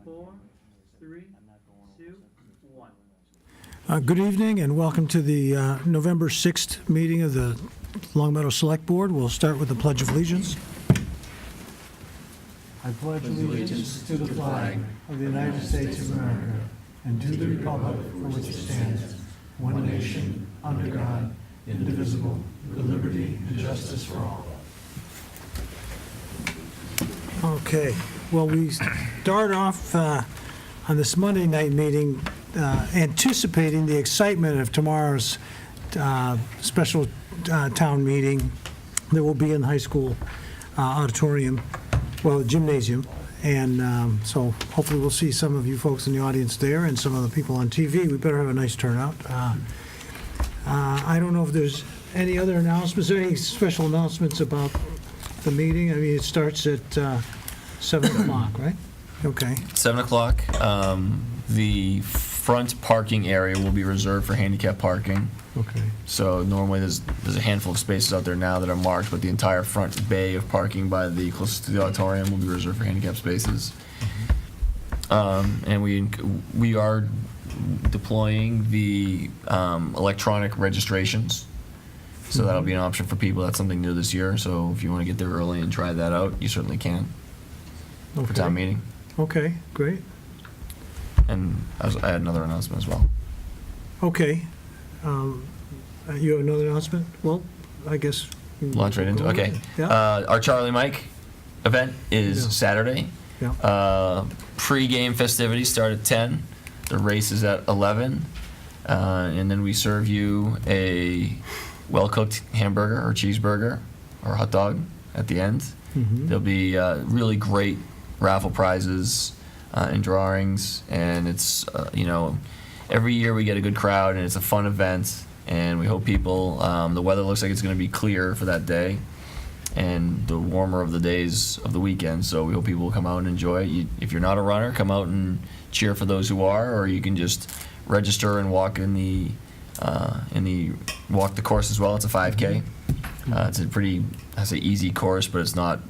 4, 3, 2, 1. Good evening and welcome to the November 6th meeting of the Long Meadow Select Board. We'll start with the Pledge of Allegiance. I pledge allegiance to the flag of the United States of America and to the republic for which it stands, one nation, under God, indivisible, with liberty and justice for all. Okay, well, we start off on this Monday night meeting anticipating the excitement of tomorrow's special town meeting that will be in the high school auditorium, well, the gymnasium. And so hopefully we'll see some of you folks in the audience there and some of the people on TV. We better have a nice turnout. I don't know if there's any other announcements, or any special announcements about the meeting. I mean, it starts at 7 o'clock, right? Okay. 7 o'clock. The front parking area will be reserved for handicap parking. Okay. So normally there's a handful of spaces out there now that are marked, but the entire front bay of parking by the closest to the auditorium will be reserved for handicap spaces. And we are deploying the electronic registrations. So that'll be an option for people. That's something new this year. So if you want to get there early and try that out, you certainly can for town meeting. Okay, great. And I had another announcement as well. Okay. You have another announcement? Well, I guess. Launch right into it. Okay. Yeah. Our Charlie Mike event is Yeah. Saturday. Yeah. Pre-game festivities start at 10. The race is at 11. And then we serve you a well-cooked hamburger or cheeseburger or hot dog at the end. Mhm. There'll be really great raffle prizes and drawings, and it's every year we get a good crowd, and it's a fun event, and we hope people. The weather looks like it's going to be clear for that day, and the warmer of the days of the weekend. So we hope people will come out and enjoy it. If you're not a runner, come out and cheer for those who are, or you can just register and walk in the walk the course as well. It's a 5K. It's a pretty, I say, easy course, but it's not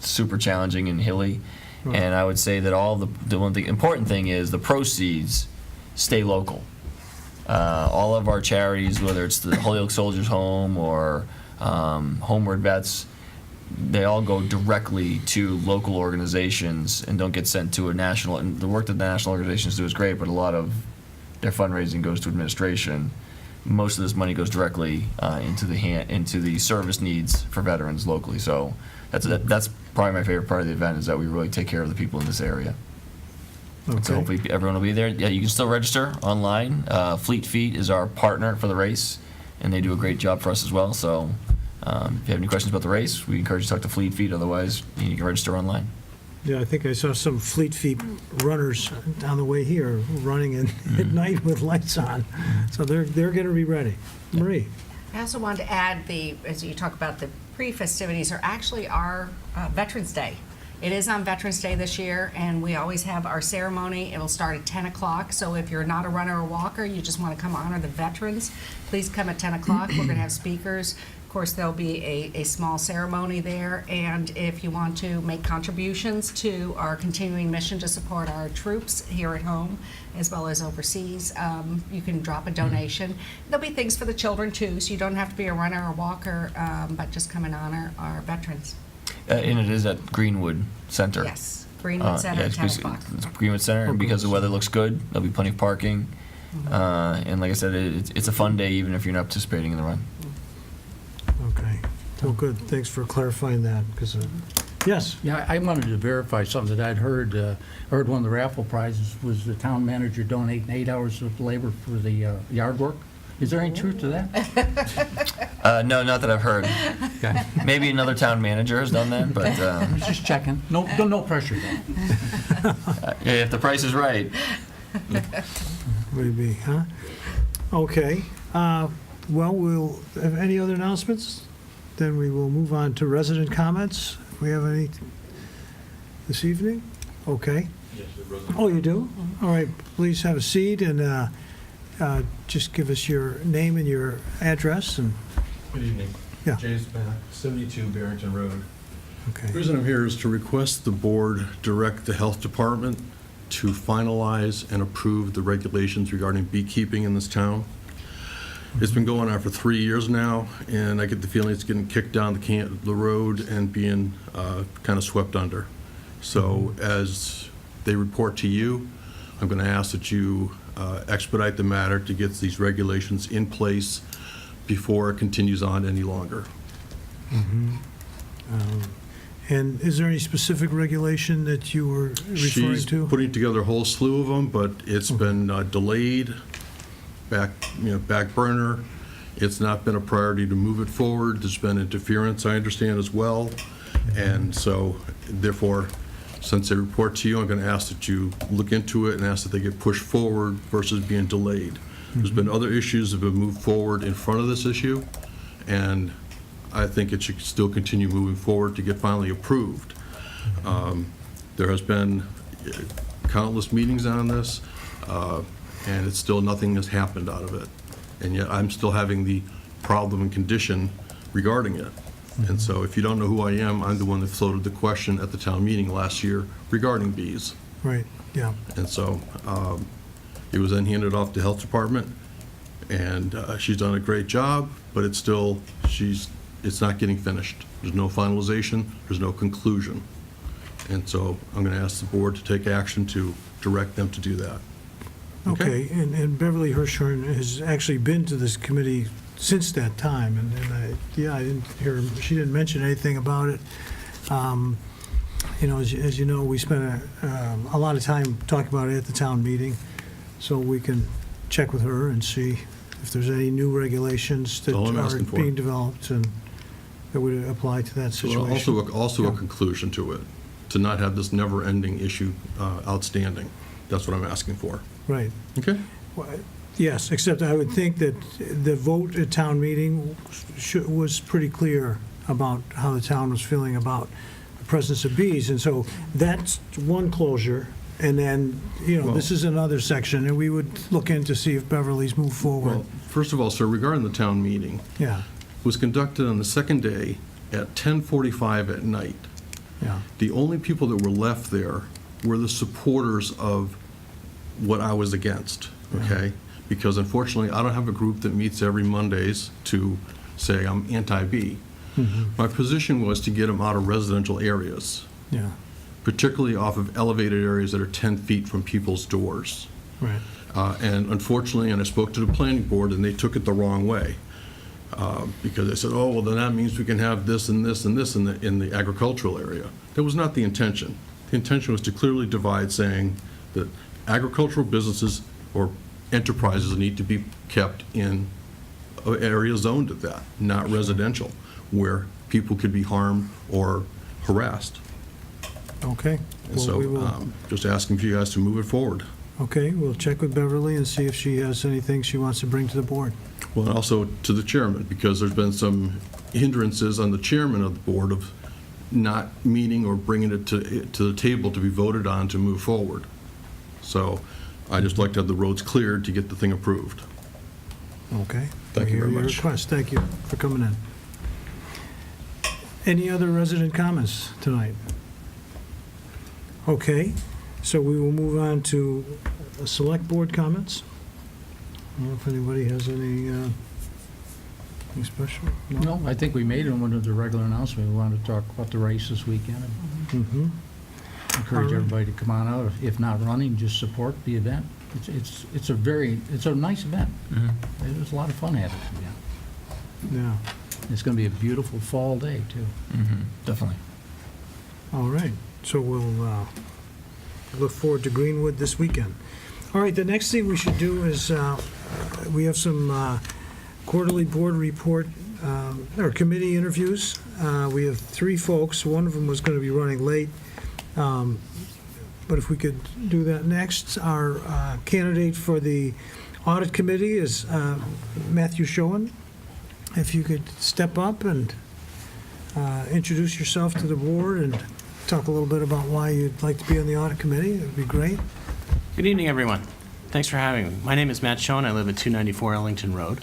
super challenging and hilly. Right. And I would say that the important thing is the proceeds stay local. All of our charities, whether it's the Holyoke Soldiers Home or Homeward Vets, they all go directly to local organizations and don't get sent to a national. And the work that the national organizations do is great, but a lot of their fundraising goes to administration. Most of this money goes directly into the service needs for veterans locally. So that's probably my favorite part of the event, is that we really take care of the people in this area. Okay. So hopefully everyone will be there. Yeah, you can still register online. Fleet Feet is our partner for the race, and they do a great job for us as well. So if you have any questions about the race, we encourage you to talk to Fleet Feet. Otherwise, you can register online. Yeah, I think I saw some Fleet Feet runners on the way here running at night with lights on. So they're going to be ready. Marie? I also wanted to add, as you talk about the pre-festivities, are actually our Veterans Day. It is on Veterans Day this year, and we always have our ceremony. It'll start at 10 o'clock, so if you're not a runner or walker, you just want to come honor the veterans, please come at 10 o'clock. We're going to have speakers. Of course, there'll be a small ceremony there, and if you want to make contributions to our continuing mission to support our troops here at home as well as overseas, you can drop a donation. There'll be things for the children too, so you don't have to be a runner or walker, but just come and honor our veterans. And it is at Greenwood Center. Yes, Greenwood Center at 10 o'clock. It's Greenwood Center, and because the weather looks good, there'll be plenty of parking. And like I said, it's a fun day even if you're not participating in the run. Okay. Well, good. Thanks for clarifying that. Because yes. Yeah, I wanted to verify something that I'd heard. Heard one of the raffle prizes was the town manager donating 8 hours of labor for the yard work. Is there any truth to that? No, not that I've heard. Okay. Maybe another town manager has done that, but I was just checking. No pressure. if the price is right. Maybe, huh? Okay. Well, we'll have any other announcements? Then we will move on to resident comments. If we have any this evening? Okay. Yes, the resident. Oh, you do? All right. Please have a seat and just give us your name and your address. And Good evening. Yeah. Jay Spack, 72 Barrington Road. okay. The reason I'm here is to request the board direct the health department to finalize and approve the regulations regarding beekeeping in this town. It's been going on for 3 years now, and I get the feeling it's getting kicked down the road and being kind of swept under. So as they report to you, I'm going to ask that you expedite the matter to get these regulations in place before it continues on any longer. And is there any specific regulation that you were referring She's to? putting together a whole slew of them, but it's been delayed, back burner. It's not been a priority to move it forward. There's been interference, I understand, as well. And so, therefore, since they report to you, I'm going to ask that you look into it and ask that they get pushed forward versus being delayed. There's been other issues that have been moved forward in front of this issue, and I think it should still continue moving forward to get finally approved. There has been countless meetings on this, and it's still nothing has happened out of it. And yet I'm still having the problem and condition regarding it. And so if you don't know who I am, I'm the one that floated the question at the town meeting last year regarding bees. Right, yeah. And so it was then handed off to Health Department, and she's done a great job, but it's still, it's not getting finished. There's no finalization, there's no conclusion. And so I'm going to ask the board to take action to direct them to do that. Okay, and Beverly Hirschhorn has actually been to this committee since that time, and I didn't hear, she didn't mention anything about it. You know, as you know, we spent a lot of time talking about it at the town meeting, so we can check with her and see if there's any new regulations that all I'm are asking for. being developed and that would apply to that So situation. also a Yeah. conclusion to it, to not have this never-ending issue outstanding. That's what I'm asking for. Right. Okay? Well, yes, except I would think that the vote at town meeting was pretty clear about how the town was feeling about the presence of bees. And so that's one closure. And then, you know, this is another section, and we would look in to see if Beverly's moved forward. Well, first of all, sir, regarding the town meeting, Yeah, was conducted on the second day at 10:45 at night. yeah, The only people that were left there were the supporters of what I was against, okay? Because unfortunately, I don't have a group that meets every Mondays to say I'm anti-bee. My position was to get them out of residential areas, yeah, particularly off of elevated areas that are 10 feet from people's doors. right. And unfortunately, and I spoke to the planning board, and they took it the wrong way. Because they said, oh, well, then that means we can have this and this and this in the agricultural area. That was not the intention. The intention was to clearly divide, saying that agricultural businesses or enterprises need to be kept in areas zoned at that, not residential, where people could be harmed or harassed. Okay. And Well, we so, will. just asking for you guys to move it forward. Okay, we'll check with Beverly and see if she has anything she wants to bring to the board. Well, and also to the chairman, because there's been some hindrances on the chairman of the board of not meeting or bringing it to the table to be voted on to move forward. So I just like to have the roads cleared to get the thing approved. Okay. Thank We you hear very your much. request. Thank you for coming in. Any other resident comments tonight? Okay, so we will move on to select board comments. I don't know if anybody has anything special? No, I think we made it one of the regular announcement. We wanted to talk about the race this weekend and Mhm. encourage All right. everybody to come on out. If not running, just support the event. It's a nice event. It was a lot of fun having it. Yeah. Yeah, It's going to be a beautiful fall day, too. Definitely. all right. So we'll look forward to Greenwood this weekend. All right, the next thing we should do is, we have some quarterly board report, or committee interviews. We have 3 folks. One of them was going to be running late. But if we could do that next. Our candidate for the audit committee is Matthew Schoen. If you could step up and introduce yourself to the board and talk a little bit about why you'd like to be on the audit committee, it would be great. Good evening, everyone. Thanks for having me. My name is Matt Schoen. I live at 294 Ellington Road.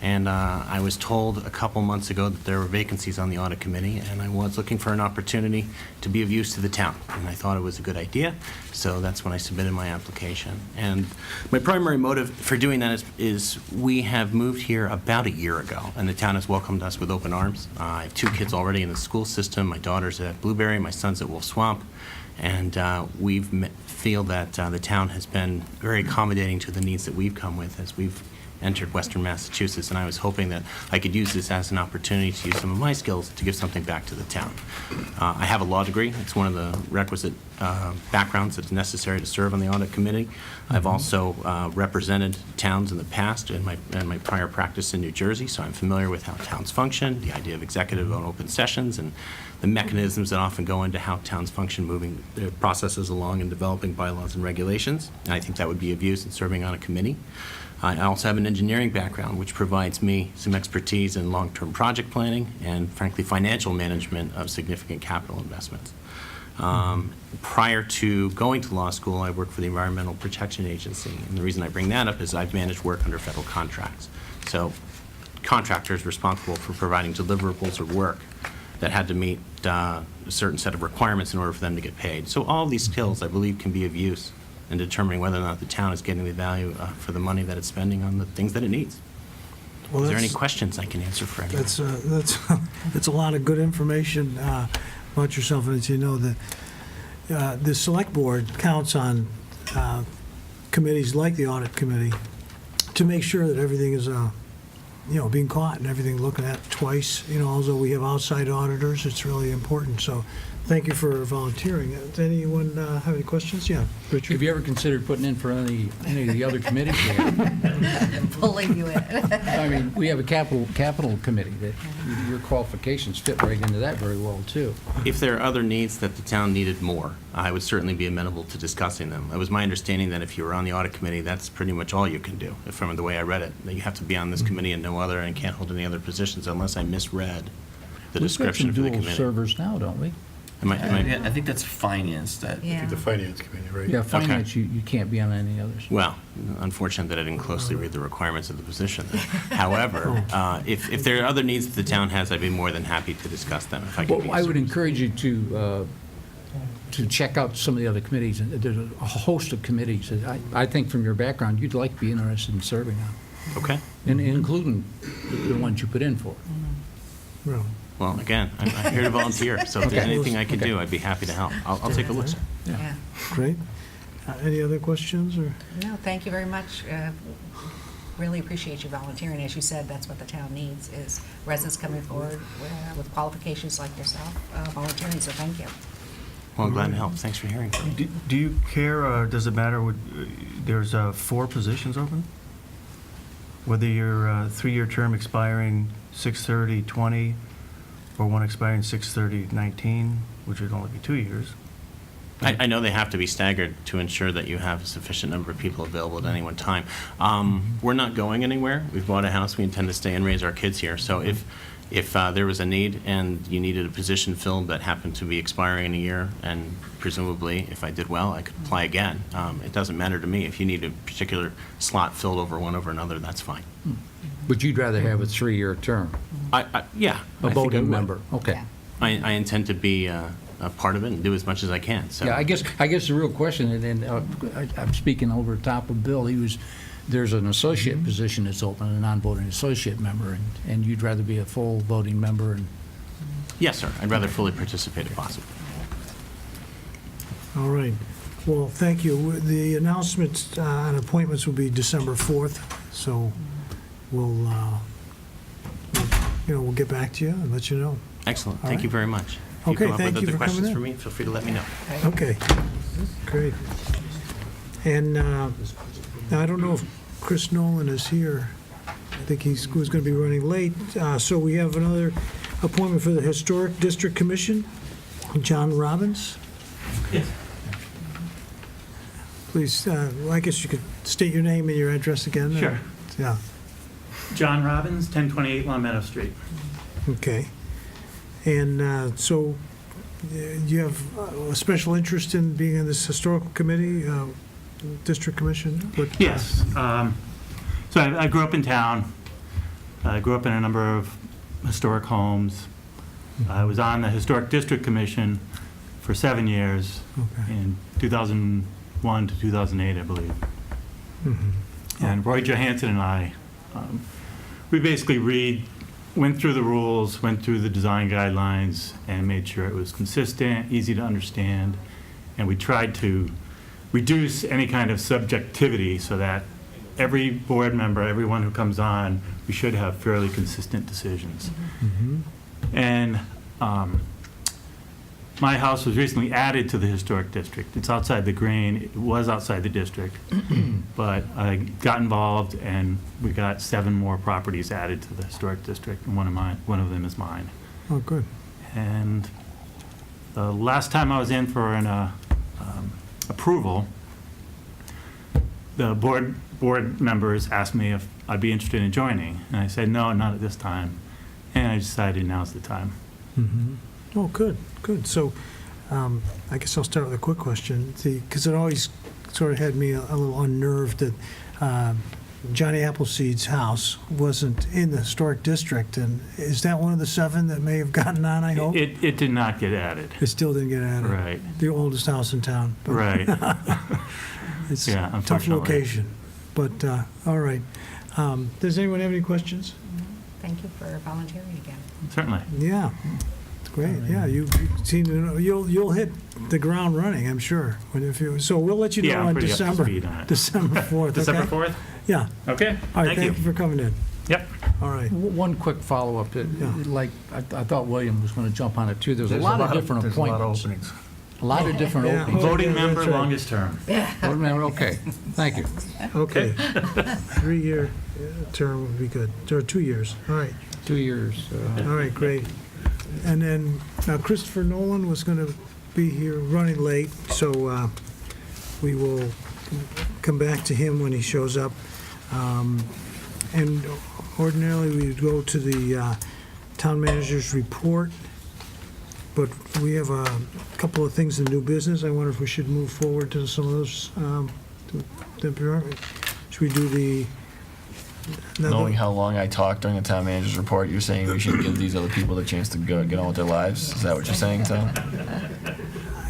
And I was told a couple months ago that there were vacancies on the audit committee, and I was looking for an opportunity to be of use to the town. And I thought it was a good idea, so that's when I submitted my application. And my primary motive for doing that is we have moved here about a year ago, and the town has welcomed us with open arms. I have 2 kids already in the school system. My daughter's at Blueberry, my son's at Wolf Swamp. And we feel that the town has been very accommodating to the needs that we've come with as we've entered Western Massachusetts, and I was hoping that I could use this as an opportunity to use some of my skills to give something back to the town. I have a law degree. It's one of the requisite backgrounds that's necessary to serve on the audit committee. I've also represented towns in the past in my prior practice in New Jersey, so I'm familiar with how towns function, the idea of executive and open sessions, and the mechanisms that often go into how towns function, moving their processes along and developing bylaws and regulations. And I think that would be of use in serving on a committee. I also have an engineering background, which provides me some expertise in long-term project planning and, frankly, financial management of significant capital investments. Prior to going to law school, I worked for the Environmental Protection Agency. And the reason I bring that up is I've managed work under federal contracts. So contractors responsible for providing deliverables or work that had to meet a certain set of requirements in order for them to get paid. So all of these skills, I believe, can be of use in determining whether or not the town is getting the value for the money that it's spending on the things that it needs. Well, Is there any that's- questions I can answer for anyone? That's a lot of good information about yourself, and as you know, the select board counts on committees like the audit committee to make sure that everything is, being caught and everything looking at twice. Although we have outside auditors, it's really important. So, thank you for volunteering. Does anyone have any questions? Yeah, Richard. Have you ever considered putting in for any of the other committees we have? Pulling you in. I mean, we have a capital committee that your qualifications fit right into that very well, too. If there are other needs that the town needed more, I would certainly be amenable to discussing them. It was my understanding that if you were on the audit committee, that's pretty much all you can do, from the way I read it. That you have to be on this committee and no other, and can't hold any other positions unless I misread the description of the We've got some committee. dual servers now, don't we? I think that's finance. Yeah. The finance committee, right? Yeah, finance, you can't be on any others. Well, unfortunate that I didn't closely read the requirements of the position. However, if there are other needs that the town has, I'd be more than happy to discuss them if I could be. Well, I would encourage you to check out some of the other committees. And there's a host of committees that I think from your background, you'd like to be interested in serving on, Okay. and including the ones you put in for. Well, Well, again, I'm here to volunteer, so if there's Okay. anything I can do, I'd be happy to help. I'll take a look. Yeah. great. Any other questions, or? No, thank you very much. Really appreciate you volunteering. As you said, that's what the town needs, is residents coming forward with qualifications like yourself, volunteering, so thank you. Well, I'm glad to help. Thanks for hearing. Do you care, or does it matter, there's 4 positions open? Whether your 3-year term expiring 6/30/20, or one expiring 6/30/19, which would only be 2 years? I know they have to be staggered to ensure that you have a sufficient number of people available at any one time. We're not going anywhere. We've bought a house. We intend to stay and raise our kids here. So if there was a need and you needed a position filled that happened to be expiring in a year, and presumably, if I did well, I could apply again. It doesn't matter to me. If you need a particular slot filled over one over another, that's fine. But you'd rather have a 3-year term, Yeah. I a think I voting would. member? Okay. Yeah. I intend to be a part of it and do as much as I can. So. Yeah, I guess the real question, and I'm speaking over the top of Bill, there's an associate position that's open, a non-voting associate member, and you'd rather be a full voting member, and Yes, sir. I'd rather fully participate if possible. All right. Well, thank you. The announcements on appointments will be December 4th, so we'll get back to you and let you know. Excellent. All Thank you right. very much. If Okay, you come up thank with you other for coming questions in. for me, feel free to let me know. Okay, great. And I don't know if Chris Nolan is here. I think he was going to be running late. So we have another appointment for the Historic District Commission, John Robbins. Please, I guess you could state your name and your address again. Sure. Yeah, John Robbins, 1028 Long Meadow Street. okay. And so you have a special interest in being in this historical committee, district commission? Yes. So I grew up in town, I grew up in a number of historic homes. I was on the Historic District Commission for 7 years, Okay. in 2001 to 2008, I believe. And Roy Johansson and I, we basically went through the rules, went through the design guidelines, and made sure it was consistent, easy to understand. And we tried to reduce any kind of subjectivity so that every board member, everyone who comes on, we should have fairly consistent decisions. And my house was recently added to the historic district. It's outside the green. It was outside the district. But I got involved, and we got 7 more properties added to the historic district, and one of them is mine. Oh, good. And the last time I was in for an approval, the board members asked me if I'd be interested in joining, and I said, no, not at this time. And I decided now's the time. Oh, good, good. So I guess I'll start with a quick question, because it always sort of had me a little unnerved that Johnny Appleseed's house wasn't in the historic district, and is that one of the 7 that may have gotten on, I hope? It did not get added. It still didn't get added. Right. The oldest house in town. But Right. It's Yeah, a tough unfortunately. location. But, all right. Does anyone have any questions? Thank you for volunteering again. Certainly. Yeah, it's great. Yeah, you seem to know, you'll hit the ground running, I'm sure. So we'll let you know Yeah, I'm on pretty up to December, speed on it. December 4th. December okay? 4th? Yeah. Okay. All right, Thank thank you for coming in. Yep. All right. One quick follow-up, like, I thought William was going to jump on it too. There's a lot of different There's a lot of appointments. openings. A lot of different Yeah. openings. Voting yeah, member, that's right. longest term. Okay, thank you. Okay. 3-year term would be good, or 2 years. All right, 2 years. all right, great. And then, now Christopher Nolan was going to be here running late, so we will come back to him when he shows up. And ordinarily, we would go to the town manager's report, but we have a couple of things in new business. I wonder if we should move forward to some of those. Should we do the? Knowing how long I talked during the town manager's report, you're saying we should give these other people the chance to go get on with their lives? Is that what you're saying, Tom?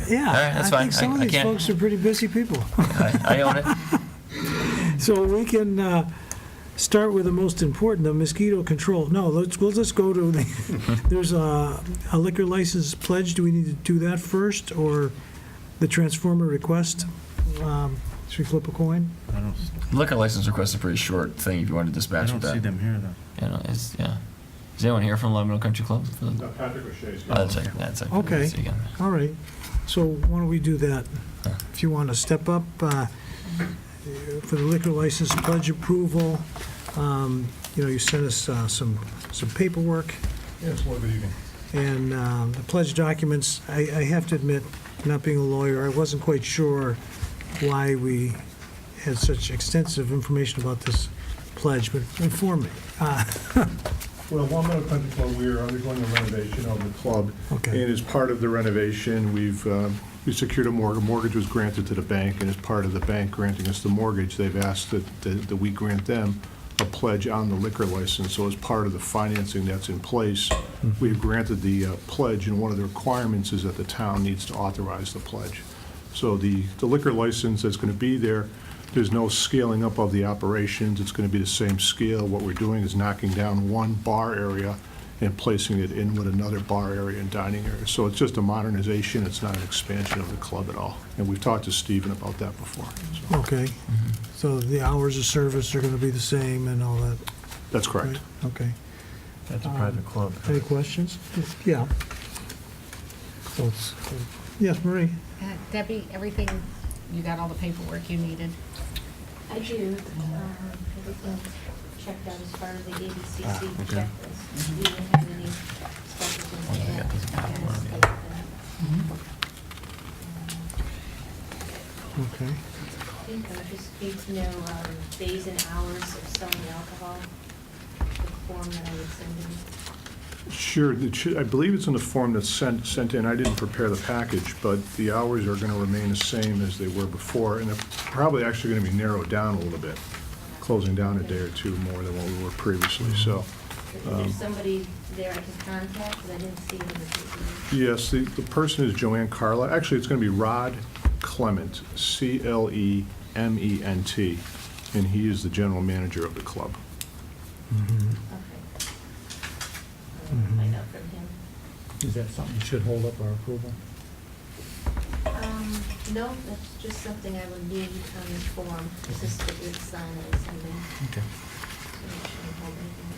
Yeah, All right, that's I fine. think some of I these can't- folks are pretty busy people. I own it. So we can start with the most important, the mosquito control. No, we'll just go to the, there's a liquor license pledge. Do we need to do that first, or the transformer request? Should we flip a coin? Liquor license request is a pretty short thing if you want to I dispatch don't with see that. them here, though. You know, yeah. Is anyone here from Lebanon Country Club? Patrick O'Shea's. Oh, that's right. That's right. Okay. See you again. All right, so why don't we do that? If you want to step up for the liquor license pledge approval, you sent us some paperwork. Yes, well, good evening. And the pledge documents, I have to admit, not being a lawyer, I wasn't quite sure why we had such extensive information about this pledge, but inform me. Well, Long Meadow Country Club, we are undergoing a renovation of the club. Okay. And as part of the renovation, we secured a mortgage. A mortgage was granted to the bank, and as part of the bank granting us the mortgage, they've asked that we grant them a pledge on the liquor license. So as part of the financing that's in place, we've granted the pledge, and one of the requirements is that the town needs to authorize the pledge. So the liquor license that's going to be there, there's no scaling up of the operations. It's going to be the same scale. What we're doing is knocking down one bar area and placing it in with another bar area and dining area. So it's just a modernization. It's not an expansion of the club at all. And we've talked to Stephen about that before. So Okay, so the hours of service are going to be the same and all that, that's correct. right? Okay. That's a private club. Any questions? Yeah. So yes, Marie? Debbie, everything, you got all the paperwork you needed? I do. Everything checked out as part of the ABCC checklist. We didn't have any special things to add. Okay. I think I just need to know days and hours of selling alcohol, the form that I would send in. Sure. I believe it's in the form that's sent in. I didn't prepare the package, but the hours are going to remain the same as they were before, and they're probably actually going to be narrowed down a little bit, closing down a day or two more than what we were previously. So Is there somebody there I can contact, because I didn't see it in the paper? Yes, the person is Joanne Carla. Actually, it's going to be Rod Clement, Clement, and he is the general manager of the club. Okay. I'll find out from him. Is that something that should hold up our approval? No, that's just something I would need on this form, it's just that you'd sign it, something. Okay. So it shouldn't hold anything.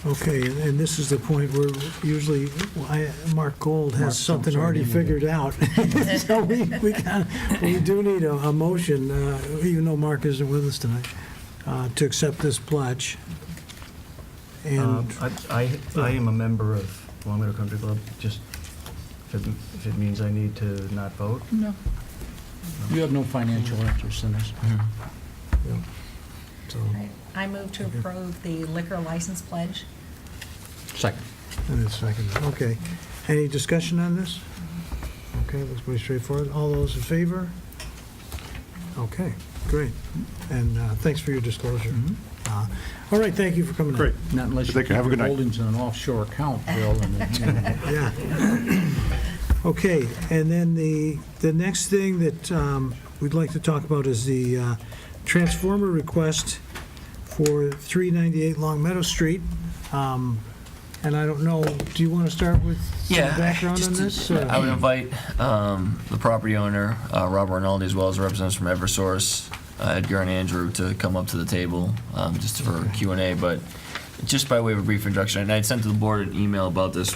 Okay, and this is the point where usually Mark Gold has something already figured out. So we do need a motion, even though Mark isn't with us tonight, to accept this pledge. And I am a member of Long Meadow Country Club, just if it means I need to not vote. No. You have no financial interest in this. so, I move to approve the liquor license pledge. Second. and it's seconded. Okay. Any discussion on this? Okay, looks pretty straightforward. All those in favor? Okay, great. And thanks for your disclosure. All right, thank you for coming in. Great. Not unless you Thank keep you. Have a your good night. holdings in an offshore account, Bill, and then, you know. Yeah. Okay, and then the next thing that we'd like to talk about is the transformer request for 398 Long Meadow Street. And I don't know, do you want to start with some background on this? I would invite the property owner, Robert Rinaldi, as well as representatives from Eversource, Edgar and Andrew, to come up to the table just for Q&A. But just by way of a brief introduction, and I had sent to the board an email about this.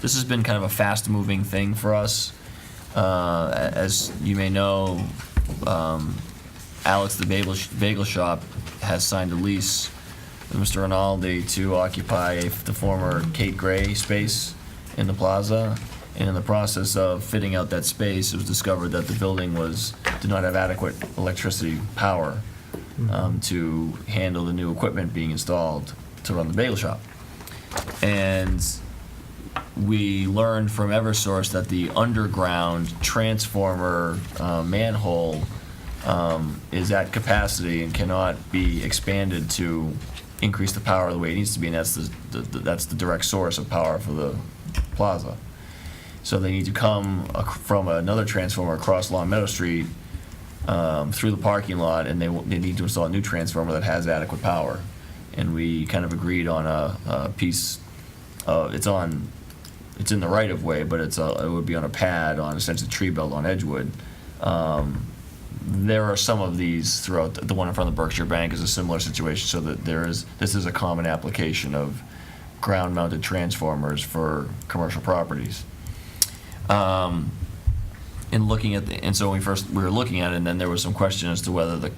This has been kind of a fast-moving thing for us. As you may know, Alex, the bagel shop, has signed a lease with Mr. Rinaldi to occupy the former Kate Gray space in the plaza. And in the process of fitting out that space, it was discovered that the building did not have adequate electricity power to handle the new equipment being installed to run the bagel shop. And we learned from Eversource that the underground transformer manhole is at capacity and cannot be expanded to increase the power the way it needs to be, and that's the direct source of power for the plaza. So they need to come from another transformer across Long Meadow Street through the parking lot, and they need to install a new transformer that has adequate power. And we kind of agreed on a piece. It's in the right of way, but it would be on a pad on essentially tree belt on Edgewood. There are some of these throughout. The one in front of the Berkshire Bank is a similar situation, so that this is a common application of ground-mounted transformers for commercial properties. In looking at and so we were looking at it, and then there was some question as to whether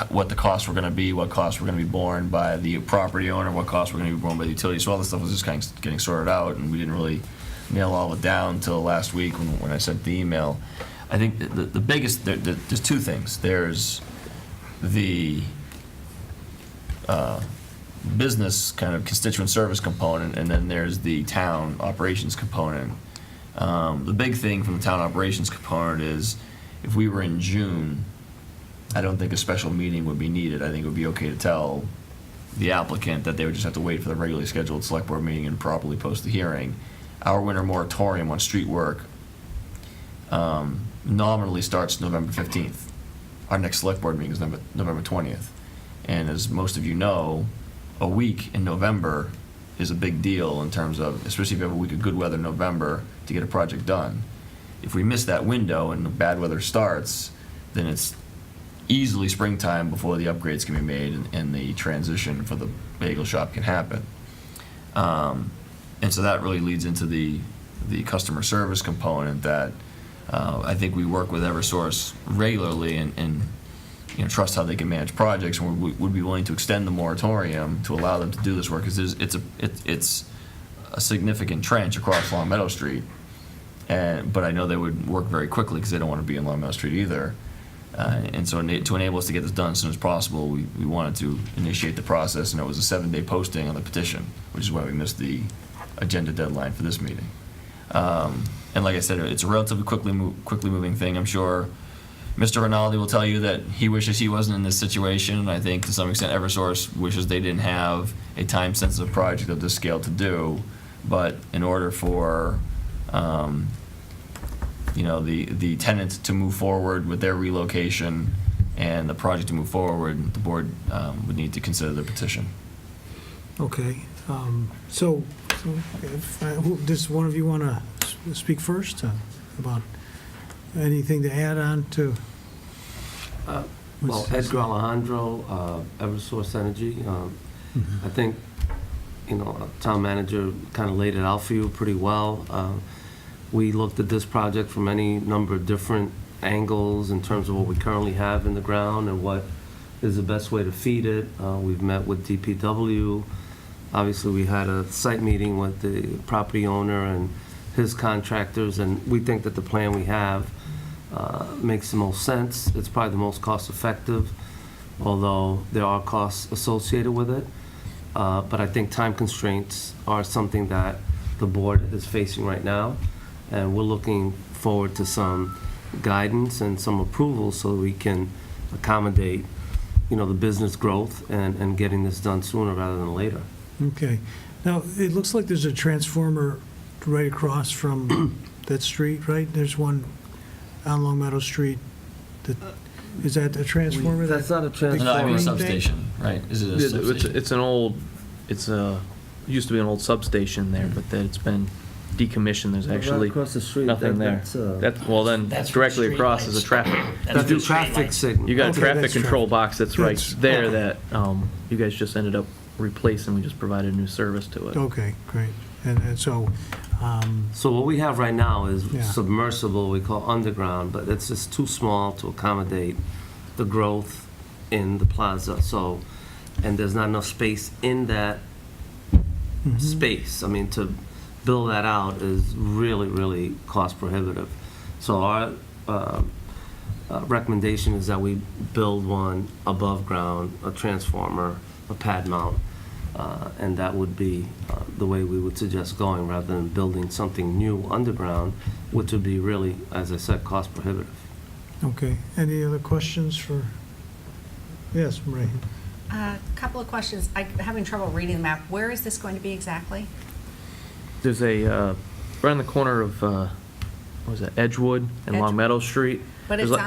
what the costs were going to be, what costs were going to be borne by the property owner, what costs were going to be borne by the utility. So all this stuff was just kind of getting sorted out, and we didn't really nail all of it down until last week when I sent the email. I think the biggest, there's two things. There's the business kind of constituent service component, and then there's the town operations component. The big thing from the town operations component is if we were in June, I don't think a special meeting would be needed. I think it would be okay to tell the applicant that they would just have to wait for the regularly scheduled select board meeting and properly post the hearing. Our winter moratorium on street work nominally starts November 15th. Our next select board meeting is November 20th. And as most of you know, a week in November is a big deal in terms of, especially if you have a week of good weather in November to get a project done. If we miss that window and the bad weather starts, then it's easily springtime before the upgrades can be made and the transition for the bagel shop can happen. And so that really leads into the customer service component that I think we work with Eversource regularly and trust how they can manage projects, and we would be willing to extend the moratorium to allow them to do this work, because it's a significant trench across Long Meadow Street. But I know they would work very quickly because they don't want to be in Long Meadow Street either. And so to enable us to get this done as soon as possible, we wanted to initiate the process, and it was a 7-day posting on the petition, which is why we missed the agenda deadline for this meeting. And like I said, it's a relatively quickly moving thing. I'm sure Mr. Rinaldi will tell you that he wishes he wasn't in this situation, and I think to some extent Eversource wishes they didn't have a time-sensitive project of this scale to do. But in order for, the tenant to move forward with their relocation and the project to move forward, the board would need to consider the petition. Okay, so if, does one of you want to speak first about anything to add on to? Well, Edgar Alejandro, Eversource Energy. I think, town manager kind of laid it out for you pretty well. We looked at this project from any number of different angles in terms of what we currently have in the ground and what is the best way to feed it. We've met with DPW. Obviously, we had a site meeting with the property owner and his contractors, and we think that the plan we have makes the most sense. It's probably the most cost-effective, although there are costs associated with it. But I think time constraints are something that the board is facing right now, and we're looking forward to some guidance and some approval so we can accommodate, the business growth and getting this done sooner rather than later. Okay. Now, it looks like there's a transformer right across from that street, right? There's one on Long Meadow Street. Is that a transformer? That's not a No, I transformer. mean a Green substation, right? Is it a substation? It's an old, used to be an old substation there, but then it's been decommissioned. There's actually Right across the street. nothing there. Well, then That's directly the across street is a lights. traffic. That's the the traffic streetlights. signal. You got a Okay, traffic that's control traffic. box that's right That's- there that you guys just ended up replacing. We just provided a new service to it. Okay, great. And so, So what we have right now is Yeah. submersible, we call underground, but it's just too small to accommodate the growth in the plaza. So, and there's not enough space in that space. I mean, to build that out is really, really cost prohibitive. So our recommendation is that we build one above ground, a transformer, a pad mount, and that would be the way we would suggest going, rather than building something new underground, which would be really, as I said, cost prohibitive. okay. Any other questions for? Yes, Marie. A couple of questions. I'm having trouble reading the map. Where is this going to be exactly? There's a right on the corner of what was that, Edgewood and Long Meadow Street. But There's it's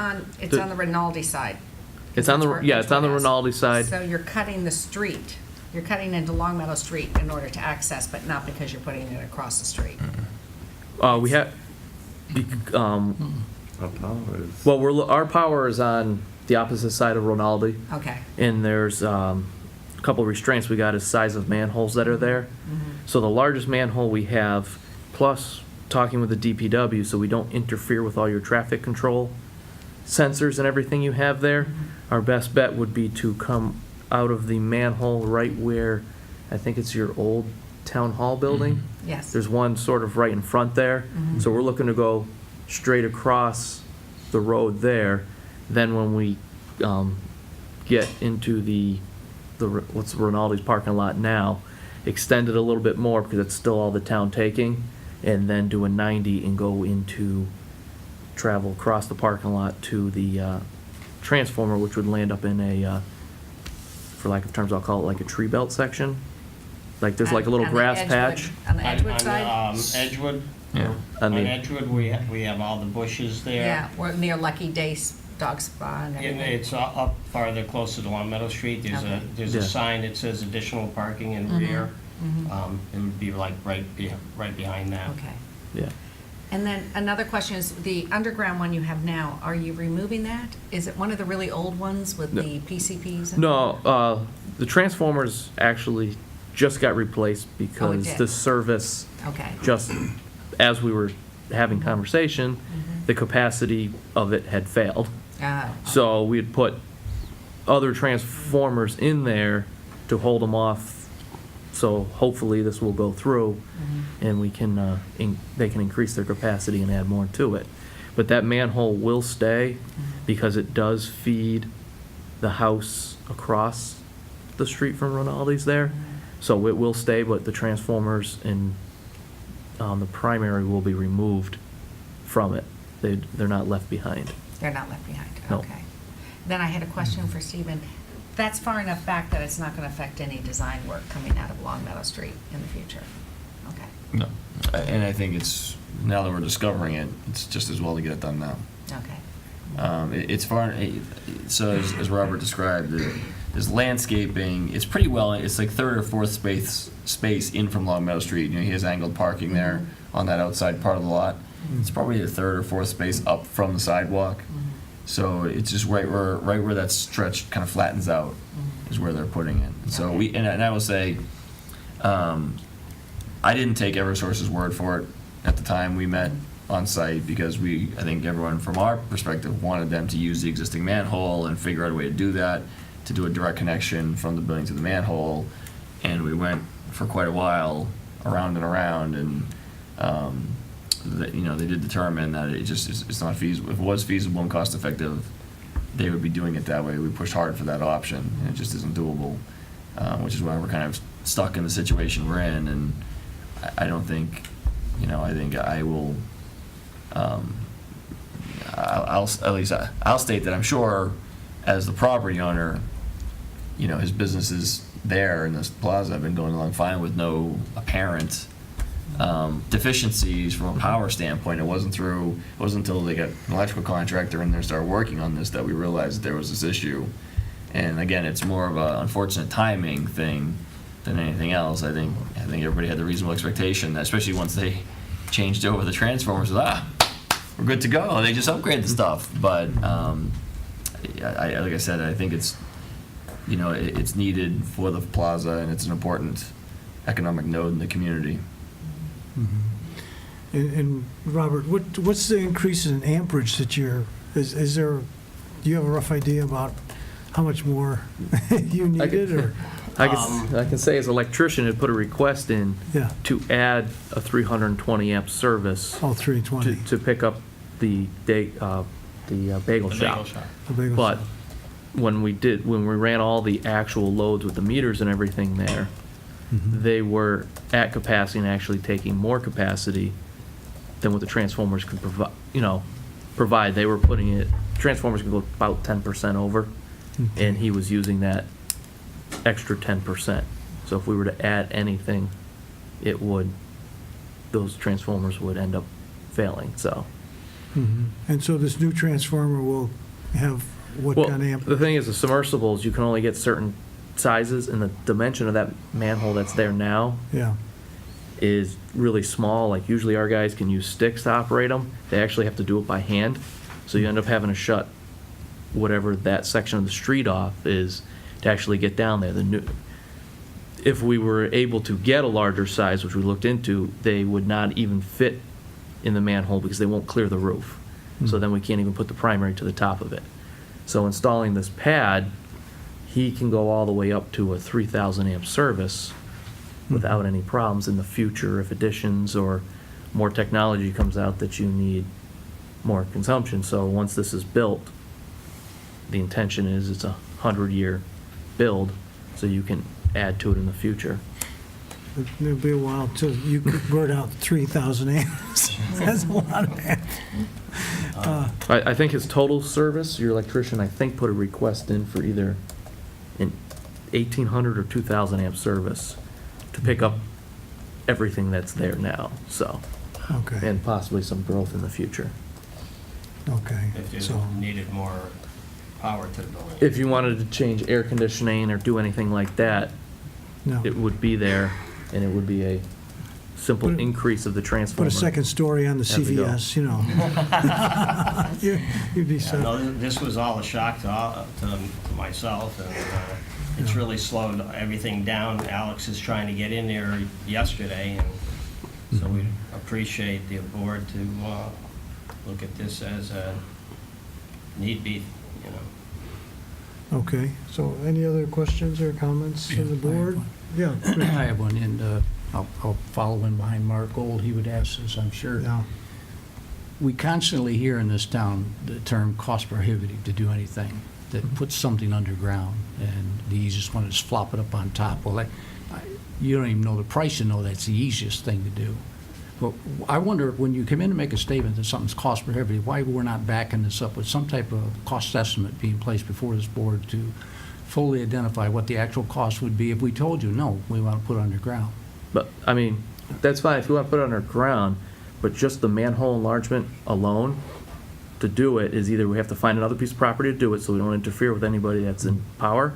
like- on the Rinaldi side. It's on the That's where yeah, it's on the Edgewood is. Rinaldi side. So you're cutting the street. You're cutting into Long Meadow Street in order to access, but not because you're putting it across the street. We have. Well, our power is on the opposite side of Rinaldi. Okay. And there's a couple of restraints we got is size of manholes that are there. So the largest manhole we have, plus talking with the DPW so we don't interfere with all your traffic control sensors and everything you have there, our best bet would be to come out of the manhole right where, I think it's your old town hall building. Yes. There's one sort of right in front there. So we're looking to go straight across the road there. Then when we get into the what's Rinaldi's parking lot now, extend it a little bit more because it's still all the town taking, and then do a 90 and go into travel across the parking lot to the transformer, which would land up in a, for lack of terms, I'll call it like a tree belt section. Like there's like a little On the grass Edgewood- patch. On the Edgewood side? Edgewood, Yeah. On on the- Edgewood, we have all the bushes there. Yeah, we're near Lucky Days Dog Spa and everything. It's up farther, closer to Long Meadow Street. There's Okay. a Yeah. sign that says additional parking in rear. It would be like right behind that. Okay. Yeah. And then another question is, the underground one you have now, are you removing that? Is it one of the really old ones with No. the PCPs? No, the transformers actually just got replaced because did? the service, Okay. just as we were having conversation, the capacity of it had failed. Oh, So we had put other transformers in there to hold them off. So hopefully this will go through and we can, they can increase their capacity and add more to it. But that manhole will stay because it does feed the house across the street from Rinaldi's there. So it will stay, but the transformers and the primary will be removed from it. They're not left behind. They're not left behind, No. okay. Then I had a question for Stephen. That's far enough back that it's not going to affect any design work coming out of Long Meadow Street in the future? Okay, No. And I think it's, now that we're discovering it, it's just as well to get it done now. okay. It's far, so as Robert described, there's landscaping, it's pretty well, it's like third or fourth space in from Long Meadow Street. You know, he has angled parking there on that outside part of the lot. It's probably the third or fourth space up from the sidewalk. So it's just right where that stretch kind of flattens out is where they're putting it. And so and I will say, I didn't take Eversource's word for it at the time we met on site, because I think everyone from our perspective wanted them to use the existing manhole and figure out a way to do that, to do a direct connection from the building to the manhole. And we went for quite a while around and around, and they did determine that it's not feasible. If it was feasible and cost effective, they would be doing it that way. We pushed hard for that option, and it just isn't doable, which is why we're kind of stuck in the situation we're in. And I don't think, I think I will. I'll state that I'm sure, as the property owner, his business is there in this plaza. I've been going along fine with no apparent deficiencies from a power standpoint. It wasn't until they got an electrical contractor in there and started working on this that we realized that there was this issue. And again, it's more of an unfortunate timing thing than anything else. I think everybody had the reasonable expectation, especially once they changed over the transformers. We're good to go. They just upgraded the stuff. But like I said, I think it's it's needed for the plaza, and it's an important economic node in the community. And Robert, what's the increase in amperage that is there, do you have a rough idea about how much more you needed, or? I can say as electrician, to put a request in Yeah. to add a 320 amp service Oh, 320. to pick up the bagel shop. The bagel But shop. when we ran all the actual loads with the meters and everything there, they were at capacity and actually taking more capacity than what the transformers could provide. They were putting it, transformers could go about 10% over, and he was using that extra 10%. So if we were to add anything, those transformers would end up failing, so. And so this new transformer will have what Well, kind of amperage? the thing is, the submersibles, you can only get certain sizes, and the dimension of that manhole that's there now Yeah, is really small. Like, usually our guys can use sticks to operate them. They actually have to do it by hand. So you end up having to shut whatever that section of the street off is to actually get down there. If we were able to get a larger size, which we looked into, they would not even fit in the manhole because they won't clear the roof. So then we can't even put the primary to the top of it. So installing this pad, he can go all the way up to a 3,000 amp service without any problems in the future if additions or more technology comes out that you need more consumption. So once this is built, the intention is it's a 100-year build, so you can add to it in the future. it'll be a while till you could burn out 3,000 amps. That's a lot of amps. I think his total service, your electrician, I think, put a request in for either an 1,800 or 2,000 amp service to pick up everything that's there now, so, Okay, and possibly some growth in the future. okay. If you So, needed more power to the building. If you wanted to change air conditioning or do anything like that, no. it would be there, and it would be a simple Put a- increase of the transformer. Put a second story on the There we go. CVS, You'd be Yeah, set. no, this was all a shock to myself, and it's really slowed everything down. Alex is trying to get in there yesterday, and so we appreciate the board to look at this as a need be, Okay, so any other questions or comments from the board? Yeah, I have one, and I'll follow in behind Mark Gold. He would ask this, I'm sure. yeah. We constantly hear in this town the term cost prohibitive to do anything that puts something underground, and the easiest one is flop it up on top. Well, you don't even know the price to know that's the easiest thing to do. Well, I wonder, when you come in to make a statement that something's cost prohibitive, why we're not backing this up with some type of cost estimate being placed before this board to fully identify what the actual cost would be if we told you, no, we want to put it underground. But, I mean, that's fine if you want to put it underground, but just the manhole enlargement alone, to do it, is either we have to find another piece of property to do it so we don't interfere with anybody that's in power.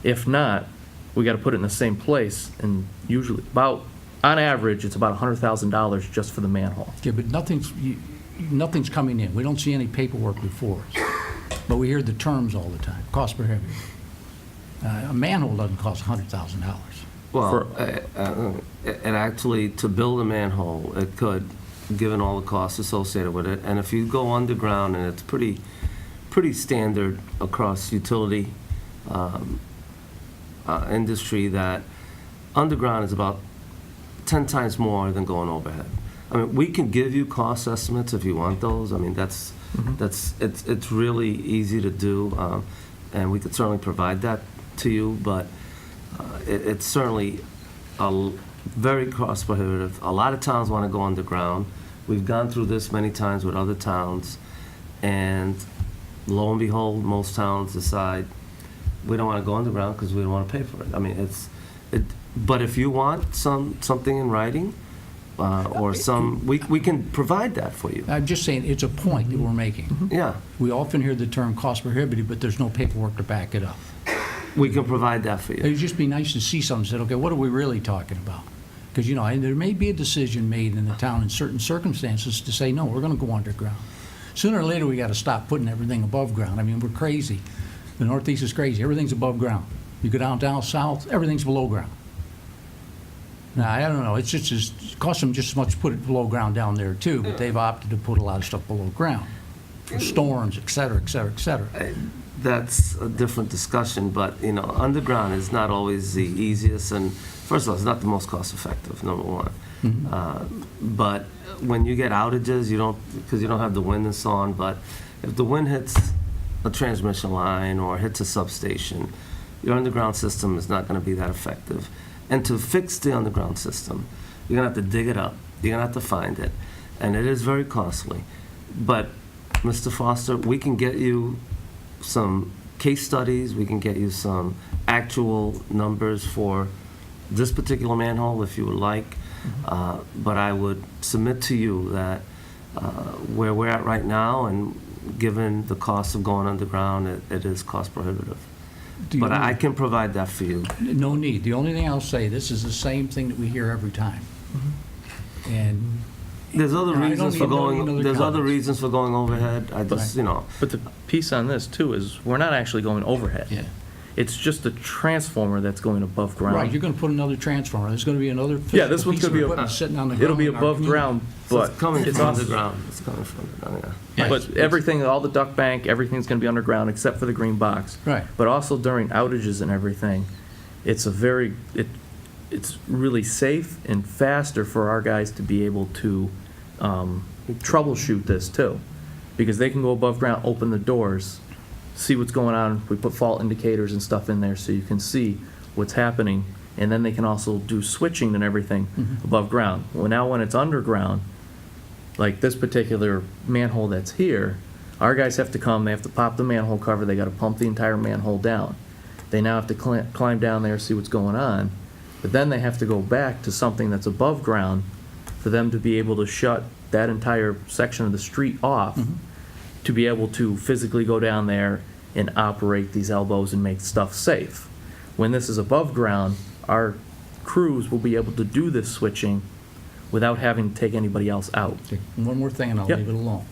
If not, we got to put it in the same place, and usually, on average, it's about $100,000 just for the manhole. Okay, but nothing's coming in. We don't see any paperwork before us. But we hear the terms all the time, cost prohibitive. A manhole doesn't cost $100,000. Well, and actually, to build a manhole, it could, given all the costs associated with it. And if you go underground, and it's pretty standard across utility industry, that underground is about 10 times more than going overhead. I mean, we can give you cost estimates if you want those. I mean, it's really easy to do, and we could certainly provide that to you, but it's certainly very cost prohibitive. A lot of towns want to go underground. We've gone through this many times with other towns, and lo and behold, most towns decide we don't want to go underground because we don't want to pay for it. I mean, but if you want something in writing, or we can provide that for you. I'm just saying, it's a point that we're making. Yeah, We often hear the term cost prohibitive, but there's no paperwork to back it up. we can provide that for you. It'd just be nice to see something, said, okay, what are we really talking about? Because, there may be a decision made in the town in certain circumstances to say, no, we're going to go underground. Sooner or later, we got to stop putting everything above ground. I mean, we're crazy. The Northeast is crazy. Everything's above ground. You go down south, everything's below ground. Now, I don't know, it costs them just as much to put it below ground down there too, but they've opted to put a lot of stuff below ground for storms, et cetera, et cetera, et cetera. That's a different discussion, but, underground is not always the easiest, and first of all, it's not the most cost-effective, number one. But when you get outages, because you don't have the wind and so on, but if the wind hits a transmission line or hits a substation, your underground system is not going to be that effective. And to fix the underground system, you're going to have to dig it up, you're going to have to find it, and it is very costly. But, Mr. Foster, we can get you some case studies, we can get you some actual numbers for this particular manhole if you would like, but I would submit to you that where we're at right now, and given the cost of going underground, it is cost prohibitive. But I can provide that for you. No need. The only thing I'll say, this is the same thing that we hear every time. And There's other I don't reasons need for no going. other There's other comments. reasons for going overhead. I just, But the piece on this too is, we're not actually going overhead. Yeah. It's just a transformer that's going above ground. Right, you're going to put another transformer. There's going to be another Yeah, this physical one's piece of gonna be equipment sitting on the ground. It'll be in our above community. ground, So but it's coming it's from off. underground. It's coming from underground. Yeah. But everything, all the duct bank, everything's gonna be underground except for the green box. Right. But also during outages and everything, it's it's really safe and faster for our guys to be able to troubleshoot this too. Because they can go above ground, open the doors, see what's going on. We put fault indicators and stuff in there so you can see what's happening. And then they can also do switching and everything above ground. Well, now when it's underground, like this particular manhole that's here, our guys have to come, they have to pop the manhole cover, they gotta pump the entire manhole down. They now have to climb down there, see what's going on, but then they have to go back to something that's above ground for them to be able to shut that entire section of the street off, to be able to physically go down there and operate these elbows and make stuff safe. When this is above ground, our crews will be able to do this switching without having to take anybody else out. Okay, one more thing and I'll Yep. leave it alone.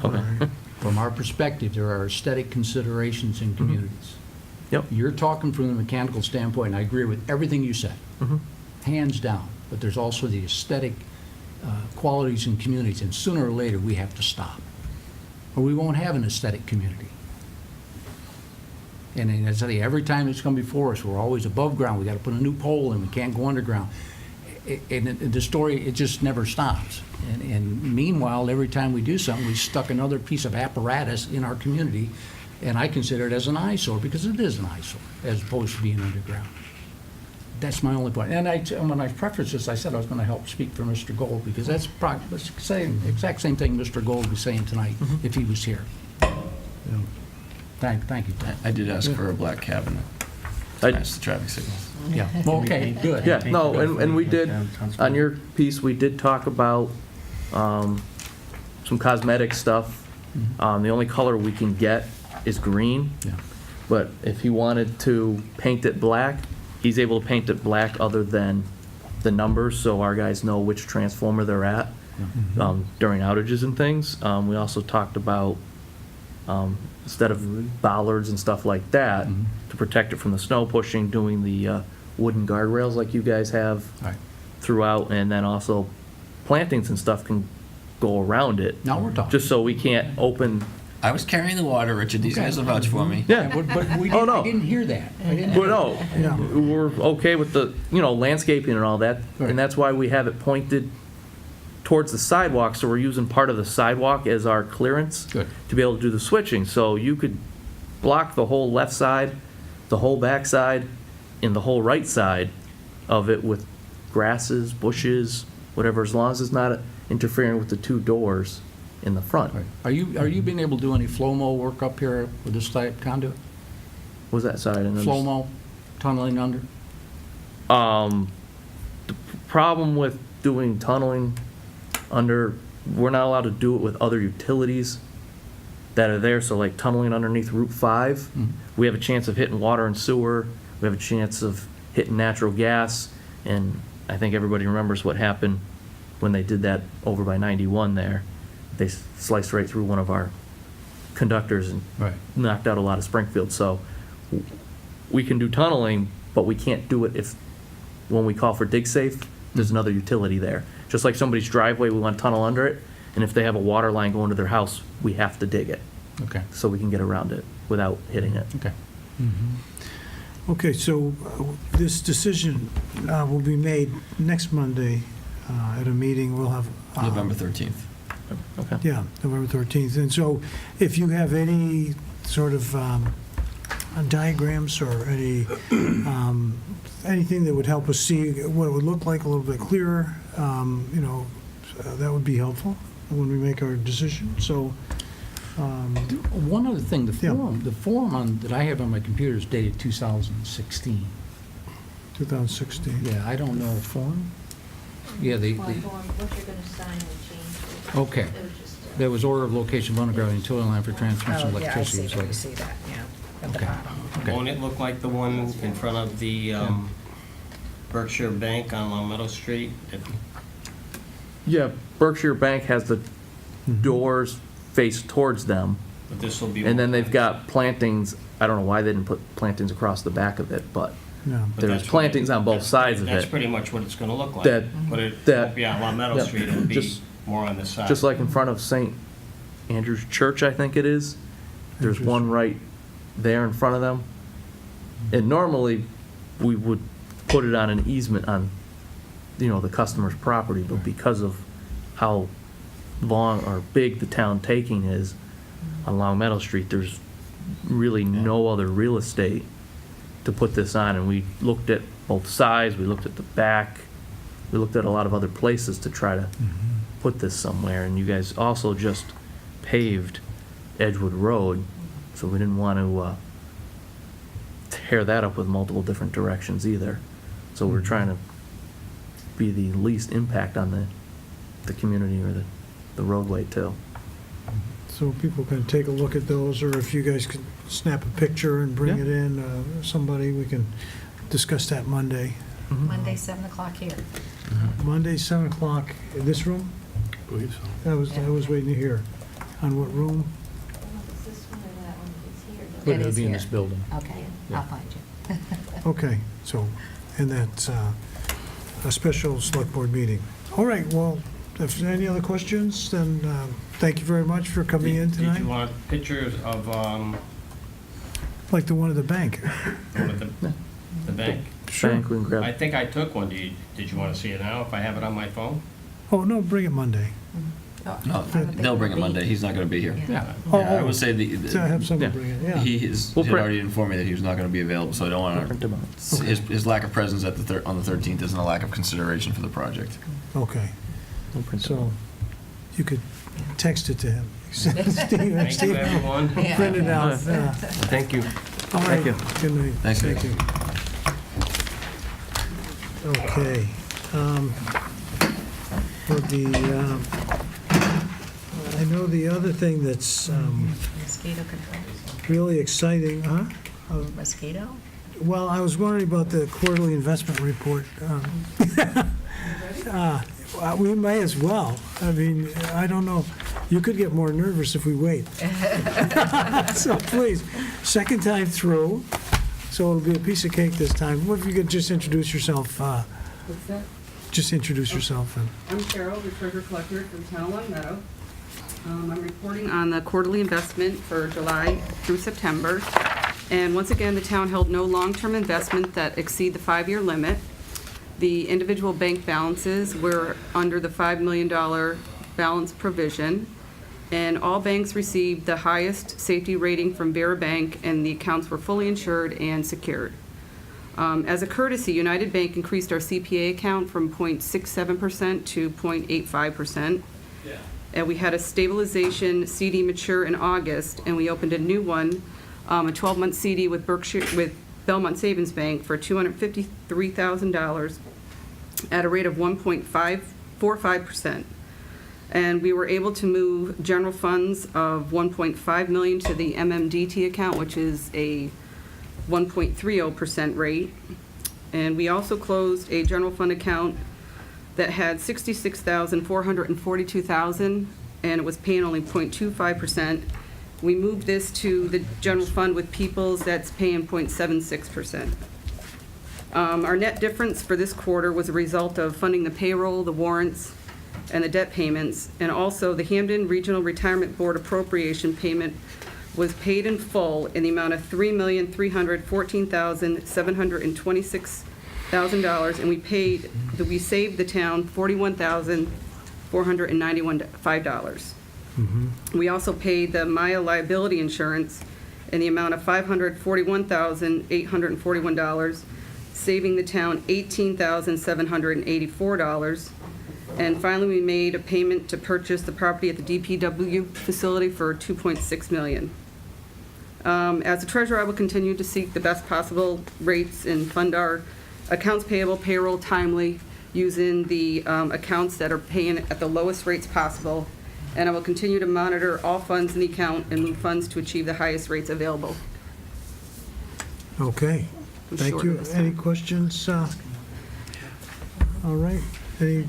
Okay. From our perspective, there are aesthetic considerations in communities. Yep. You're talking from the mechanical standpoint, and I agree with everything you said, hands down. But there's also the aesthetic qualities in communities, and sooner or later, we have to stop. Or we won't have an aesthetic community. And I tell you, every time it's come before us, we're always above ground. We got to put a new pole in. We can't go underground. And the story, it just never stops. And meanwhile, every time we do something, we stuck another piece of apparatus in our community, and I consider it as an eyesore, because it is an eyesore, as opposed to being underground. That's my only point. And when I prefaced this, I said I was going to help speak for Mr. Gold, because that's the exact same thing Mr. Gold was saying tonight if he was here. Thank you, Tom. I did ask for a black cabinet. Match the traffic signals. Yeah, well, okay, good. Yeah, no, and we did, on your piece, we did talk about some cosmetic stuff. The only color we can get is green. Yeah. But if he wanted to paint it black, he's able to paint it black other than the numbers, so our guys know which transformer they're at during outages and things. We also talked about, instead of bollards and stuff like that, to protect it from the snow pushing, doing the wooden guardrails like you guys have Right. throughout, and then also plantings and stuff can go around it. Now we're talking. Just so we can't open, I was carrying the water, Richard. These guys will vouch for me. yeah. But we Oh, didn't, no. I didn't hear that. I didn't But hear no, Yeah. we're okay with the, landscaping and all that, Right. and that's why we have it pointed towards the sidewalk, so we're using part of the sidewalk as our clearance Good. to be able to do the switching, so you could block the whole left side, the whole back side, and the whole right side of it with grasses, bushes, whatever, as long as it's not interfering with the two doors in the front. Right. Are you being able to do any flow-mo work up here with this type conduit? Was that side? And then Flow-mo, tunneling under? The problem with doing tunneling under, we're not allowed to do it with other utilities that are there, so like tunneling underneath Route 5, we have a chance of hitting water and sewer, we have a chance of hitting natural gas, and I think everybody remembers what happened when they did that over by 91 there. They sliced right through one of our conductors and Right. knocked out a lot of Springfield, so we can do tunneling, but we can't do it if, when we call for dig safe, there's another utility there. Just like somebody's driveway, we want to tunnel under it, and if they have a water line going to their house, we have to dig it, Okay, so we can get around it without hitting it. okay. Okay, so this decision will be made next Monday at a meeting. We'll have. November 13th. Okay. Yeah, November 13th. And so if you have any sort of diagrams or any, anything that would help us see what it would look like a little bit clearer, that would be helpful when we make our decision. So, One other thing, Yeah. the form that I have on my computer is dated 2016. 2016. Yeah, I don't know. Form? Yeah, Well, what you're gonna sign will change. Okay. It was just, There was order of location of underground utility line for transmission of Oh, yeah, I see electricity. that, you was see that, yeah, at the Okay. bottom. Okay. Won't it look like the one in front of the Berkshire Bank on Long Meadow Street? Yeah, Berkshire Bank has the doors face towards them, But this will be. and then they've got plantings. I don't know why they didn't put plantings across the back of it, but Yeah. But there's that's plantings what- on both sides of That's it. pretty much what it's gonna look like. That- But it that- won't be on Long Meadow yeah, Street, it'll be just- more on the side. Just like in front of St. Andrew's Church, I think it is. There's Andrew's. one right there in front of them. And normally, we would put it on an easement on, the customer's property, but because of how long or big the town taking is on Long Meadow Street, there's really no other real estate to put this on, and we looked at both sides, we looked at the back, we looked at a lot of other places to try to put this somewhere, and you guys also just paved Edgewood Road, so we didn't want to tear that up with multiple different directions either. So we're trying to be the least impact on the community or the roadway too. So people can take a look at those, or if you guys could snap a picture and bring Yeah. it in, somebody, we can discuss that Monday. Monday, 7 o'clock here. Monday, 7 o'clock, in this room? Believe so. I was waiting to hear. On what room? I don't know if it's this one or that one, it's here. But It it'll is be in here. this building. Okay, I'll find you. Okay, so, and that's a special select board meeting. All right, well, if there's any other questions, then thank you very much for coming in Did you tonight. want pictures of, Like the one at the bank. the bank? Bank, we can grab. I think I took one. Did you want to see it now, if I have it on my phone? Oh, no, bring it Monday. No, they'll bring it Monday. He's not going to be here. Yeah. Oh, Yeah, I would say So have someone Yeah. bring it, yeah. he We'll had print- already informed me that he was not going to be available, so I don't want Print to. them out. His lack of presence at on the 13th isn't a lack of consideration for the project. Okay, We'll print them out. so you could text it to him. Steve, Thank you, everyone. print it out. Thank you. All right, Thank you. good night. Thanks, Thank guys. you. Okay. For the, I know the other thing that's Mosquito control. really exciting, huh? Mosquito? Well, I was wondering about the quarterly investment report. We may as well. I mean, I don't know. You could get more nervous if we wait. So please, second time through, so it'll be a piece of cake this time. What if you could just introduce yourself? What's that? Just introduce yourself. I'm Carol, the treasurer collector from Town of Long Meadow. I'm reporting on the quarterly investment for July through September. And once again, the town held no long-term investment that exceed the 5-year limit. The individual bank balances were under the $5 million balance provision. And all banks received the highest safety rating from Vera Bank, and the accounts were fully insured and secured. As a courtesy, United Bank increased our CPA account from 0.67% to 0.85%. And we had a stabilization CD mature in August, and we opened a new one, a 12-month CD with Belmont Savings Bank for $253,000 at a rate of 1.545%. And we were able to move general funds of $1.5 million to the MMDT account, which is a 1.30% rate. And we also closed a general fund account that had $66,442,000, and it was paying only 0.25%. We moved this to the general fund with Peoples, that's paying 0.76%. Our net difference for this quarter was a result of funding the payroll, the warrants, and the debt payments, and also the Hampden Regional Retirement Board appropriation payment was paid in full in the amount of $3,314,726,000, and we saved the town $41,495. We also paid the Maya liability insurance in the amount of $541,841, saving the town $18,784. And finally, we made a payment to purchase the property at the DPW facility for $2.6 million. As a treasurer, I will continue to seek the best possible rates and fund our accounts payable, payroll timely, using the accounts that are paying at the lowest rates possible. And I will continue to monitor all funds in the account and move funds to achieve the highest rates available. Okay, I'm thank short you. this Any time. questions? All right, any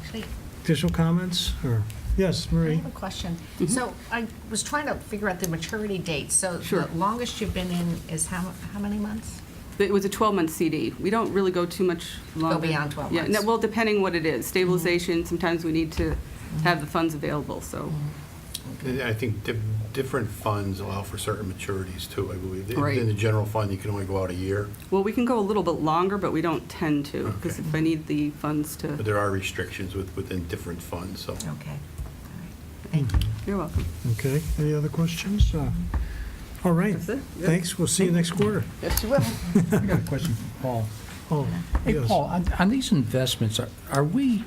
additional comments? Or yes, I Marie? have a question. So I was trying to figure out the maturity date. So Sure. the longest you've been in is how many months? It was a 12-month CD. We don't really go too much longer. beyond 12 Yeah, months. no, well, depending what it is. Stabilization, sometimes we need to have the funds available, so. I think different funds allow for certain maturities too, I believe. Right. In the general fund, you can only go out a year, Well, we can go a little bit longer, but we don't tend to, because if I need the funds but to, there are restrictions within different funds, so. Okay. All right. Thank you. you're welcome. Okay, any other questions? All right, That's it? Yeah. thanks, we'll see you next quarter. Yes, you will. I got a question for Paul. Oh, Hey, yes. Paul, on these investments, are we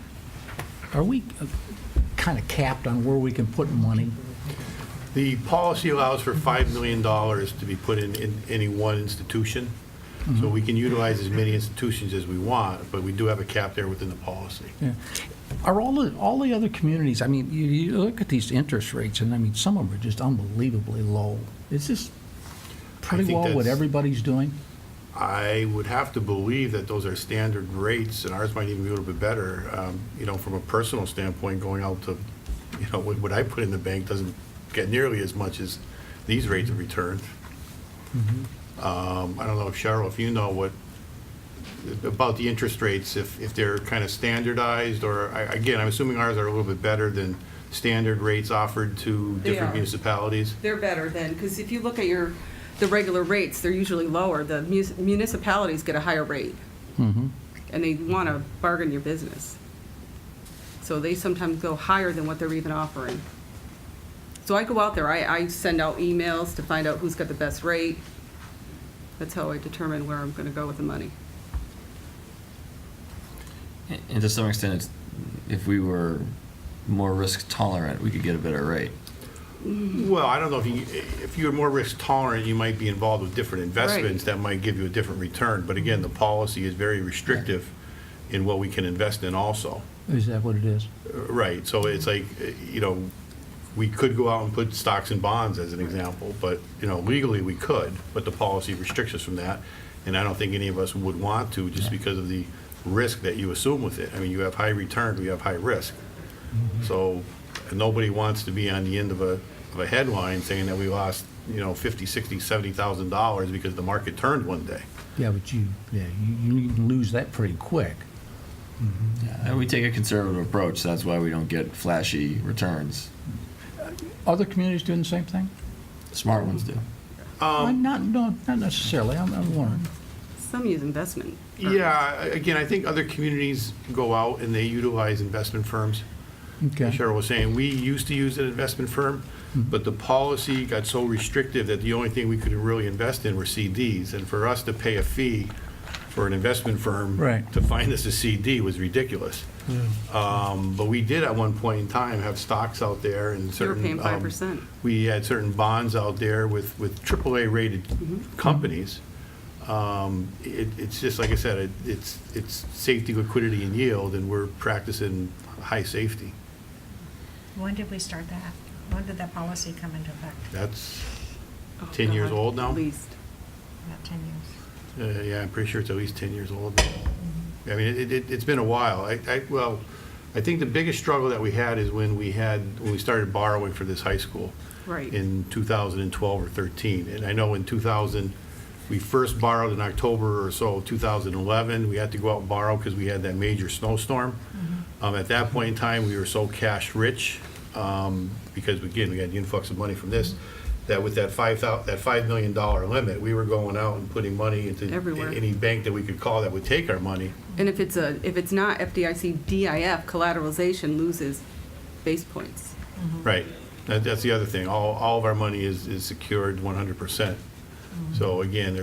kind of capped on where we can put money? The policy allows for $5 million to be put in any one institution. So we can utilize as many institutions as we want, but we do have a cap there within the policy. Yeah. Are all the other communities, I mean, you look at these interest rates, and I mean, some of them are just unbelievably low. Is this pretty think well what that's- everybody's doing? I would have to believe that those are standard rates, and ours might even be a little bit better. From a personal standpoint, going out to, what I put in the bank doesn't get nearly as much as these rates of return. I don't know if Cheryl, if you know about the interest rates, if they're kind of standardized, or, again, I'm assuming ours are a little bit better than standard rates offered to They different are. municipalities. They're better then, because if you look at the regular rates, they're usually lower. The municipalities get a higher rate, Mm-hmm. and they want to bargain your business. So they sometimes go higher than what they're even offering. So I go out there, I send out emails to find out who's got the best rate. That's how I determine where I'm gonna go with the money. And to some extent, it's, if we were more risk tolerant, we could get a better rate. Well, I don't know if you're more risk tolerant, you might be involved with different investments that might give you a different return. But again, the policy is very restrictive in what we can invest in also. Is that what it is? Right, so it's like, we could go out and put stocks and bonds as an example, but, legally we could, but the policy restricts us from that. And I don't think any of us would want to, just because of the risk that you assume with it. I mean, you have high return, we have high risk. So nobody wants to be on the end of a headline saying that we lost, $50,000, $60,000, $70,000 because the market turned one day. Yeah, but you can lose that pretty quick. Yeah, and we take a conservative approach, so that's why we don't get flashy returns. Other communities doing the same thing? Smart ones do. Not necessarily, I'm wondering. Some use investment. Yeah, again, I think other communities go out and they utilize investment firms. Okay. Cheryl was saying, we used to use an investment firm, but the policy got so restrictive that the only thing we could really invest in were CDs. And for us to pay a fee for an investment firm Right. to find us a CD was ridiculous. But we did at one point in time have stocks out there and You were certain. paying 5%. We had certain bonds out there with AAA rated companies. It's just, like I said, it's safety, liquidity, and yield, and we're practicing high safety. When did we start that? When did that policy come into effect? That's Oh, 10 years God, old now? At least. About 10 years. Yeah, I'm pretty sure it's at least 10 years old now. I mean, it's been a while. I think the biggest struggle that we had is when we started borrowing for this high school. Right. In 2012 or 13. And I know in 2000, we first borrowed in October or so of 2011. We had to go out and borrow because we had that major snowstorm. At that point in time, we were so cash rich, because again, we had the influx of money from this, that with that $5 million limit, we were going out and putting money into Everywhere. any bank that we could call that would take our money. And if it's not FDIC DIF, collateralization loses base points. Right. That's the other thing. All of our money is secured 100%. So again,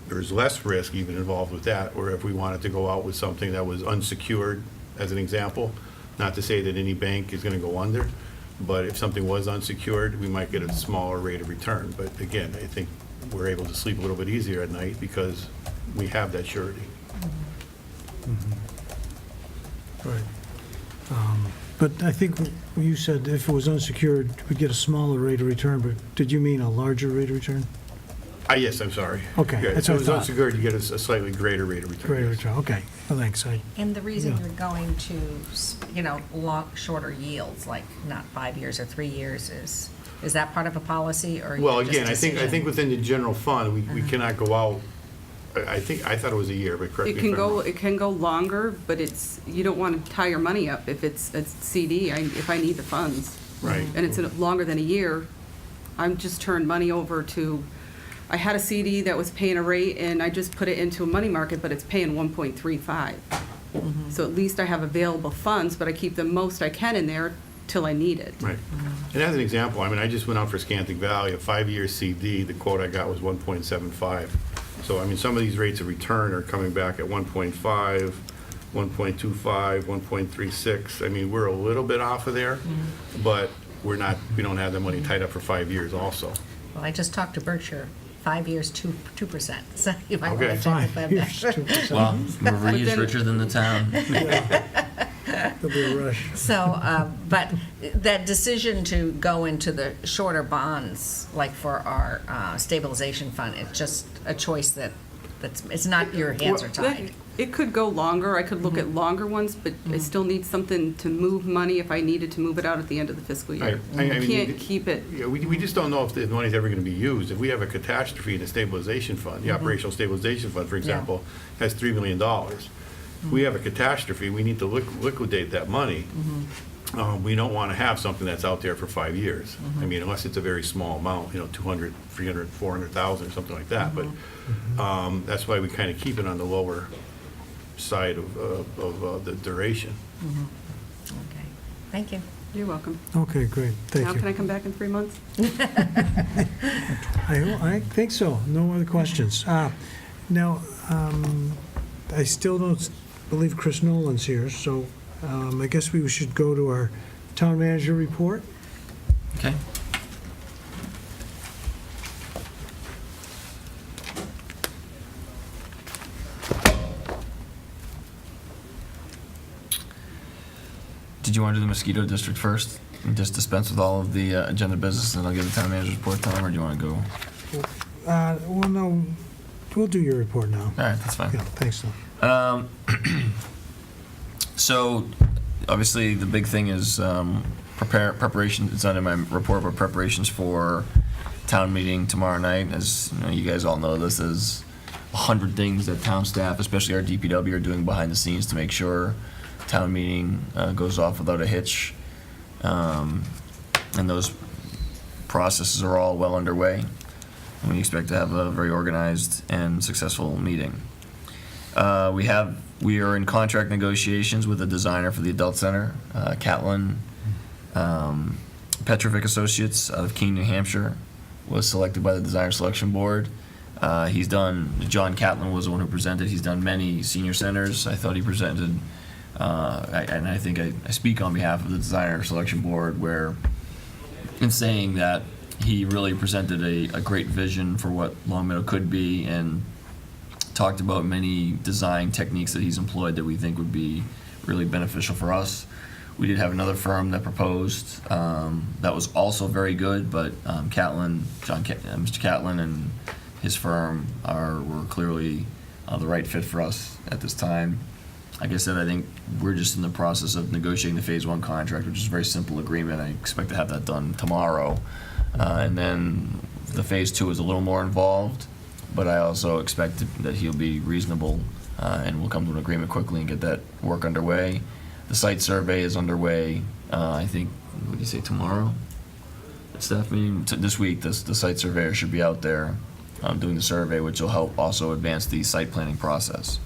there's less risk even involved with that, or if we wanted to go out with something that was unsecured, as an example, not to say that any bank is going to go under, but if something was unsecured, we might get a smaller rate of return. But again, I think we're able to sleep a little bit easier at night because we have that surety. Right. But I think you said if it was unsecured, we'd get a smaller rate of return, but did you mean a larger rate of return? Yes, I'm sorry. Okay, Yeah, that's if it what I was thought. unsecured, you get a slightly greater rate of return. Rate of yes. return, okay. Well, thanks. And the reason Yeah. you're going to, shorter yields, like not 5 years or 3 years, is that part of a policy or? Well, just again, I think decision? within the general fund, we cannot go out, I thought it was a year, but correct me if I'm wrong. It can go longer, but you don't want to tie your money up if it's a CD, if I need the funds. Right. And it's longer than a year, I'm just turned money over to, I had a CD that was paying a rate and I just put it into a money market, but it's paying 1.35. So at least I have available funds, but I keep the most I can in there till I need it. Right. And as an example, I just went out for Scantic Valley, a 5-year CD, the quote I got was 1.75. So, some of these rates of return are coming back at 1.5, 1.25, 1.36. We're a little bit off of there, but we don't have the money tied up for 5 years also. Well, I just talked to Berkshire, 5 years, 2%. So you might want Okay. to check with 5 them. years, 2%. Well, Marie is then- richer than the town. There'll be a rush. So, but that decision to go into the shorter bonds, like for our stabilization fund, it's just a choice it's not your hands are tied. It could go longer, I could look at longer ones, but I still need something to move money if I needed to move it out at the end of the fiscal year. Right. You can't keep it. Yeah, we just don't know if the money's ever going to be used. If we have a catastrophe in the stabilization fund, the operational stabilization fund, for example, has $3 million. If we have a catastrophe, we need to liquidate that money. We don't want to have something that's out there for 5 years. Unless it's a very small amount, 200, 300, 400,000 or something like that. But that's why we kind of keep it on the lower side of the duration. Okay, thank you. You're welcome. Okay, great, thank Now you. can I come back in 3 months? I think so, no other questions. Now, I still don't believe Chris Nolan's here, so I guess we should go to our town manager report. Okay. Did you want to do the mosquito district first? And just dispense with all of the agenda business, and I'll give the town manager's report, Tom, or do you want to go? Well, no, we'll do your report now. All right, that's fine. Yeah, thanks, Tom. So, obviously, the big thing is preparation. It's not in my report, but preparations for town meeting tomorrow night. As you know, you guys all know, this is 100 things that town staff, especially our DPW, are doing behind the scenes to make sure town meeting goes off without a hitch. And those processes are all well underway. And we expect to have a very organized and successful meeting. We are in contract negotiations with a designer for the adult center, Catlin Petrovic Associates out of Keene, New Hampshire, was selected by the designer selection board. John Catlin was the one who presented. He's done many senior centers. I thought he presented, and I think I speak on behalf of the designer selection board, where in saying that he really presented a great vision for what Long Meadow could be, and talked about many design techniques that he's employed that we think would be really beneficial for us. We did have another firm that proposed that was also very good, but Mr. Catlin and his firm were clearly the right fit for us at this time. Like I said, I think we're just in the process of negotiating the Phase 1 contract, which is a very simple agreement. I expect to have that done tomorrow. And then the Phase 2 is a little more involved, but I also expect that he'll be reasonable and we'll come to an agreement quickly and get that work underway. The site survey is underway, I think, what did you say, tomorrow? The staff meeting, this week, the site surveyor should be out there doing the survey, which will help also advance the site planning process.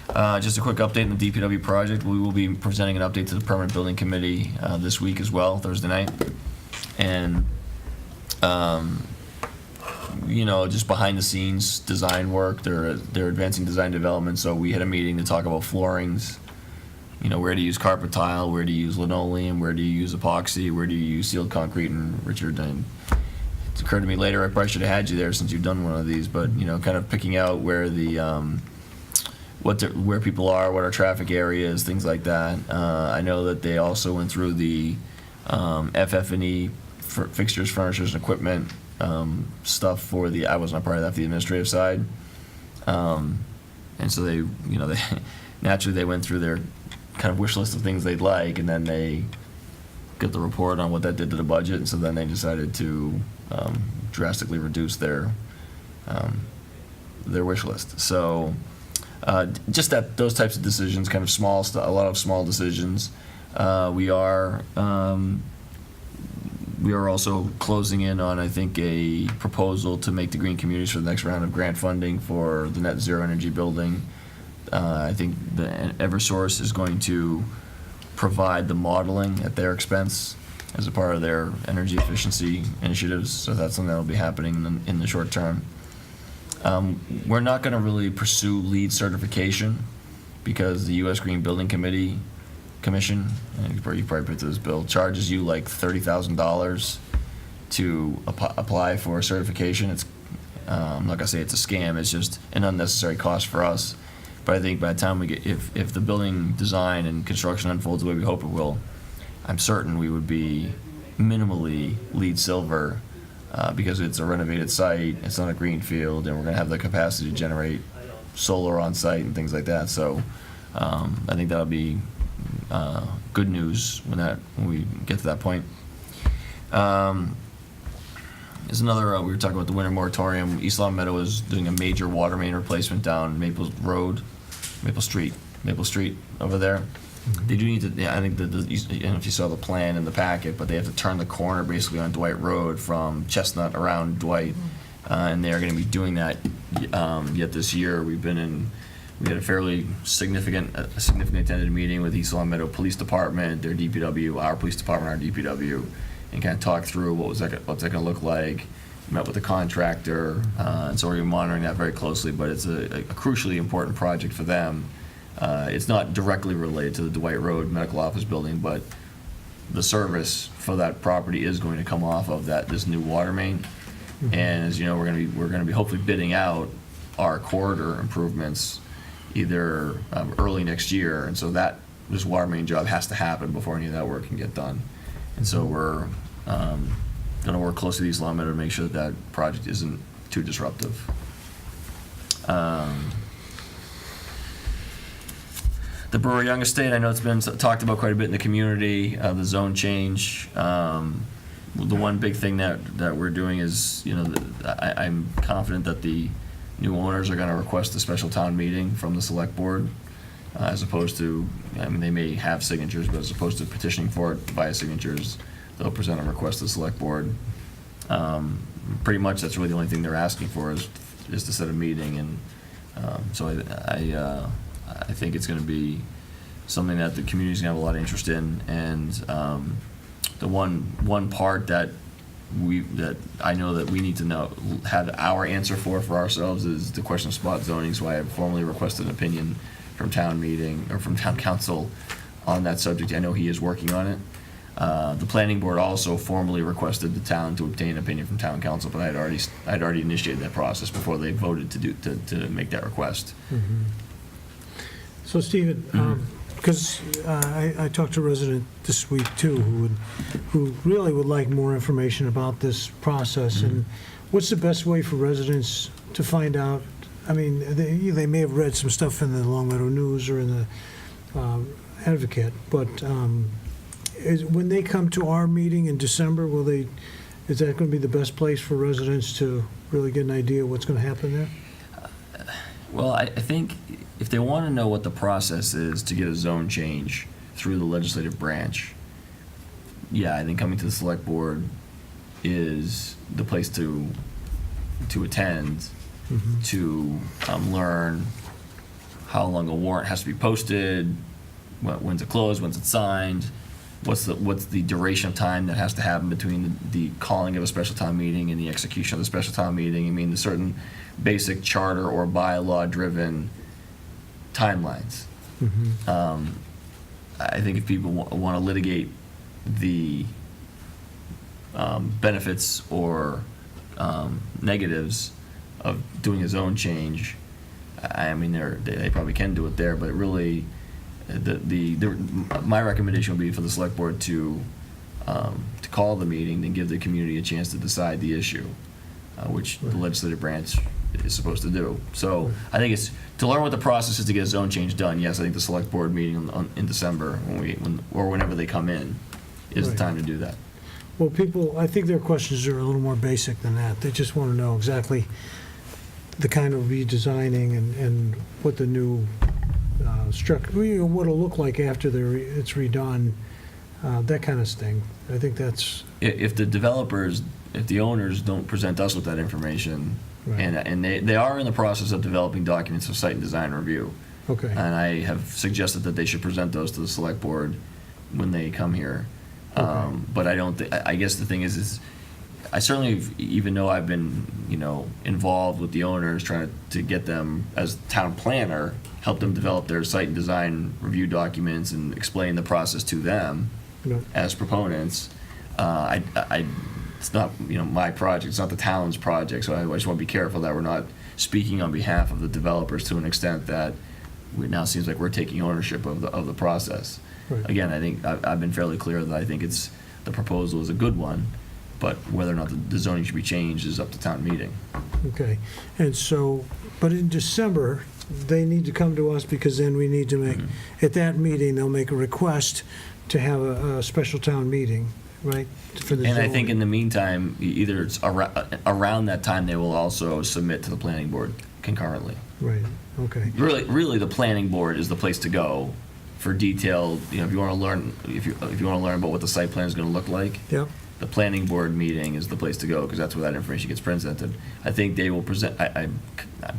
Just a quick update on the DPW project. We will be presenting an update to the Permanent Building Committee this week as well, Thursday night. And just behind the scenes design work. They're advancing design development. So we had a meeting to talk about floorings. Where to use carpet tile, where to use linoleum, where do you use epoxy, where do you use sealed concrete. And Richard, it's occurred to me later, I probably should have had you there since you've done one of these. But kind of picking out where where people are, what are traffic areas, things like that. I know that they also went through the FF&E fixtures, furnitures, and equipment stuff for I wasn't a part of that, for the administrative side. And so they naturally they went through their kind of wish list of things they'd like, and then they get the report on what that did to the budget, and so then they decided to drastically reduce their wish list. So just those types of decisions, kind of a lot of small decisions. We are also closing in on, I think, a proposal to make the green communities for the next round of grant funding for the net zero energy building. I think the Eversource is going to provide the modeling at their expense as a part of their energy efficiency initiatives. So that's something that will be happening in the short term. We're not going to really pursue LEED certification because the U.S. Green Building Commission, and you probably put this bill, charges you like $30,000 to apply for a certification. I'm not going to say it's a scam, it's just an unnecessary cost for us. But I think by the time if the building design and construction unfolds the way we hope it will, I'm certain we would be minimally LEED silver because it's a renovated site, it's not a green field, and we're going to have the capacity to generate solar on site and things like that. So I think that'll be good news when we get to that point. There's another, we were talking about the winter moratorium. East Long Meadow is doing a major water main replacement down Maple Street over there. They do need to, I think, I don't know if you saw the plan in the packet, but they have to turn the corner basically on Dwight Road from Chestnut around Dwight, and they're going to be doing that yet this year. We've been in we had a fairly significant attended meeting with East Long Meadow Police Department, their DPW, our police department, our DPW, and kind of talked through what's that going to look like. Met with the contractor, and so we're monitoring that very closely, but it's a crucially important project for them. It's not directly related to the Dwight Road Medical Office Building, but the service for that property is going to come off of this new water main. And as you know, we're going to be hopefully bidding out our corridor improvements either early next year, and so this water main job has to happen before any of that work can get done. And so we're going to work closely with East Long Meadow to make sure that project isn't too disruptive. The Brewer Young Estate, I know it's been talked about quite a bit in the community, the zone change. The one big thing that we're doing is, I'm confident that the new owners are going to request a special town meeting from the select board, as opposed to, they may have signatures, but as opposed to petitioning for it via signatures, they'll present a request to the select board. Pretty much that's really the only thing they're asking for is to set a meeting, and so I think it's going to be something that the community's going to have a lot of interest in. And the one part that I know that we need to have our answer for ourselves is the question of spot zoning. So I have formally requested an opinion from town meeting or from town council on that subject. I know he is working on it. The planning board also formally requested the town to obtain an opinion from town council, but I'd already initiated that process before they voted to make that request. So, Stephen, because I talked to a resident this week too, who really would like more information about this process, and what's the best way for residents to find out? I mean, they may have read some stuff in the Long Meadow News or in the Advocate, but when they come to our meeting in December, is that going to be the best place for residents to really get an idea of what's going to happen there? Well, I think if they want to know what the process is to get a zone change through the legislative branch, I think coming to the select board is the place to attend, to learn how long a warrant has to be posted, when's it closed, when's it signed, what's the duration of time that has to happen between the calling of a special town meeting and the execution of the special town meeting. I mean, the certain basic charter or bylaw-driven timelines. I think if people want to litigate the benefits or negatives of doing a zone change, I mean, they probably can do it there, but really, my recommendation would be for the select board to call the meeting and give the community a chance to decide the issue, which the legislative branch is supposed to do. So I think it's to learn what the process is to get a zone change done. Yes, I think the select board meeting in December, or whenever they come in, is the time to do that. Well, I think their questions are a little more basic than that. They just want to know exactly the kind of redesigning and what the new structure, what it'll look like after it's redone, that kind of thing. I think that's... If the owners don't present us with that information, Right. and they are in the process of developing documents of site and design review. Okay. And I have suggested that they should present those to the select board when they come here. Okay. But I guess the thing is I certainly, even though I've been, involved with the owners, trying to get them, as town planner, help them develop their site and design review documents and explain the process to them as proponents. It's not, my project, it's not the town's project, so I just want to be careful that we're not speaking on behalf of the developers to an extent that it now seems like we're taking ownership of the process. Right. Again, I think I've been fairly clear that I think the proposal is a good one, but whether or not the zoning should be changed is up to town meeting. Okay. And so, but in December, they need to come to us because then we need to make, at that meeting, they'll make a request to have a special town meeting, right? For the And I think zoning. in the meantime, either it's around that time, they will also submit to the planning board concurrently. Right, okay. Really, the planning board is the place to go for detailed, if you want to learn, if you want to learn about what the site plan is going to look like. Yep. the planning board meeting is the place to go, because that's where that information gets presented. I think they will present, I'm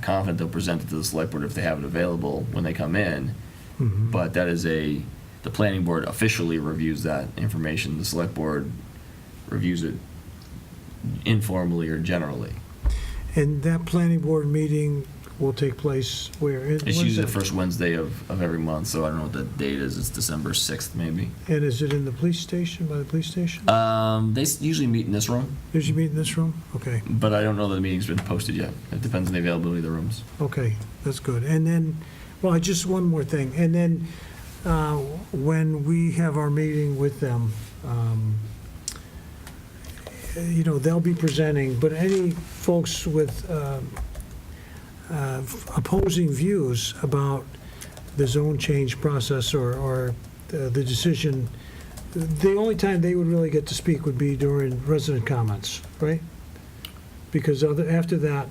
confident they'll present it to the select board if they have it available when they come in. But that is the planning board officially reviews that information. The select board reviews it informally or generally. And that planning board meeting will take place where? It's usually the first Wednesday of every month, so I don't know what the date is. It's December 6th, maybe. And is it in the police station, by the police station? They usually meet in this room, Did you meet in this room? Okay, but I don't know that the meeting's been posted yet. It depends on the availability of the rooms. okay, that's good. And then, well, just one more thing. And then, when we have our meeting with them, they'll be presenting, but any folks with opposing views about the zone change process or the decision, the only time they would really get to speak would be during resident comments, right? Because after that,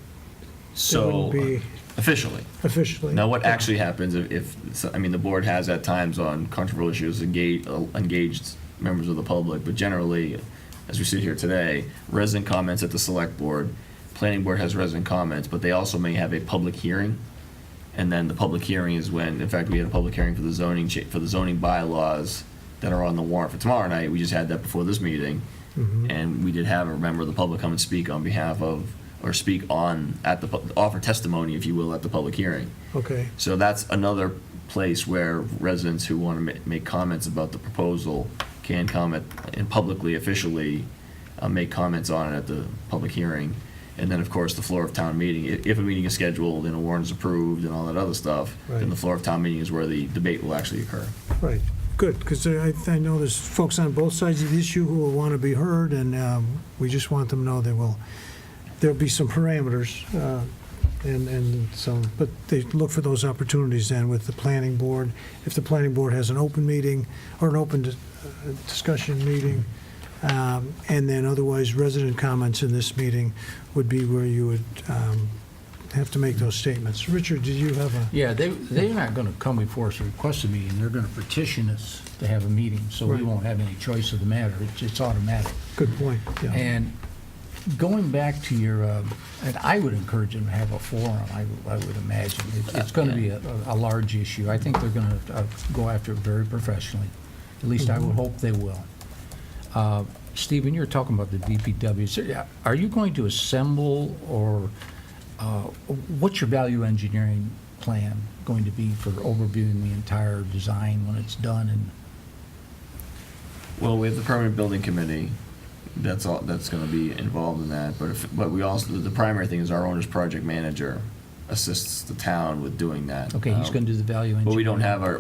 So, wouldn't be officially. officially. Now, what actually happens the board has at times on controversial issues engaged members of the public, but generally, as we sit here today, resident comments at the select board, planning board has resident comments, but they also may have a public hearing. And then the public hearing is when, in fact, we had a public hearing for the zoning bylaws that are on the warrant for tomorrow night. We just had that before this meeting. And we did have a member of the public come and speak on behalf of, or speak on, offer testimony, if you will, at the public hearing. Okay, So that's another place where residents who want to make comments about the proposal can comment and publicly, officially, make comments on it at the public hearing. And then, of course, the floor of town meeting, if a meeting is scheduled and a warrant is approved and all that other stuff, Right. then the floor of town meeting is where the debate will actually occur. right, good, because I know there's folks on both sides of the issue who will want to be heard, and we just want them to know there'll be some parameters, and some, but they look for those opportunities then with the planning board. If the planning board has an open meeting or an open discussion meeting, and then otherwise resident comments in this meeting would be where you would have to make those statements. Richard, did you have a? Yeah, they're not going to come before us to request a meeting. They're going to petition us to have a meeting, so we Right. won't have any choice of the matter. It's automatic. Good point, yeah. And going back to your, and I would encourage them to have a forum, I would imagine. It's going to be a large issue. I think they're going to go after it very professionally. At least I would hope they will. Stephen, you were talking about the DPW. So, are you going to assemble, or what's your value engineering plan going to be for overviewing the entire design when it's done? And Well, we have the permanent building committee. That's going to be involved in that. But we also, the primary thing is our owner's project manager assists the town with doing that. okay, he's going to do the value engineering. But we don't have our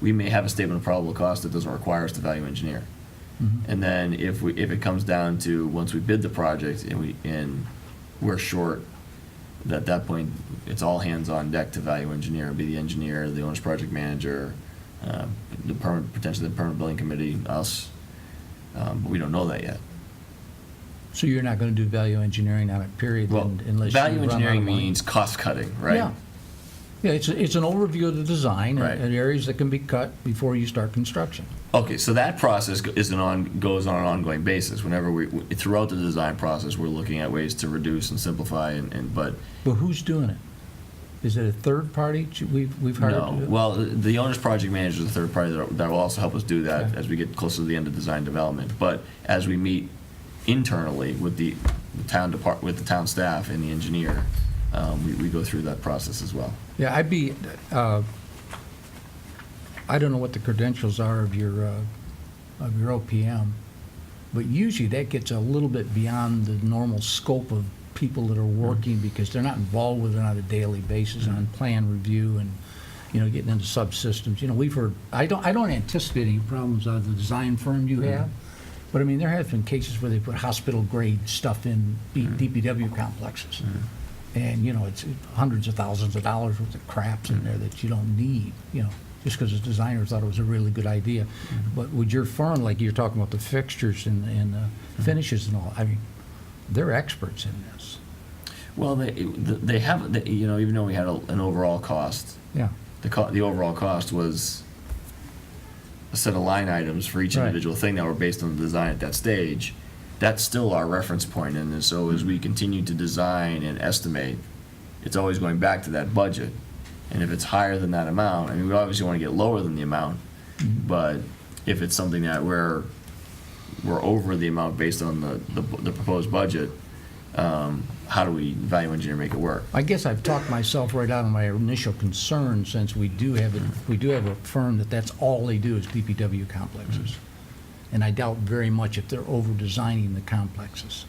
we may have a statement of probable cost that doesn't require us to value engineer. And then if it comes down to, once we bid the project and we're short, at that point, it's all hands on deck to value engineer. It'd be the engineer, the owner's project manager, potentially the permanent building committee, us. But we don't know that yet. So you're not going to do value engineering on it, period, Well, unless you value run out of engineering money? means cost cutting, right? Yeah. Yeah, it's an overview of the design Right. and areas that can be cut before you start construction. Okay, so that process goes on an ongoing basis. Whenever throughout the design process, we're looking at ways to reduce and simplify, but But who's doing it? Is it a third party we've hired? no. to do it? Well, the owner's project manager is a third party that will also help us do that Okay. as we get closer to the end of design development. But as we meet internally with the town staff and the engineer, we go through that process as well. Yeah, I don't know what the credentials are of your OPM, but usually that gets a little bit beyond the normal scope of people that are working because they're not involved with it on a daily basis on plan review and, getting into subsystems. We've heard, I don't anticipate any problems out of the design firm you have, but I mean, there have been cases where they put hospital grade stuff in DPW complexes. And, it's hundreds of thousands of dollars worth of craps in there that you don't need, just because the designer thought it was a really good idea. But would your firm, like you're talking about the fixtures and finishes and all, I mean, they're experts in this. Well, they have, even though we had an overall cost, Yeah. the overall cost was a set of line items for each Right. individual thing that were based on the design at that stage, that's still our reference point. And so as we continue to design and estimate, it's always going back to that budget. And if it's higher than that amount, I mean, we obviously want to get lower than the amount, but if it's something that we're over the amount based on the proposed budget, how do we value engineer make it work? I guess I've talked myself right out of my initial concern, since we do have a firm that's all they do is DPW complexes. And I doubt very much if they're over-designing the complexes.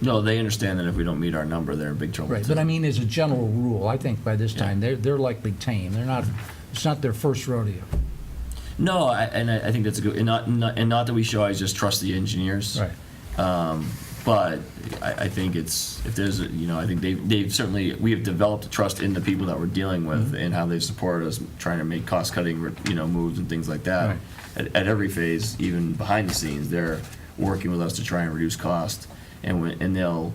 No, they understand that if we don't meet our number, they're in big trouble. Right, too. but I mean, as a general rule, I think by this time, they're likely tame. They're not, it's not their first rodeo. No, I think that's a good, and not that we should always just trust the engineers. Right. But I think it's, if there's, I think they've certainly, we have developed a trust in the people that we're dealing with and how they support us trying to make cost-cutting, moves and things like that. Right. At every phase, even behind the scenes, they're working with us to try and reduce cost. And they'll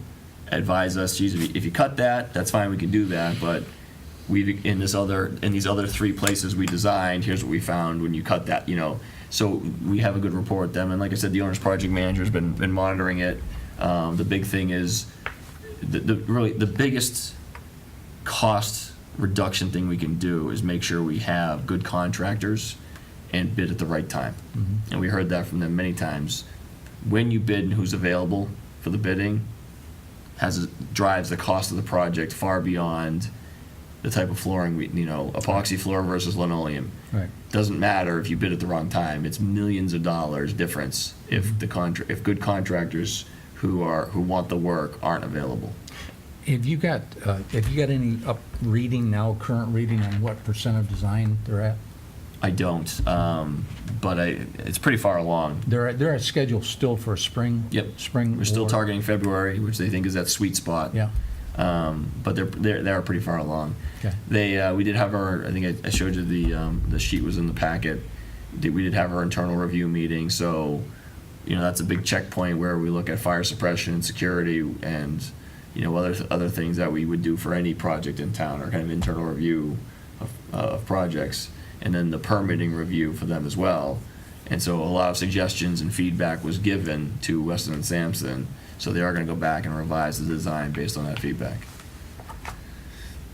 advise us, geez, if you cut that, that's fine, we can do that, but we've, in these other 3 places we designed, here's what we found when you cut that, So we have a good rapport with them, and like I said, the owner's project manager's been monitoring it. The big thing is, really, the biggest cost reduction thing we can do is make sure we have good contractors and bid at the right time. And we heard that from them many times. When you bid and who's available for the bidding drives the cost of the project far beyond the type of flooring epoxy floor versus linoleum. Right. Doesn't matter if you bid at the wrong time. It's millions of dollars difference if if good contractors who want the work aren't available. Have you got any current reading on what % of design they're at? I don't, but it's pretty far along. They're at schedule still for spring? Yep. Spring? We're still award? targeting February, which they think is that sweet spot. Yeah. But they're pretty far along. Okay. We did have I think I showed you the sheet was in the packet. We did have our internal review meeting, so that's a big checkpoint where we look at fire suppression and security and other things that we would do for any project in town, or kind of internal review of projects, and then the permitting review for them as well. And so a lot of suggestions and feedback was given to Weston and Sampson. So they are going to go back and revise the design based on that feedback.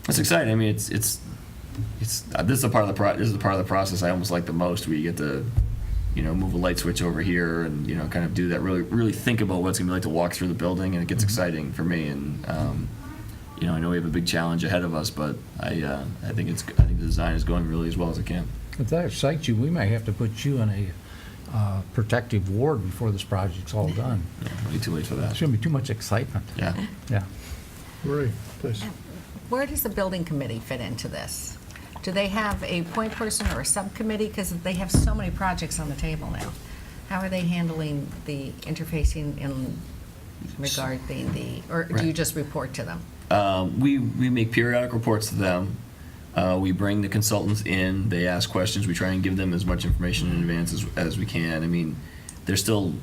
It's exciting. I mean, this is the part of the process I almost like the most, where you get to, move a light switch over here and kind of do that. Really think about what it's going to be like to walk through the building, and it gets exciting for me. And I know we have a big challenge ahead of us, but I think the design is going really as well as it can. If that excites you, we may have to put you in a protective ward before this project's all done. Yeah, way too late for that. It's going to be too much excitement. Yeah. Yeah. Right, please. Where does the building committee fit into this? Do they have a point person or a subcommittee? Because they have so many projects on the table now. How are they handling the interfacing in regarding or do you just report to them? We make periodic reports to them. We bring the consultants in, they ask questions, we try and give them as much information in advance as we can. I mean, they're still,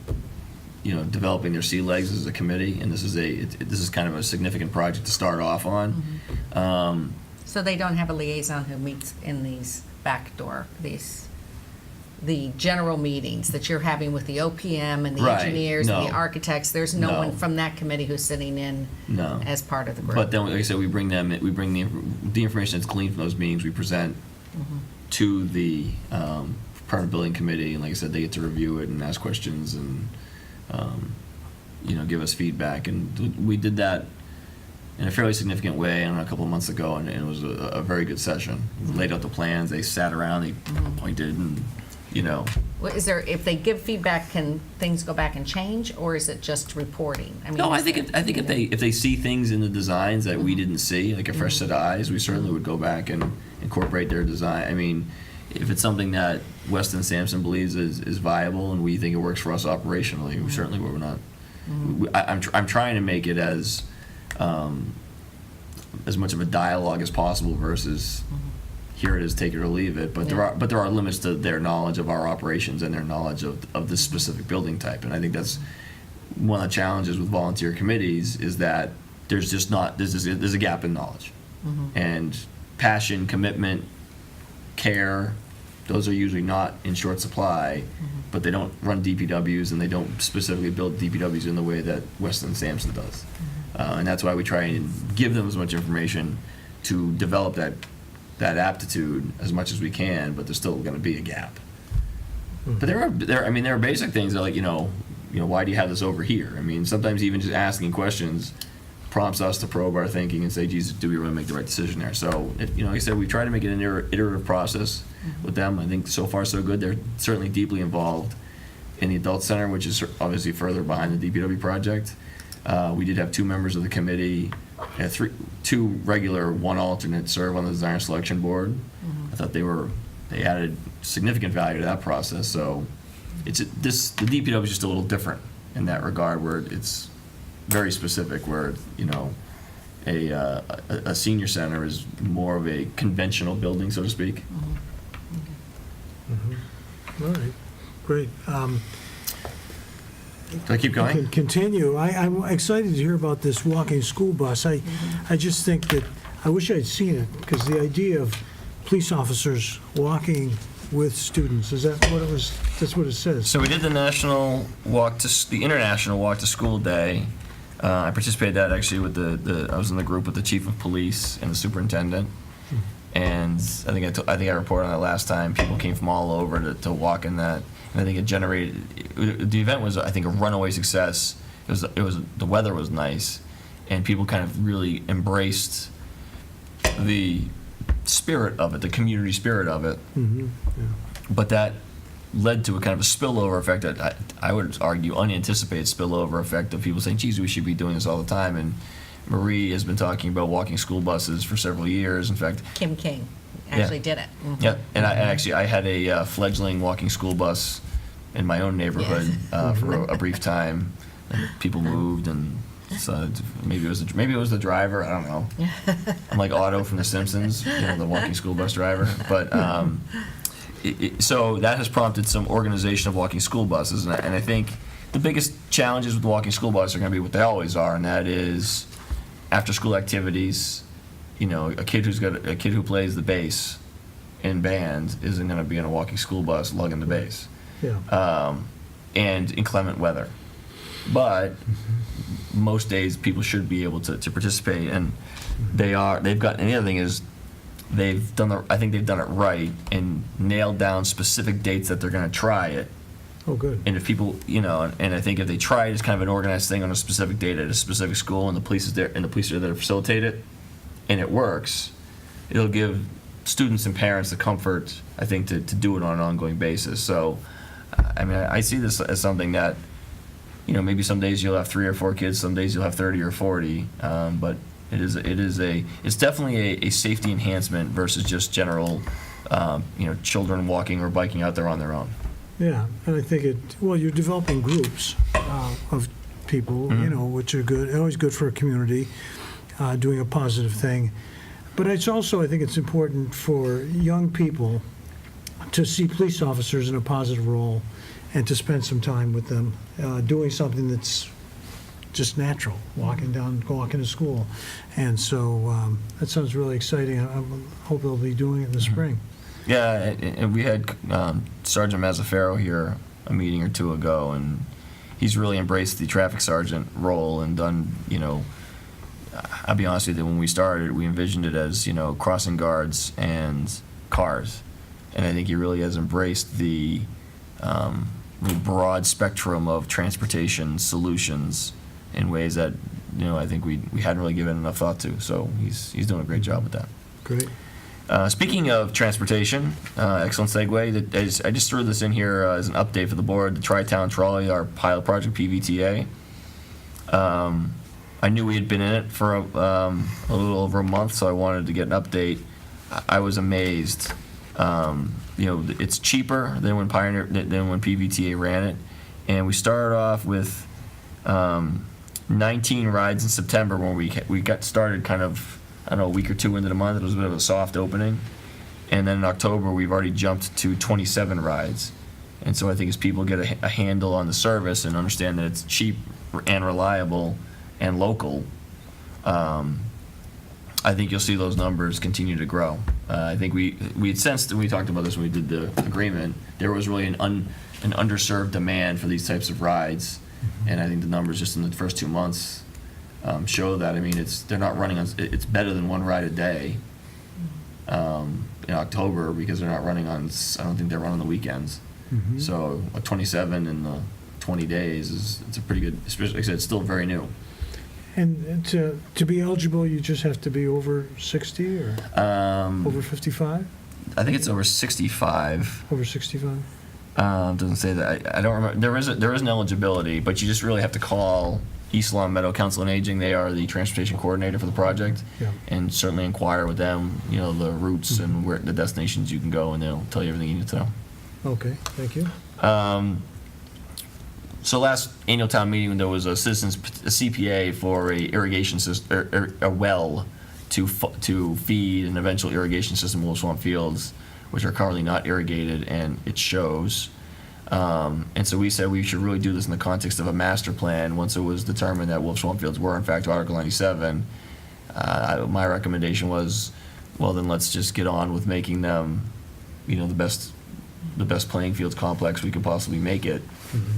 developing their sea legs as a committee, and this is kind of a significant project to start off on. So they don't have a liaison who meets in these backdoor, the general meetings that you're having with the OPM and the Right, engineers and the no. architects? There's no No. one from that committee who's sitting in No. as part of the group? But then, like I said, we bring the information that's gleaned from those meetings, we present to the permanent building committee, and like I said, they get to review it and ask questions and, give us feedback. And we did that in a fairly significant way, a couple of months ago, and it was a very good session. We laid out the plans, they sat around, they pointed, and, Well, if they give feedback, can things go back and change, or is it just reporting? No, I think if they see things in the designs that we didn't see, like a fresh set of eyes, we certainly would go back and incorporate their design. I mean, if it's something that Weston Sampson believes is viable and we think it works for us operationally, we certainly would not. I'm trying to make it as much of a dialogue as possible versus here it is, take it or leave it. But there are limits to their knowledge of our operations and their knowledge of this specific building type. And I think that's one of the challenges with volunteer committees, is that there's just not there's a gap in knowledge, and passion, commitment, care, those are usually not in short supply, but they don't run DPWs and they don't specifically build DPWs in the way that Weston and Sampson does. And that's why we try and give them as much information to develop that aptitude as much as we can, but there's still going to be a gap. But there are basic things that, like, why do you have this over here? I mean, sometimes even just asking questions prompts us to probe our thinking and say, geez, do we really make the right decision there? So, like I said, we try to make it an iterative process with them. I think so far so good. They're certainly deeply involved in the adult center, which is obviously further behind the DPW project. We did have 2 members of the committee, 2 regular, 1 alternate serve on the design selection board. I thought they added significant value to that process. So the DPW is just a little different in that regard, where it's very specific, where a senior center is more of a conventional building, so to speak. All right, great. Can I keep going? Continue. I'm excited to hear about this walking school bus. I just think that, I wish I'd seen it, because the idea of police officers walking with students, is that what it was? That's what it says. So we did the International Walk to School Day. I participated in that actually with I was in the group with the chief of police and the superintendent. And I think I reported on that last time. People came from all over to walk in that. And I think it generated, the event was, I think, a runaway success. The weather was nice, and people kind of really embraced the spirit of it, the community spirit of it. But that led to a kind of a spillover effect, that I would argue unanticipated spillover effect of people saying, geez, we should be doing this all the time. And Marie has been talking about walking school buses for several years. In fact, Kim King actually did it. Yeah, and I had a fledgling walking school bus in my own neighborhood for a brief time. And people moved, and so maybe it was the driver. I don't know. I'm like Otto from The Simpsons, the walking school bus driver. But so that has prompted some organization of walking school buses, and I think the biggest challenges with walking school buses are going to be what they always are, and that is after-school activities. A kid who plays the bass in band isn't going to be in a walking school bus lugging the bass. Yeah. And inclement weather. But most days people should be able to participate, and and the other thing is I think they've done it right and nailed down specific dates that they're going to try it. Oh, good. And if people, and I think if they try it as kind of an organized thing on a specific date at a specific school, and the police are there to facilitate it, and it works, it'll give students and parents the comfort, I think, to do it on an ongoing basis. So, I mean, I see this as something that, maybe some days you'll have 3 or 4 kids, some days you'll have 30 or 40, but it's definitely a safety enhancement versus just general, children walking or biking out there on their own. Yeah, and I think you're developing groups of people, which are good, always good for a community, doing a positive thing. But I think it's important for young people to see police officers in a positive role and to spend some time with them, doing something that's just natural, walking to school. And so that sounds really exciting. I hope they'll be doing it in the spring. Yeah, and we had Sergeant Mazzaferro here a meeting or 2 ago, and he's really embraced the traffic sergeant role and done, I'll be honest with you, when we started, we envisioned it as, crossing guards and cars. And I think he really has embraced the broad spectrum of transportation solutions in ways that, I think we hadn't really given enough thought to. So he's doing a great job with that. Great. Speaking of transportation, excellent segue. I just threw this in here as an update for the board. The Tri-Town Trolley, our pilot project, PVTA. I knew we had been in it for a little over a month, so I wanted to get an update. I was amazed. It's cheaper than when PVTA ran it, and we started off with 19 rides in September when we got started kind of, I don't know, a week or 2 into the month. It was a bit of a soft opening. And then in October, we've already jumped to 27 rides. And so I think as people get a handle on the service and understand that it's cheap and reliable and local, I think you'll see those numbers continue to grow. I think we had sensed, and we talked about this when we did the agreement, there was really an underserved demand for these types of rides, and I think the numbers just in the first 2 months show that. I mean, they're not running on, it's better than one ride a day in October, because they're not running on, I don't think they run on the weekends. So a 27 in the 20 days it's a pretty good, especially, like I said, it's still very new. And to be eligible, you just have to be over 60 or over 55? I think it's over 65. Over 65? Doesn't say that. I don't remember. There is an eligibility, but you just really have to call East Long Meadow Council on Aging. They are the transportation coordinator for the project, Yeah. and certainly inquire with them, the routes and where the destinations you can go, and they'll tell you everything you need to know. Okay, thank you. So last annual town meeting, there was a CPA for a irrigation system, a well to feed an eventual irrigation system in Wolf Swamp Fields, which are currently not irrigated, and it shows. And so we said we should really do this in the context of a master plan. Once it was determined that Wolf Swamp Fields were in fact Article 97, my recommendation was, well, then let's just get on with making them, the best playing fields complex we could possibly make it,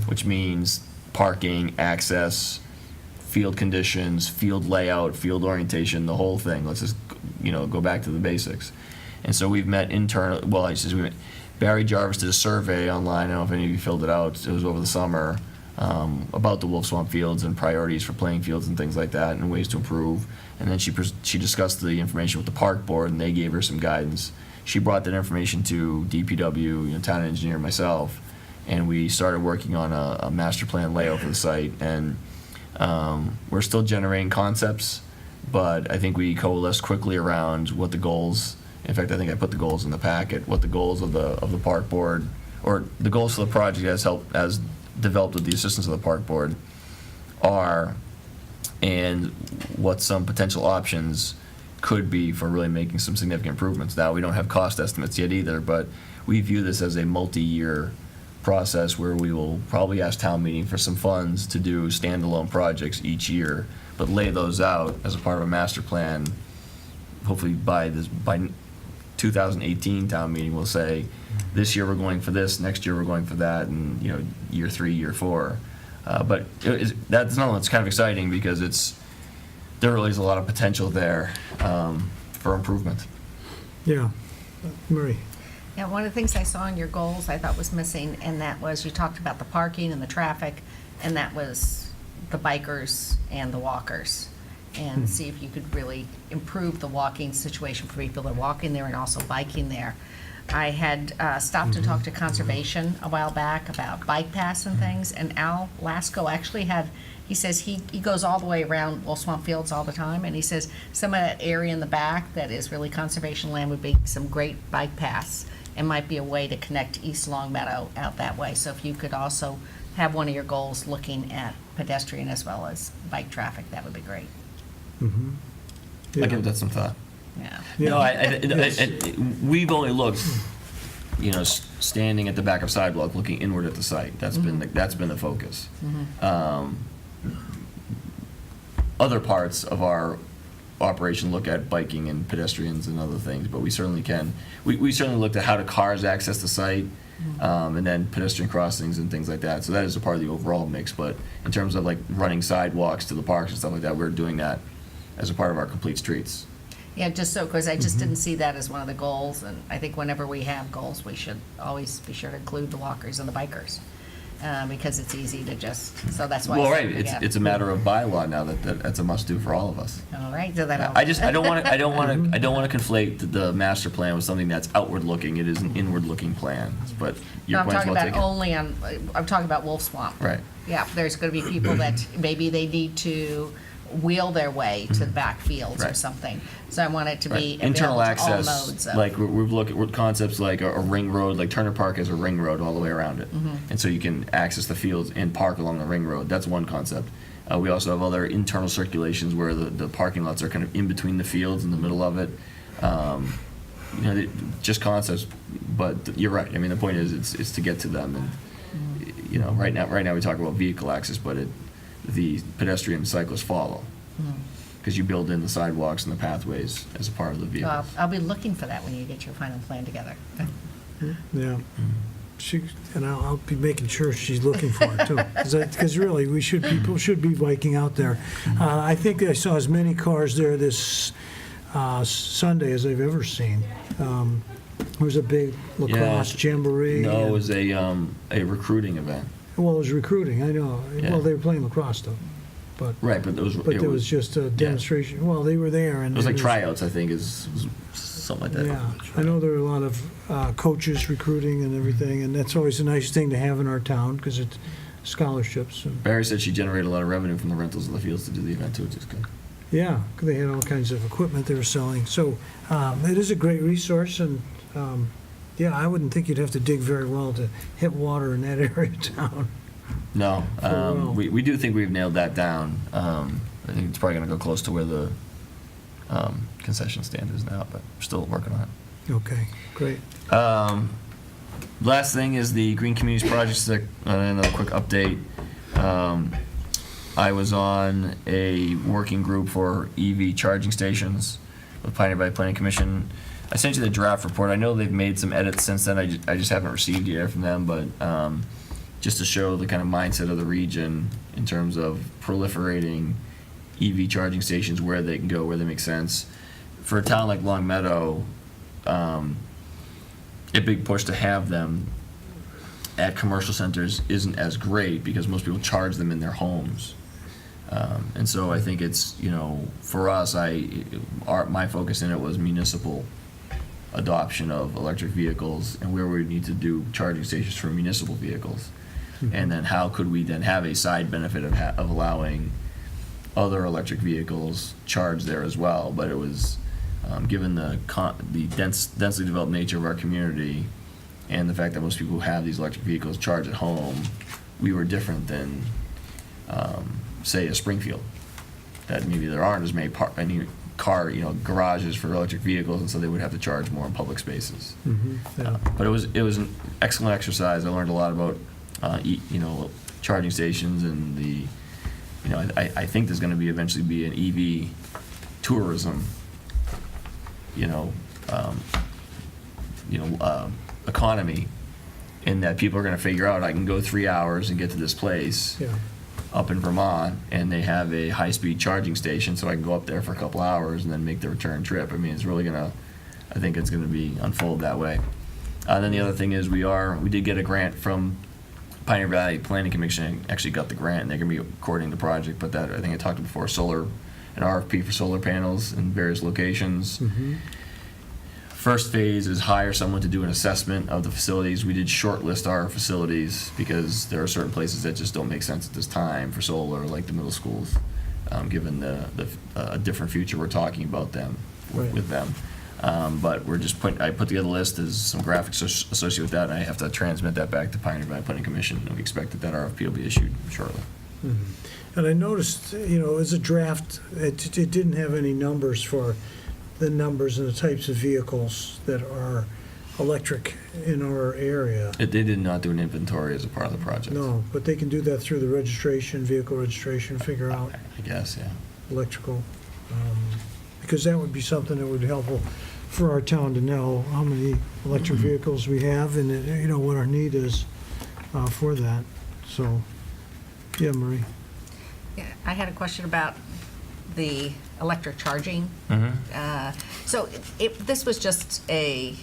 which means parking, access, field conditions, field layout, field orientation, the whole thing. Let's just, go back to the basics. And so we've met Barry Jarvis did a survey online. I don't know if any of you filled it out. It was over the summer, about the Wolf Swamp Fields and priorities for playing fields and things like that, and ways to improve. And then she discussed the information with the park board, and they gave her some guidance. She brought that information to DPW, town engineer, myself, and we started working on a master plan layout for the site. And we're still generating concepts, but I think we coalesced quickly around what the goals. In fact, I think I put the goals in the packet. What the goals of the park board, or the goals for the project as developed with the assistance of the park board, are, and what some potential options could be for really making some significant improvements. Now, we don't have cost estimates yet either, but we view this as a multi-year process where we will probably ask town meeting for some funds to do standalone projects each year, but lay those out as a part of a master plan. Hopefully by 2018 town meeting, we'll say, this year we're going for this, next year we're going for that, and year 3, year 4. But that's kind of exciting, because there really is a lot of potential there for improvement. Yeah. Marie? Yeah, one of the things I saw in your goals I thought was missing, and that was, you talked about the parking and the traffic, and that was the bikers and the walkers. And see if you could really improve the walking situation for people that are walking there and also biking there. I had stopped and talked to Conservation a while back about bike paths and things, and Al Lasco actually he says he goes all the way around Wolf Swamp Fields all the time, and he says some of that area in the back that is really conservation land would be some great bike paths, and might be a way to connect East Long Meadow out that way. So if you could also have one of your goals looking at pedestrian as well as bike traffic, that would be great. I give that some thought. Yeah. No, we've only looked, standing at the back of sidewalk, looking inward at the site. That's been the focus. Other parts of our operation look at biking and pedestrians and other things, but we certainly can. We certainly looked at how do cars access the site, and then pedestrian crossings and things like that. So that is a part of the overall mix. But in terms of like running sidewalks to the parks and stuff like that, we're doing that as a part of our complete streets. Yeah, because I just didn't see that as one of the goals, and I think whenever we have goals, we should always be sure to include the walkers and the bikers, because it's easy to so that's why. Well, right, it's a matter of bylaw now that's a must-do for all of us. All right, so that. I don't want to conflate the master plan with something that's outward-looking. It is an inward-looking plan, but your point's well taken. I'm talking about Wolf Swamp. Right. Yeah, there's going to be people that maybe they need to wheel their way to the back fields or Right. something. So I want it to be internal available to all access. modes of. Like we've looked at concepts like a ring road, like Turner Park has a ring road all the way around it, and so you can access the fields and park along the ring road. That's one concept. We also have other internal circulations where the parking lots are kind of in between the fields, in the middle of it. Just concepts, but you're right. I mean, the point is it's to get to them, and right now we talk about vehicle access, but the pedestrian and cyclists follow. because you build in the sidewalks and the pathways as a part of the vehicle. I'll be looking for that when you get your final plan together. Yeah. She, and I'll be making sure she's looking for it too. Because really, people should be biking out there. I think I saw as many cars there this Sunday as I've ever seen. There was a big lacrosse jamboree. No, it and- was a recruiting event. Well, it was recruiting, I know. Yeah. Well, they were playing lacrosse though. But Right, but there was just a demonstration. Well, they were there and. It was like tryouts, I think, is something like that. Yeah, I know there are a lot of coaches recruiting and everything, and that's always a nice thing to have in our town, because it's scholarships. And Barry said she generated a lot of revenue from the rentals of the fields to do the event too, which is good. yeah, they had all kinds of equipment they were selling. So it is a great resource, and yeah, I wouldn't think you'd have to dig very well to hit water in that area of town. No, well. we do think we've nailed that down. I think it's probably going to go close to where the concession stand is now, but we're still working on it. Okay, great. Last thing is the Green Communities Project. Another quick update. I was on a working group for EV charging stations with Pioneer Valley Planning Commission. I sent you the draft report. I know they've made some edits since then. I just haven't received it yet from them, but just to show the kind of mindset of the region in terms of proliferating EV charging stations, where they can go, where they make sense. For a town like Long Meadow, a big push to have them at commercial centers isn't as great because most people charge them in their homes. And so I think it's, for us, my focus in it was municipal adoption of electric vehicles and where we need to do charging stations for municipal vehicles. And then how could we then have a side benefit of allowing other electric vehicles charge there as well. But it was, given the densely developed nature of our community and the fact that most people who have these electric vehicles charge at home, we were different than, say, a Springfield, that maybe there aren't as many garages for electric vehicles, and so they would have to charge more in public spaces. Yeah. But it was an excellent exercise. I learned a lot about charging stations and the I think there's going to eventually be an EV tourism economy, in that people are going to figure out I can go 3 hours and get to this place Yeah. up in Vermont, and they have a high-speed charging station, so I can go up there for a couple hours and then make the return trip. I mean, it's really I think it's going to be unfold that way. And then the other thing is we did get a grant from Pioneer Valley Planning Commission. Actually got the grant, and they're going to be coordinating the project, but that, I think I talked before, an RFP for solar panels in various locations. First phase is hire someone to do an assessment of the facilities. We did shortlist our facilities because there are certain places that just don't make sense at this time for solar, like the middle schools, given the different future we're talking about with them. But I put together a list, there's some graphics associated with that, and I have to transmit that back to Pioneer Valley Planning Commission, and we expect that RFP will be issued shortly. And I noticed, as a draft, it didn't have any numbers for the numbers and the types of vehicles that are electric in our area. They did not do an inventory as a part of the project. No, but they can do that through the vehicle registration, figure out I guess, yeah. electrical. Because that would be something that would be helpful for our town to know how many electric vehicles we have and, what our need is for that. So, yeah, Marie. Yeah, I had a question about the electric charging. So this was just a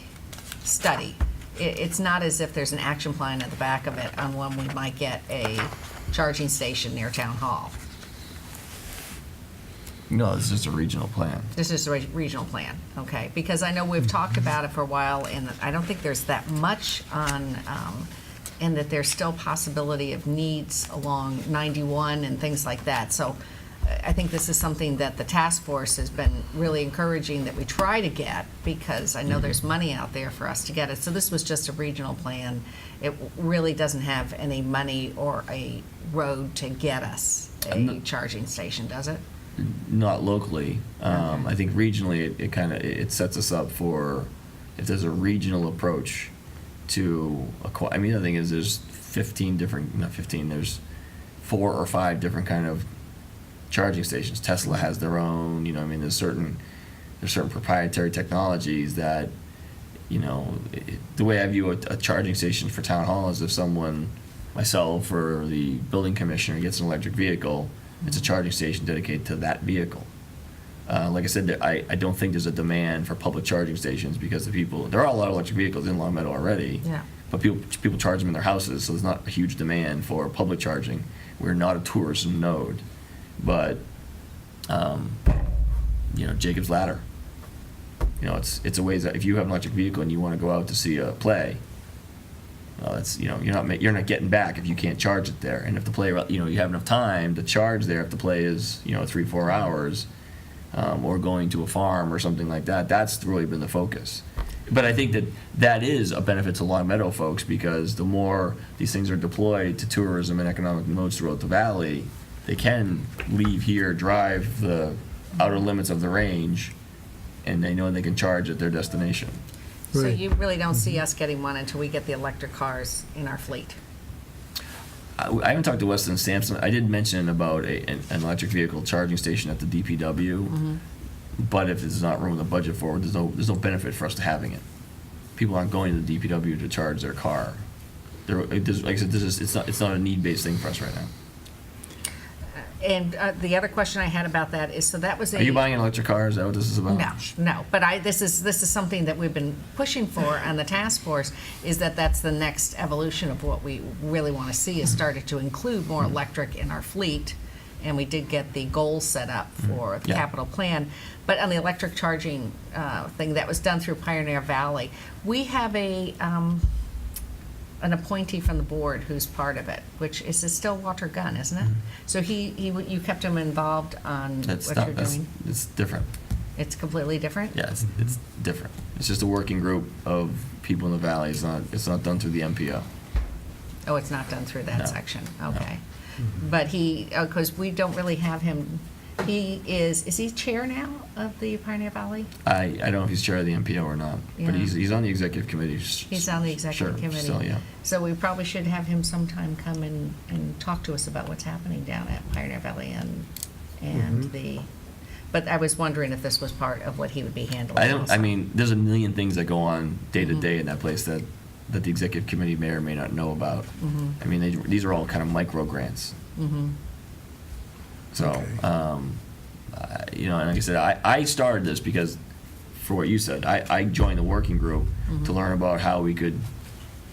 study. It's not as if there's an action plan at the back of it on when we might get a charging station near Town Hall. No, this is just a regional plan. This is a regional plan, okay? Because I know we've talked about it for a while, and I don't think there's that much on, and that there's still possibility of needs along 91 and things like that. So I think this is something that the task force has been really encouraging that we try to get, because I know there's money out there for us to get it. So this was just a regional plan. It really doesn't have any money or a road to get us a charging station, does it? Not locally. I think regionally, it sets us up for, if there's a regional approach to the other thing is there's 4 or 5 different kind of charging stations. Tesla has their own, there's certain proprietary technologies that, the way I view a charging station for town hall is if someone, myself or the building commissioner, gets an electric vehicle, it's a charging station dedicated to that vehicle. Like I said, I don't think there's a demand for public charging stations because there are a lot of electric vehicles in Long Meadow already. Yeah. But people charge them in their houses, so there's not a huge demand for public charging. We're not a tourism node, but Jacob's Ladder. It's a ways that if you have an electric vehicle and you want to go out to see a play, well, that's you're not getting back if you can't charge it there. And if the play, you have enough time to charge there if the play is 3-4 hours, or going to a farm or something like that. That's really been the focus. But I think that is a benefit to Long Meadow folks because the more these things are deployed to tourism and economic nodes throughout the valley, they can leave here, drive the outer limits of the range, and they know they can charge at their destination. So Right. you really don't see us getting one until we get the electric cars in our fleet? I haven't talked to Weston Sampson. I did mention about an electric vehicle charging station at the DPW, but if there's not room in the budget for it, there's no benefit for us to having it. People aren't going to the DPW to charge their car. Like I said, it's not a need-based thing for us right now. And the other question I had about that is, so that was a... Are you buying an electric car? Is that what this is about? No, but this is something that we've been pushing for on the task force, is that's the next evolution of what we really want to see, is started to include more electric in our fleet, and we did get the goals set up for the Yeah. capital plan. But on the electric charging thing, that was done through Pioneer Valley. We have an appointee from the board who's part of it, which is still Walter Gunn, isn't it? So you kept him involved on what you're doing? It's different. It's completely different? Yeah, it's different. It's just a working group of people in the valley. It's not done through the MPO. Oh, it's not done through that No. section, okay. But because we don't really have him, is he chair now of the Pioneer Valley? I don't know if he's chair of the MPO or not, but Yeah. he's on the executive committee. He's on the executive Sure, committee. still, yeah. So we probably should have him sometime come and talk to us about what's happening down at Pioneer Valley and but I was wondering if this was part of what he would be handling also. There's a million things that go on day to day in that place that the executive committee may or may not know about. These are all kind of micro grants. So, and like I said, I started this because, for what you said, I joined the working group to learn about how we could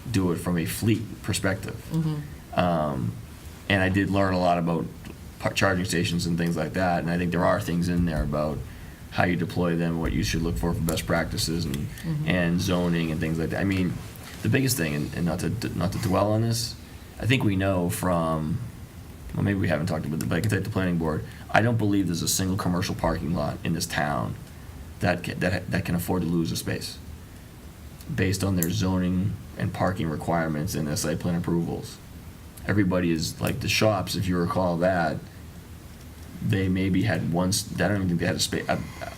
do it from a fleet perspective. And I did learn a lot about charging stations and things like that, and I think there are things in there about how you deploy them, what you should look for best practices and zoning and things like that. The biggest thing, and not to dwell on this, I think we know from, well, maybe we haven't talked about it, but I can take the planning board. I don't believe there's a single commercial parking lot in this town that can afford to lose a space based on their zoning and parking requirements and their site plan approvals. Everybody is, like the shops, if you recall that, they maybe had once, I don't even think they had a space,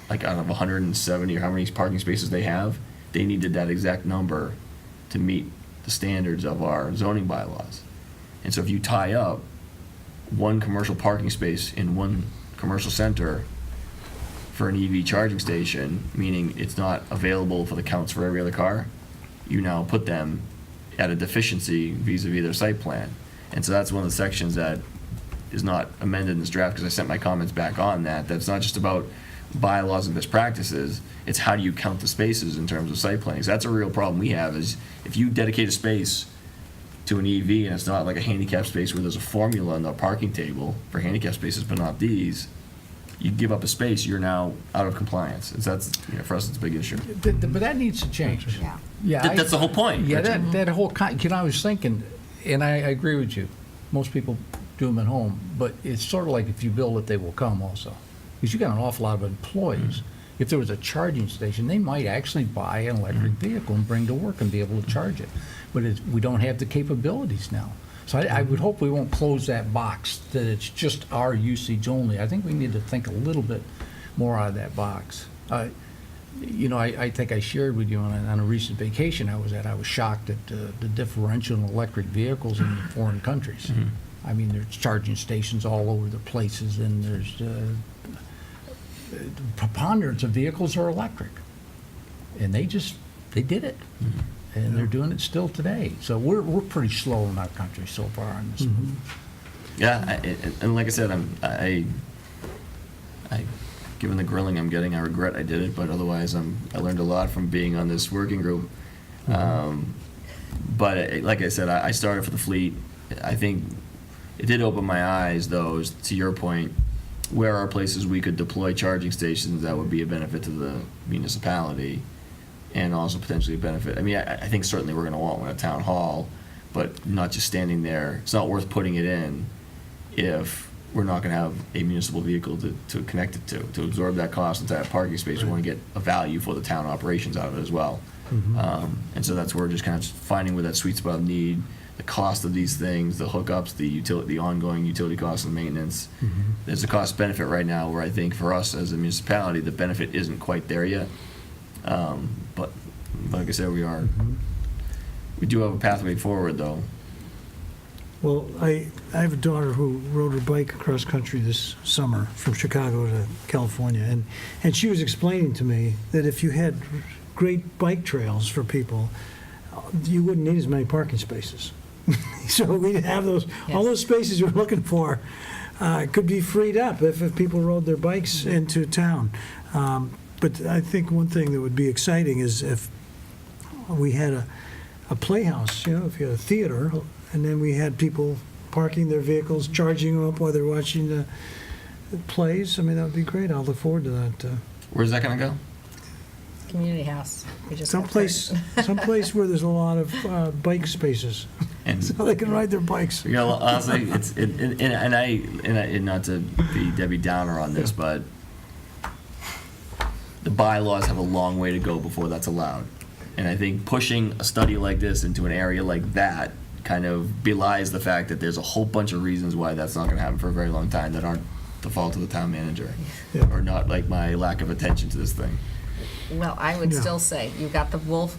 like out of 170 or how many parking spaces they have, they needed that exact number to meet the standards of our zoning bylaws. And so if you tie up one commercial parking space in one commercial center for an EV charging station, meaning it's not available for the counts for every other car, you now put them at a deficiency vis-a-vis their site plan. And so that's one of the sections that is not amended in this draft, because I sent my comments back on that. That's not just about bylaws and best practices, it's how do you count the spaces in terms of site planning. So that's a real problem we have, is if you dedicate a space to an EV and it's not like a handicap space where there's a formula on the parking table for handicap spaces but not these, you give up a space, you're now out of compliance. And so that's, for us, it's a big issue. But that needs to change. Yeah. Yeah, That's the whole point. Yeah, Richard. that whole, I was thinking, and I agree with you, most people do them at home, but it's sort of like if you build it, they will come also. Because you got an awful lot of employees. If there was a charging station, they might actually buy an electric vehicle and bring to work and be able to charge it. But we don't have the capabilities now. So I would hope we won't close that box, that it's just our usage only. I think we need to think a little bit more out of that box. I think I shared with you on a recent vacation I was at. I was shocked at the differential in electric vehicles in foreign countries. I mean, there's charging stations all over the places, and there's preponderance of vehicles are electric. And they did it. And they're doing it still today. So we're pretty slow in our country so far on this. Yeah, and like I said, I given the grilling I'm getting, I regret I did it, but otherwise I learned a lot from being on this working group. But like I said, I started for the fleet. I think it did open my eyes, though, to your point, where are places we could deploy charging stations that would be a benefit to the municipality and also potentially a benefit. I mean, I think certainly we're going to want one at Town Hall, but not just standing there. It's not worth putting it in if we're not going to have a municipal vehicle to connect it to absorb that cost into that parking space. We want to get a value for the town operations out of it as well. And so that's where we're just kind of finding where that sweet spot of need, the cost of these things, the hookups, the ongoing utility costs and maintenance. There's a cost benefit right now where I think for us as a municipality, the benefit isn't quite there yet. But like I said, we do have a pathway forward, though. Well, I have a daughter who rode her bike across country this summer from Chicago to California, and she was explaining to me that if you had great bike trails for people, you wouldn't need as many parking spaces. So we'd have all those spaces you're looking for could be freed up if people rode their bikes into town. But I think one thing that would be exciting is if we had a playhouse, if you had a theater, and then we had people parking their vehicles, charging them up while they're watching the plays. I mean, that would be great. I'll look forward to that. Where's that going to go? Community house. We just Someplace where there's a lot of bike spaces, And so they can ride their bikes. you know, honestly, and not to be Debbie Downer on this, but the bylaws have a long way to go before that's allowed. And I think pushing a study like this into an area like that kind of belies the fact that there's a whole bunch of reasons why that's not going to happen for a very long time that aren't the fault of the town manager, or not like my lack of attention to this thing. Well, I would Yeah. still say, you've got the Wolf,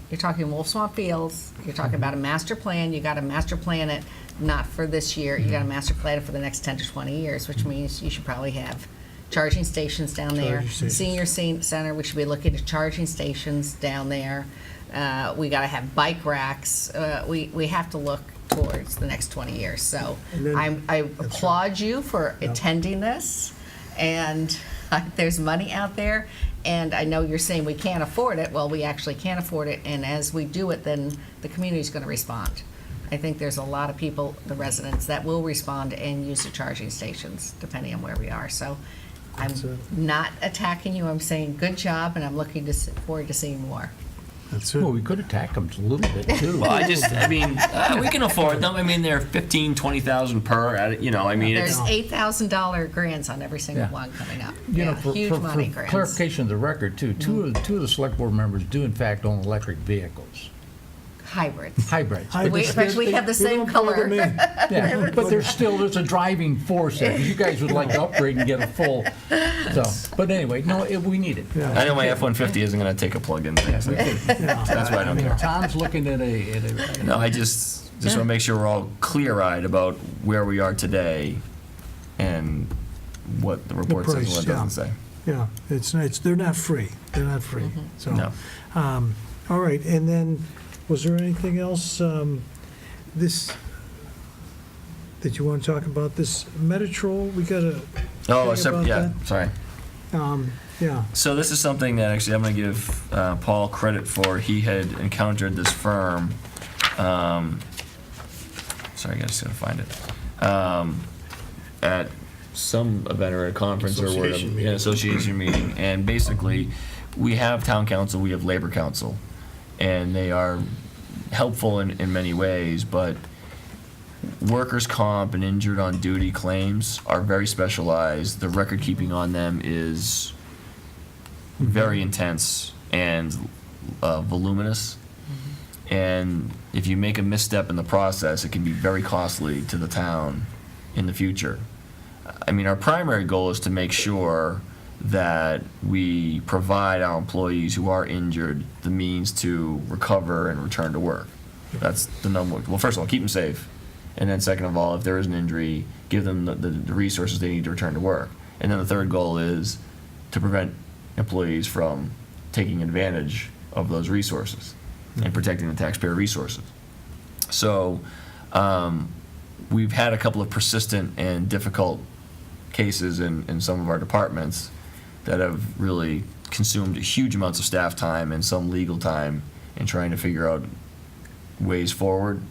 you're talking Wolf Swamp Fields, you're talking about a master plan, you got to master plan it, not for this year, you got to master plan it for the next 10 to 20 years, which means you should probably have charging stations down there. Charging stations. Senior center, we should be looking at charging stations down there. We got to have bike racks. We have to look towards the next 20 years. So And then- I applaud you for attending this, and there's money out there. And I know you're saying we can't afford it. Well, we actually can afford it, and as we do it, then the community's going to respond. I think there's a lot of people, the residents, that will respond and use the charging stations, depending on where we are. So I'm That's it. not attacking you. I'm saying good job, and I'm looking forward to seeing more. That's it. Well, we could attack them a little bit, too. Well, we can afford them. I mean, they're 15, 20,000 per, I mean, There's it's, $8,000 grants on every single Yeah. one coming up. You know, Yeah, huge money for grants. clarification of the record, too, two of the select board members do in fact own electric vehicles, Hybrids. hybrids. But we have the same color. Yeah, but there's a driving force there, 'cause you guys would like to upgrade and get a full, so, but anyway, no, we need it. I know my F-150 isn't going to take a plug-in thing, so that's why I don't care. Tom's looking at a No, I just want to make sure we're all clear-eyed about where we are today and what the report says and price, what it yeah. doesn't say. Yeah, they're not free. They're not free. So, No. all right, and then, was there anything else, that you want to talk about? This Metatrol, we got a, Oh, Thing about yeah, sorry. yeah, So this is something that actually I'm going to give Paul credit for. He had encountered this firm. Sorry, I just got to find it. At some event or a conference or whatever, Association meeting. an association meeting, and basically, we have town council, we have labor council, and they are helpful in many ways, but workers' comp and injured on duty claims are very specialized. The record keeping on them is very intense and voluminous. And if you make a misstep in the process, it can be very costly to the town in the future. I mean, our primary goal is to make sure that we provide our employees who are injured the means to recover and return to work. That's the number. Well, first of all, keep them safe, And then second of all, if there is an injury, give them the resources they need to return to work. And then the third goal is to prevent employees from taking advantage of those resources and protecting the taxpayer resources. So we've had a couple of persistent and difficult cases in some of our departments that have really consumed huge amounts of staff time and some legal time in trying to figure out ways forward.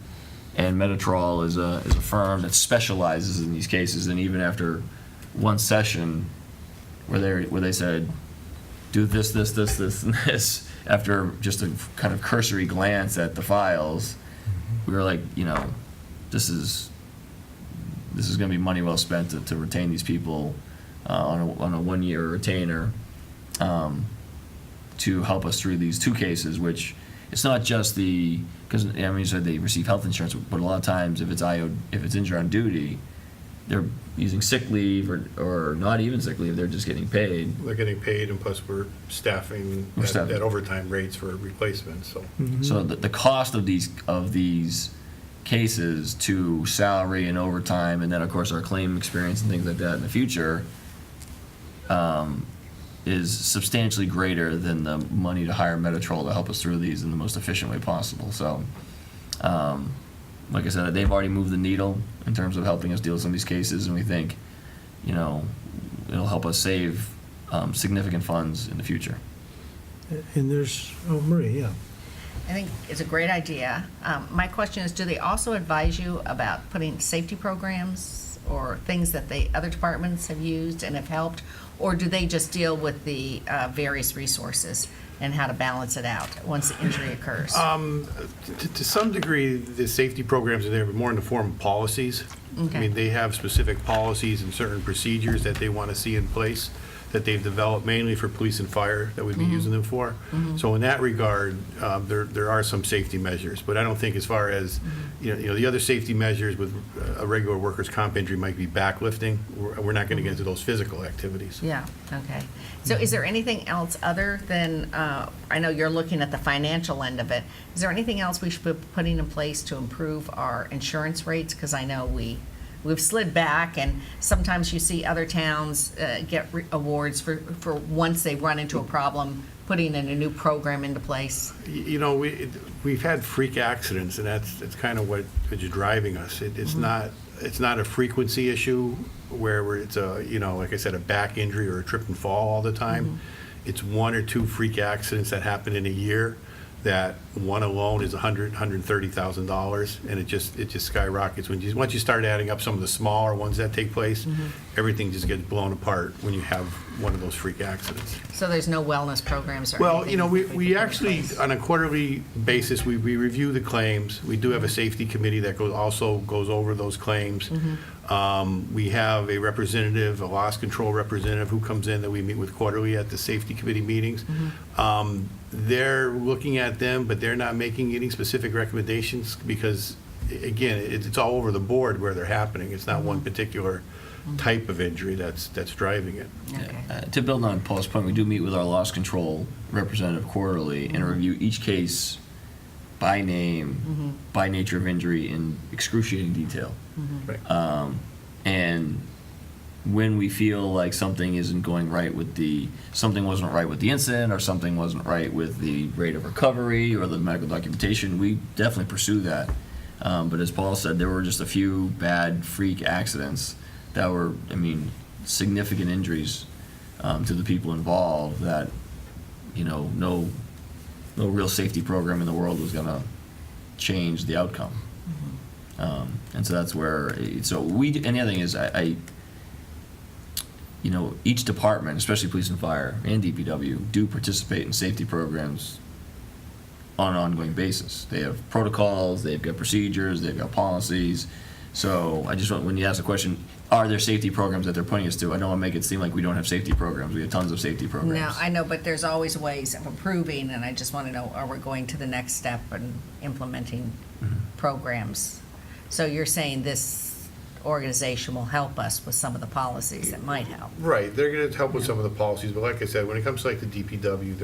And Metatrol is a firm that specializes in these cases, and even after one session where they said, do this, this, this, this, and this, after just a kind of cursory glance at the files, we were like, this is going to be money well spent to retain these people on a one-year retainer to help us through these two cases, which it's not just because you said they receive health insurance, but a lot of times if it's injured on duty, they're using sick leave or not even sick leave, they're just getting paid. They're getting paid, and plus we're staffing at overtime rates for replacements, so. So the cost of these cases to salary and overtime, and then of course our claim experience and things like that in the future, is substantially greater than the money to hire Metatrol to help us through these in the most efficient way possible. So, like I said, they've already moved the needle in terms of helping us deal with some of these cases, and we think, it'll help us save significant funds in the future. And there's, Marie, yeah. I think it's a great idea. My question is, do they also advise you about putting safety programs or things that the other departments have used and have helped? Or do they just deal with the various resources and how to balance it out once the injury occurs? To some degree, the safety programs are there, but more in the form of policies. Okay. I mean, they have specific policies and certain procedures that they want to see in place that they've developed mainly for police and fire that we'd be using them for. So in that regard, there are some safety measures, but I don't think as far as, the other safety measures with a regular workers' comp injury might be backlifting. We're not going to get into those physical activities. Yeah, okay. So is there anything else other than, I know you're looking at the financial end of it, is there anything else we should be putting in place to improve our insurance rates? Because I know we've slid back, and sometimes you see other towns get awards for once they run into a problem, putting in a new program into place. We've had freak accidents, and that's kind of what is driving us. It's not a frequency issue where it's like I said, a back injury or a trip and fall all the time. It's one or two freak accidents that happen in a year. That one alone is $130,000, and it just skyrockets once you start adding up some of the smaller ones that take place. Everything just gets blown apart when you have one of those freak accidents. So there's no wellness programs or Well, anything? we actually, on a quarterly basis, we review the claims. We do have a safety committee that also goes over those claims. We have a representative, a loss control representative, who comes in that we meet with quarterly at the safety committee meetings. They're looking at them, but they're not making any specific recommendations because, again, it's all over the board where they're happening. It's not one particular type of injury that's driving it. Okay. To build on Paul's point, we do meet with our loss control representative quarterly and review each case by name, by nature of injury, in excruciating detail. Right. And when we feel like something isn't going right something wasn't right with the incident, or something wasn't right with the rate of recovery or the medical documentation, we definitely pursue that. But as Paul said, there were just a few bad freak accidents that were, significant injuries to the people involved that, no real safety program in the world was going to change the outcome. And so that's where, and the other thing is, each department, especially police and fire and DPW, do participate in safety programs on an ongoing basis. They have protocols, they've got procedures, they've got policies. So I just want, when you ask the question, are there safety programs that they're putting us to? I don't want to make it seem like we don't have safety programs. We have tons of safety programs. No, I know, but there's always ways of improving, and I just want to know, are we going to the next step and implementing programs? So you're saying this organization will help us with some of the policies that might help. Right, they're gonna help with some of the policies, but like I said, when it comes to like the DPW,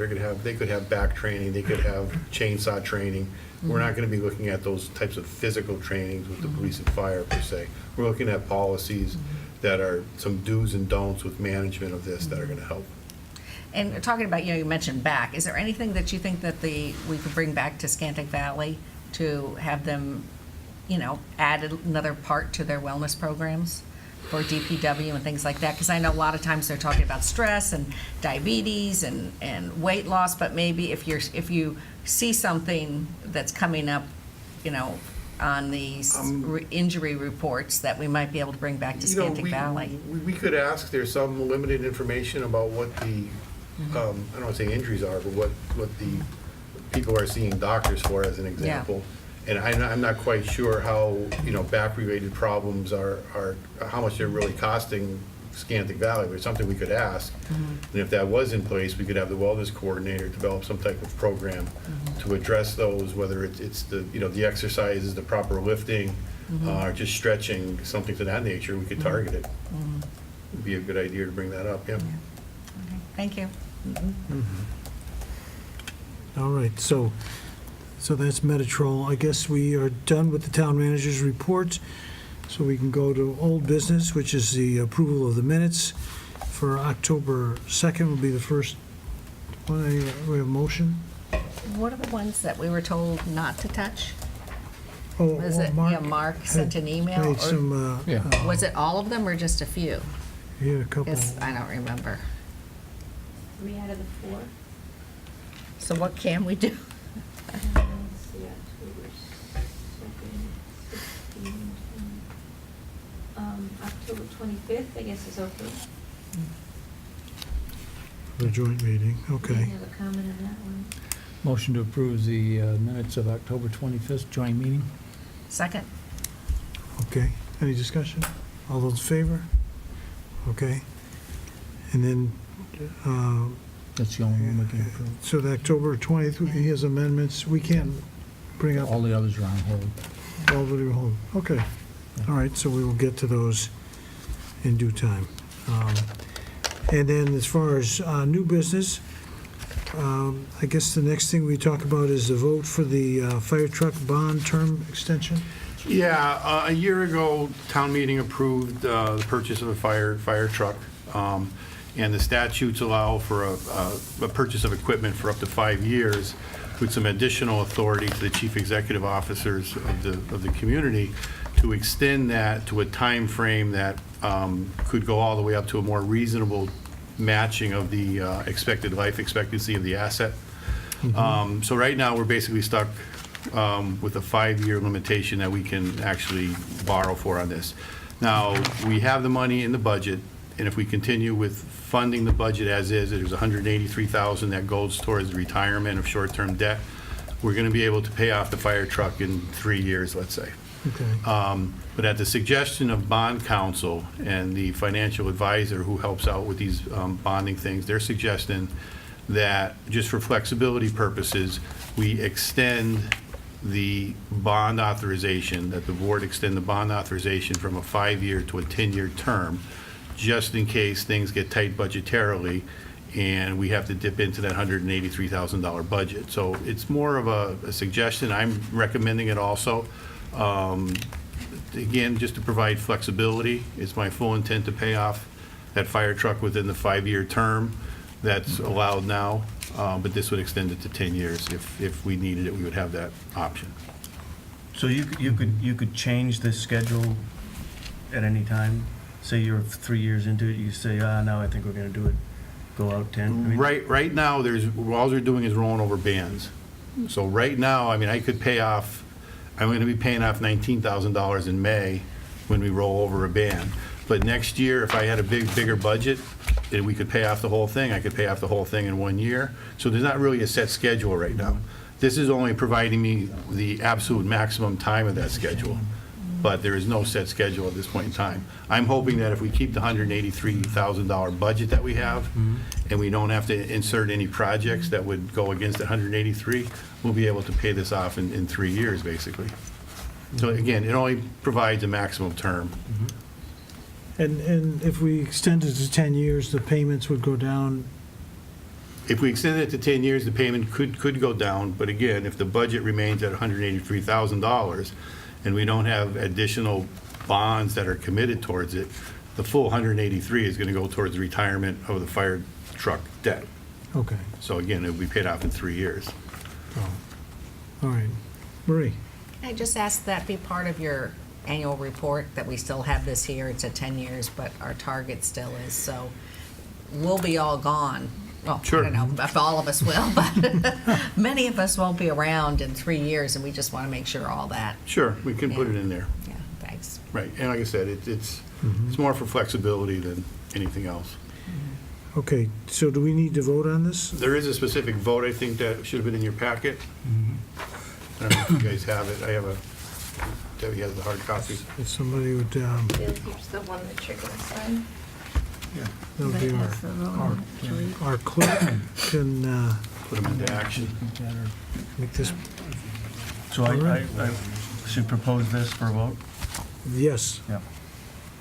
they could have back training, they could have chainsaw training. We're not gonna be looking at those types of physical trainings with the police and fire per se. We're looking at policies that are some do's and don'ts with management of this that are gonna help. And talking about, you mentioned back, is there anything that you think that we could bring back to Scantic Valley to have them, add another part to their wellness programs for DPW and things like that? Because I know a lot of times they're talking about stress and diabetes and weight loss, but maybe if you see something that's coming up, on these injury reports that we might be able to bring back to Scantic Valley. We could ask, there's some limited information about what the, I don't want to say injuries are, but what the people are seeing doctors for, as an example. And I'm not quite sure how, back-related problems are, how much they're really costing Scantic Valley, but it's something we could ask. And if that was in place, we could have the wellness coordinator develop some type of program to address those, whether it's the, the exercises, the proper lifting, or just stretching, something to that nature, we could target it. It'd be a good idea to bring that up, yeah. Okay. Thank you. All right, so that's Metatrol. I guess we are done with the town manager's report, so we can go to old business, which is the approval of the minutes for October 2nd will be the first one. We have a motion? What are the ones that we were told not to touch? Oh, Was it, Mark sent an email? made or some, Was it all of them or just a few? he had a couple. Yes, I don't remember. 3 out of the 4. So what can we do? Let's see, October 2nd, 16, 20. October 25th, I guess is okay. The joint meeting, I okay. have a comment on that one. Motion to approve the minutes of October 25th joint meeting. Second? Okay, any discussion? All those in favor? Okay. And then, That's the only one we can approve. so the October 20th, he has amendments. We can't bring up All the others are on hold. all of the whole. Okay. All right, so we will get to those in due time. And then as far as new business, I guess the next thing we talk about is the vote for the fire truck bond term extension. Yeah, a year ago, town meeting approved the purchase of a fire truck, and the statutes allow for a purchase of equipment for up to 5 years, with some additional authority to the chief executive officers of the community to extend that to a time frame that could go all the way up to a more reasonable matching of the expected life expectancy of the asset. So right now, we're basically stuck with a 5-year limitation that we can actually borrow for on this. Now, we have the money in the budget, and if we continue with funding the budget as is, there's $183,000 that goes towards the retirement of short-term debt. We're going to be able to pay off the fire truck in 3 years, let's say. Okay. But at the suggestion of bond counsel and the financial advisor who helps out with these bonding things, they're suggesting that just for flexibility purposes, we extend the bond authorization, that the board extend the bond authorization from a 5-year to a 10-year term, just in case things get tight budgetarily and we have to dip into that $183,000 budget. So it's more of a suggestion. I'm recommending it also. Again, just to provide flexibility. It's my full intent to pay off that fire truck within the 5-year term that's allowed now, but this would extend it to 10 years. If we needed it, we would have that option. So you could change the schedule at any time? Say you're 3 years into it, you say, now I think we're going to do it, go out 10? I mean, Right now, all they're doing is rolling over bands. So right now, I mean, I could pay off, I'm going to be paying off $19,000 in May when we roll over a band. But next year, if I had a bigger budget, we could pay off the whole thing. I could pay off the whole thing in 1 year. So there's not really a set schedule right now. This is only providing me the absolute maximum time of that schedule. But there is no set schedule at this point in time. I'm hoping that if we keep the $183,000 budget that we have, and we don't have to insert any projects that would go against the 183, we'll be able to pay this off in 3 years, basically. So again, it only provides a maximum term. And if we extend it to 10 years, the payments would go down. If we extend it to 10 years, the payment could go down, but again, if the budget remains at $183,000 and we don't have additional bonds that are committed towards it, the full 183 is going to go towards the retirement of the fire truck debt. Okay, So again, it will be paid off in 3 years. all right. Marie? I just asked that be part of your annual report, that we still have this here. It's at 10 years, but our target still is, so we'll be all gone. Well, Sure. I don't know if all of us will, but many of us won't be around in 3 years, and we just want to make sure all that, Sure, we can put it in there. yeah, thanks. Right, and like I said, it's more for flexibility than anything else. Okay, so do we need to vote on this? There is a specific vote, I think, that should have been in your packet. I don't know if you guys have it. I have a, Debbie has the hard copies. If somebody would, Here's the one that you're gonna sign. that would be That's the wrong one, actually. our clerk can Put them into action. make this, So I should propose this for a vote? yes. Yeah.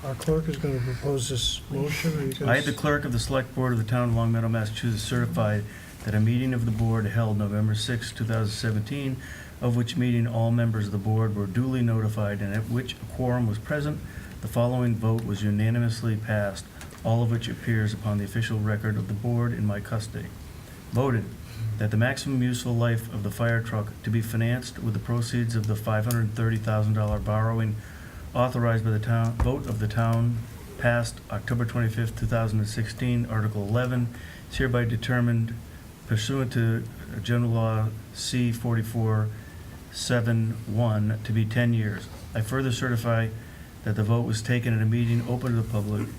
Our clerk is going to propose this motion, or you guys? I, the clerk of the Select Board of the Town of Long Meadow, Massachusetts, certify that a meeting of the board held November 6, 2017, of which meeting all members of the board were duly notified and at which a quorum was present, the following vote was unanimously passed, all of which appears upon the official record of the board in my custody. Voted that the maximum useful life of the fire truck to be financed with the proceeds of the $530,000 borrowing authorized by the town, vote of the town passed October 25th, 2016, Article 11, is hereby determined pursuant to General Law C 44-7-1 to be 10 years. I further certify that the vote was taken at a meeting open to the public,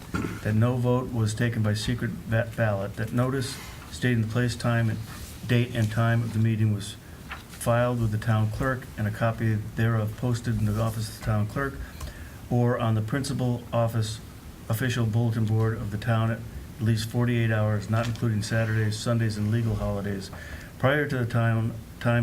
that no vote was taken by secret ballot, that notice stating the place, time, and date and time of the meeting was filed with the town clerk, and a copy thereof posted in the office of the town clerk or on the principal office official bulletin board of the town at least 48 hours, not including Saturdays, Sundays, and legal holidays, prior to the time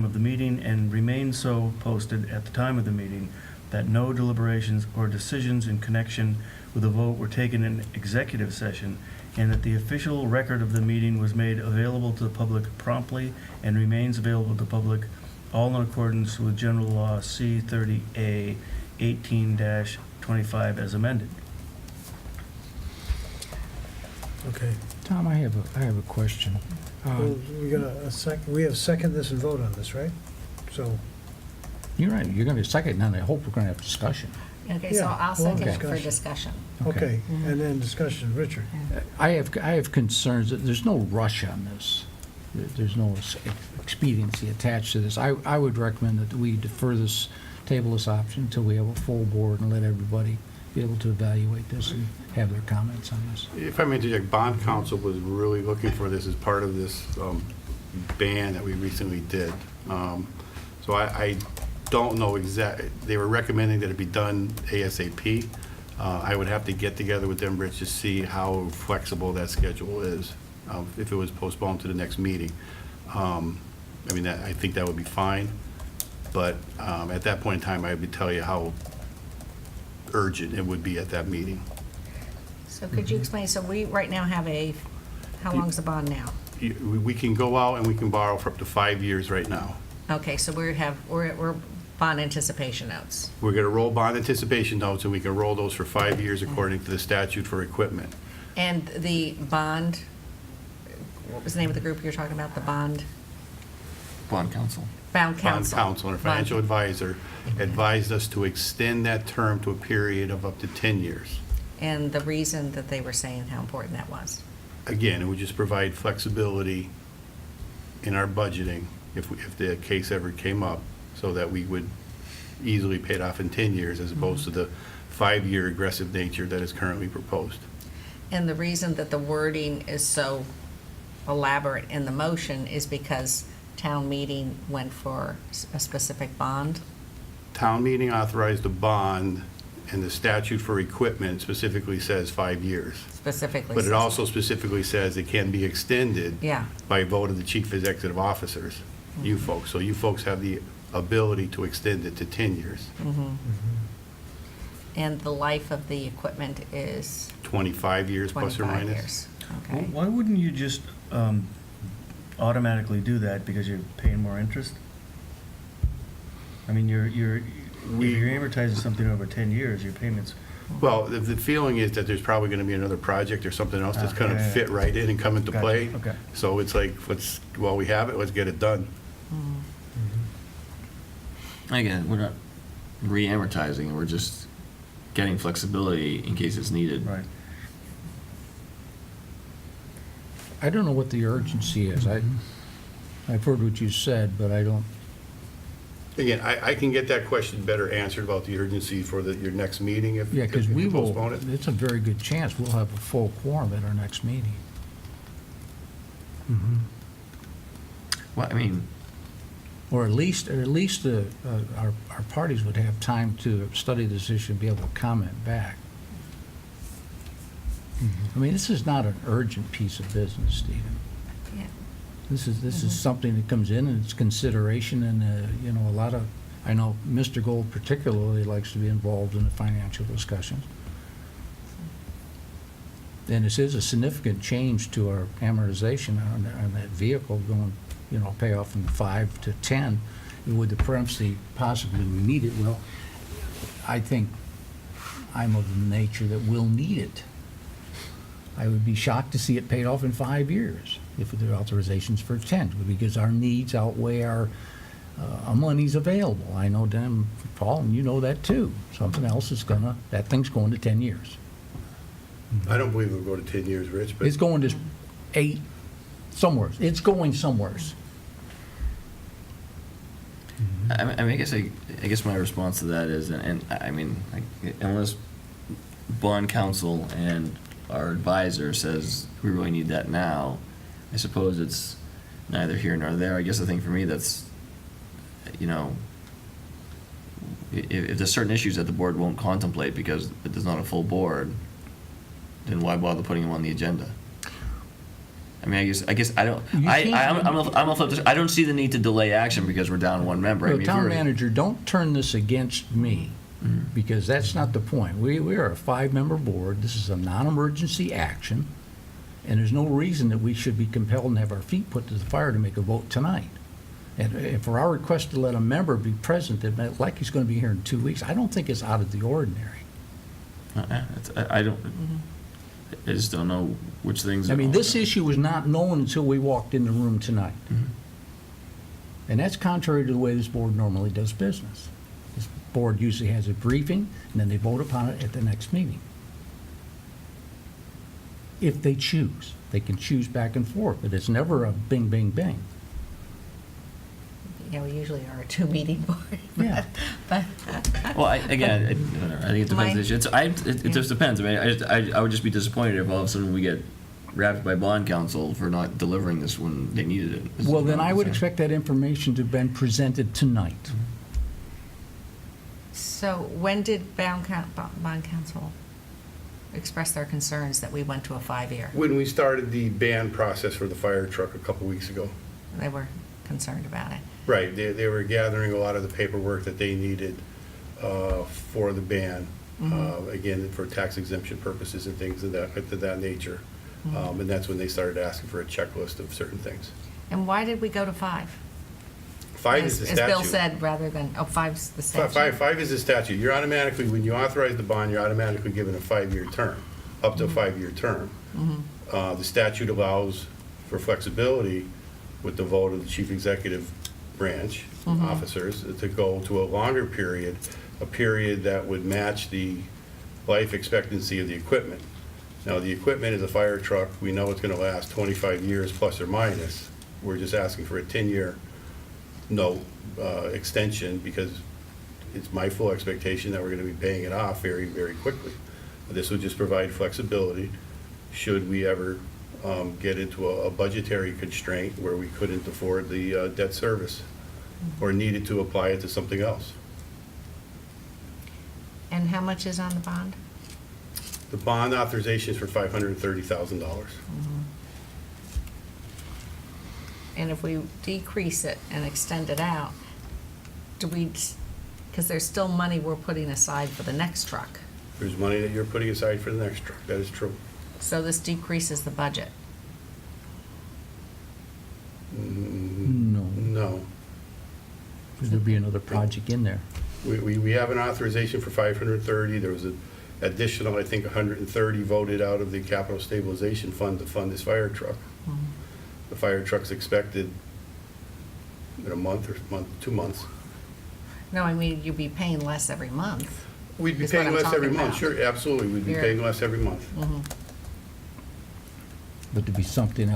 of the meeting, and remain so posted at the time of the meeting, that no deliberations or decisions in connection with the vote were taken in executive session, and that the official record of the meeting was made available to the public promptly and remains available to the public, all in accordance with General Law C-30A 18-25 as amended. Okay. Tom, I have a question. Well, we got a second, we have second this and vote on this, right? So, You're right, you're going to be second, and I hope we're going to have discussion. Okay, so Yeah, I'll well, second it for discussion. discussion. okay, and then discussion, Richard. I have concerns that there's no rush on this. There's no expediency attached to this. I would recommend that we defer this, table this option until we have a full board and let everybody be able to evaluate this and have their comments on this. If I may interject, bond counsel was really looking for this as part of this ban that we recently did. So I don't know exactly, they were recommending that it be done ASAP. I would have to get together with them, Rich, to see how flexible that schedule is, if it was postponed to the next meeting. I mean, I think that would be fine, but at that point in time, I would tell you how urgent it would be at that meeting. So could you explain, so we right now have how long's the bond now? We can go out and we can borrow for up to 5 years right now. Okay, so we're bond anticipation notes. We're going to roll bond anticipation notes, and we can roll those for 5 years according to the statute for equipment. And the bond, what was the name of the group you were talking about, the bond? Bond counsel. Bond Bond counsel. counsel and a financial advisor advised us to extend that term to a period of up to 10 years. And the reason that they were saying how important that was. Again, it would just provide flexibility in our budgeting if the case ever came up, so that we would easily pay it off in 10 years as opposed to the 5-year aggressive nature that is currently proposed. And the reason that the wording is so elaborate in the motion is because town meeting went for a specific bond? Town meeting authorized a bond, and the statute for equipment specifically says 5 years. Specifically. But it says also specifically says it can be extended Yeah. by vote of the chief executive officers, you folks. So you folks have the ability to extend it to 10 years, And the life of the equipment is 25 years plus or 25 minus. years. Okay. Why wouldn't you just automatically do that because you're paying more interest? I mean, if you're amortizing something over 10 years, your payments. Well, the feeling is that there's probably going to be another project or something else that's going to yeah, yeah. fit right in and come into Gotcha, play. okay. So it's like, while we have it, let's get it done. Again, we're not re-amortizing, we're just getting flexibility in case it's needed. Right. I don't know what the urgency is. I've heard what you said, but I don't, Again, I can get that question better answered about the urgency for your next meeting if yeah, because if we you will, postpone it. it's a very good chance we'll have a full quorum at our next meeting. Well, I mean, Or at least our parties would have time to study this issue and be able to comment back. I mean, this is not an urgent piece of business, Stephen. Yeah. This is something that comes in and it's consideration and, a lot of, I know Mr. Gold particularly likes to be involved in the financial discussions. And this is a significant change to our amortization on that vehicle going, pay off from 5 to 10 with the parenthesis possibly we need it. Well, I think I'm of the nature that we'll need it. I would be shocked to see it paid off in 5 years if the authorization's for 10, because our needs outweigh our money's available. I know, Dan, Paul, and you know that too. Something else that thing's going to 10 years. I don't believe it'll go to 10 years, Rich, but It's going to 8, somewhere. It's going somewhere. I guess my response to that is, and I mean, unless bond counsel and our advisor says we really need that now, I suppose it's neither here nor there. I guess the thing for me that's, if there's certain issues that the board won't contemplate because there's not a full board, then why bother putting them on the agenda? I mean, I guess I don't. I'm a flip. I don't see the need to delay action because we're down one member. I mean, if Town we're- manager, don't turn this against me, because that's not the point. We are a 5-member board. This is a non-emergency action, and there's no reason that we should be compelled and have our feet put to the fire to make a vote tonight. And for our request to let a member be present, like he's going to be here in 2 weeks, I don't think it's out of the ordinary. I don't. I just don't know which things. I mean, this issue was not known until we walked in the room tonight. And that's contrary to the way this board normally does business. This board usually has a briefing, and then they vote upon it at the next meeting. If they choose. They can choose back and forth, but it's never a bing, bing, bing. We usually are a 2-meeting board. Yeah. But Well, I think it depends. It just depends. I mean, I would just be disappointed if all of a sudden we get wrapped by bond counsel for not delivering this when they needed it. Well, then I would expect that information to have been presented tonight. So when did bond council express their concerns that we went to a 5-year? when we started the ban process for the fire truck a couple weeks ago. They were concerned about it. Right, they were gathering a lot of the paperwork that they needed for the ban, again, for tax exemption purposes and things of that nature. And that's when they started asking for a checklist of certain things. And why did we go to 5? 5 is the statute. As Bill said, rather than, 5's the statute. Five is the statute. You're automatically, when you authorize the bond, you're automatically given a 5-year term, up to a 5-year term. The statute allows for flexibility with the vote of the chief executive branch officers to go to a longer period, a period that would match the life expectancy of the equipment. Now, the equipment is a fire truck. We know it's going to last 25 years plus or minus. We're just asking for a 10-year extension because it's my full expectation that we're going to be paying it off very, very quickly. This would just provide flexibility should we ever get into a budgetary constraint where we couldn't afford the debt service or needed to apply it to something else. And how much is on the bond? The bond authorization is for $530,000. And if we decrease it and extend it out, do we, because there's still money we're putting aside for the next truck. There's money that you're putting aside for the next truck, that is true. So this decreases the budget. No, No. there'd be another project in there. We have an authorization for 530. There was an additional, I think, 130 voted out of the capital stabilization fund to fund this fire truck. The fire truck's expected in a month or 2 months. No, I mean, you'd be paying less every month. We'd be Is what paying I'm less every talking month, about. sure, absolutely. We'd be You're- paying less every month. But to be something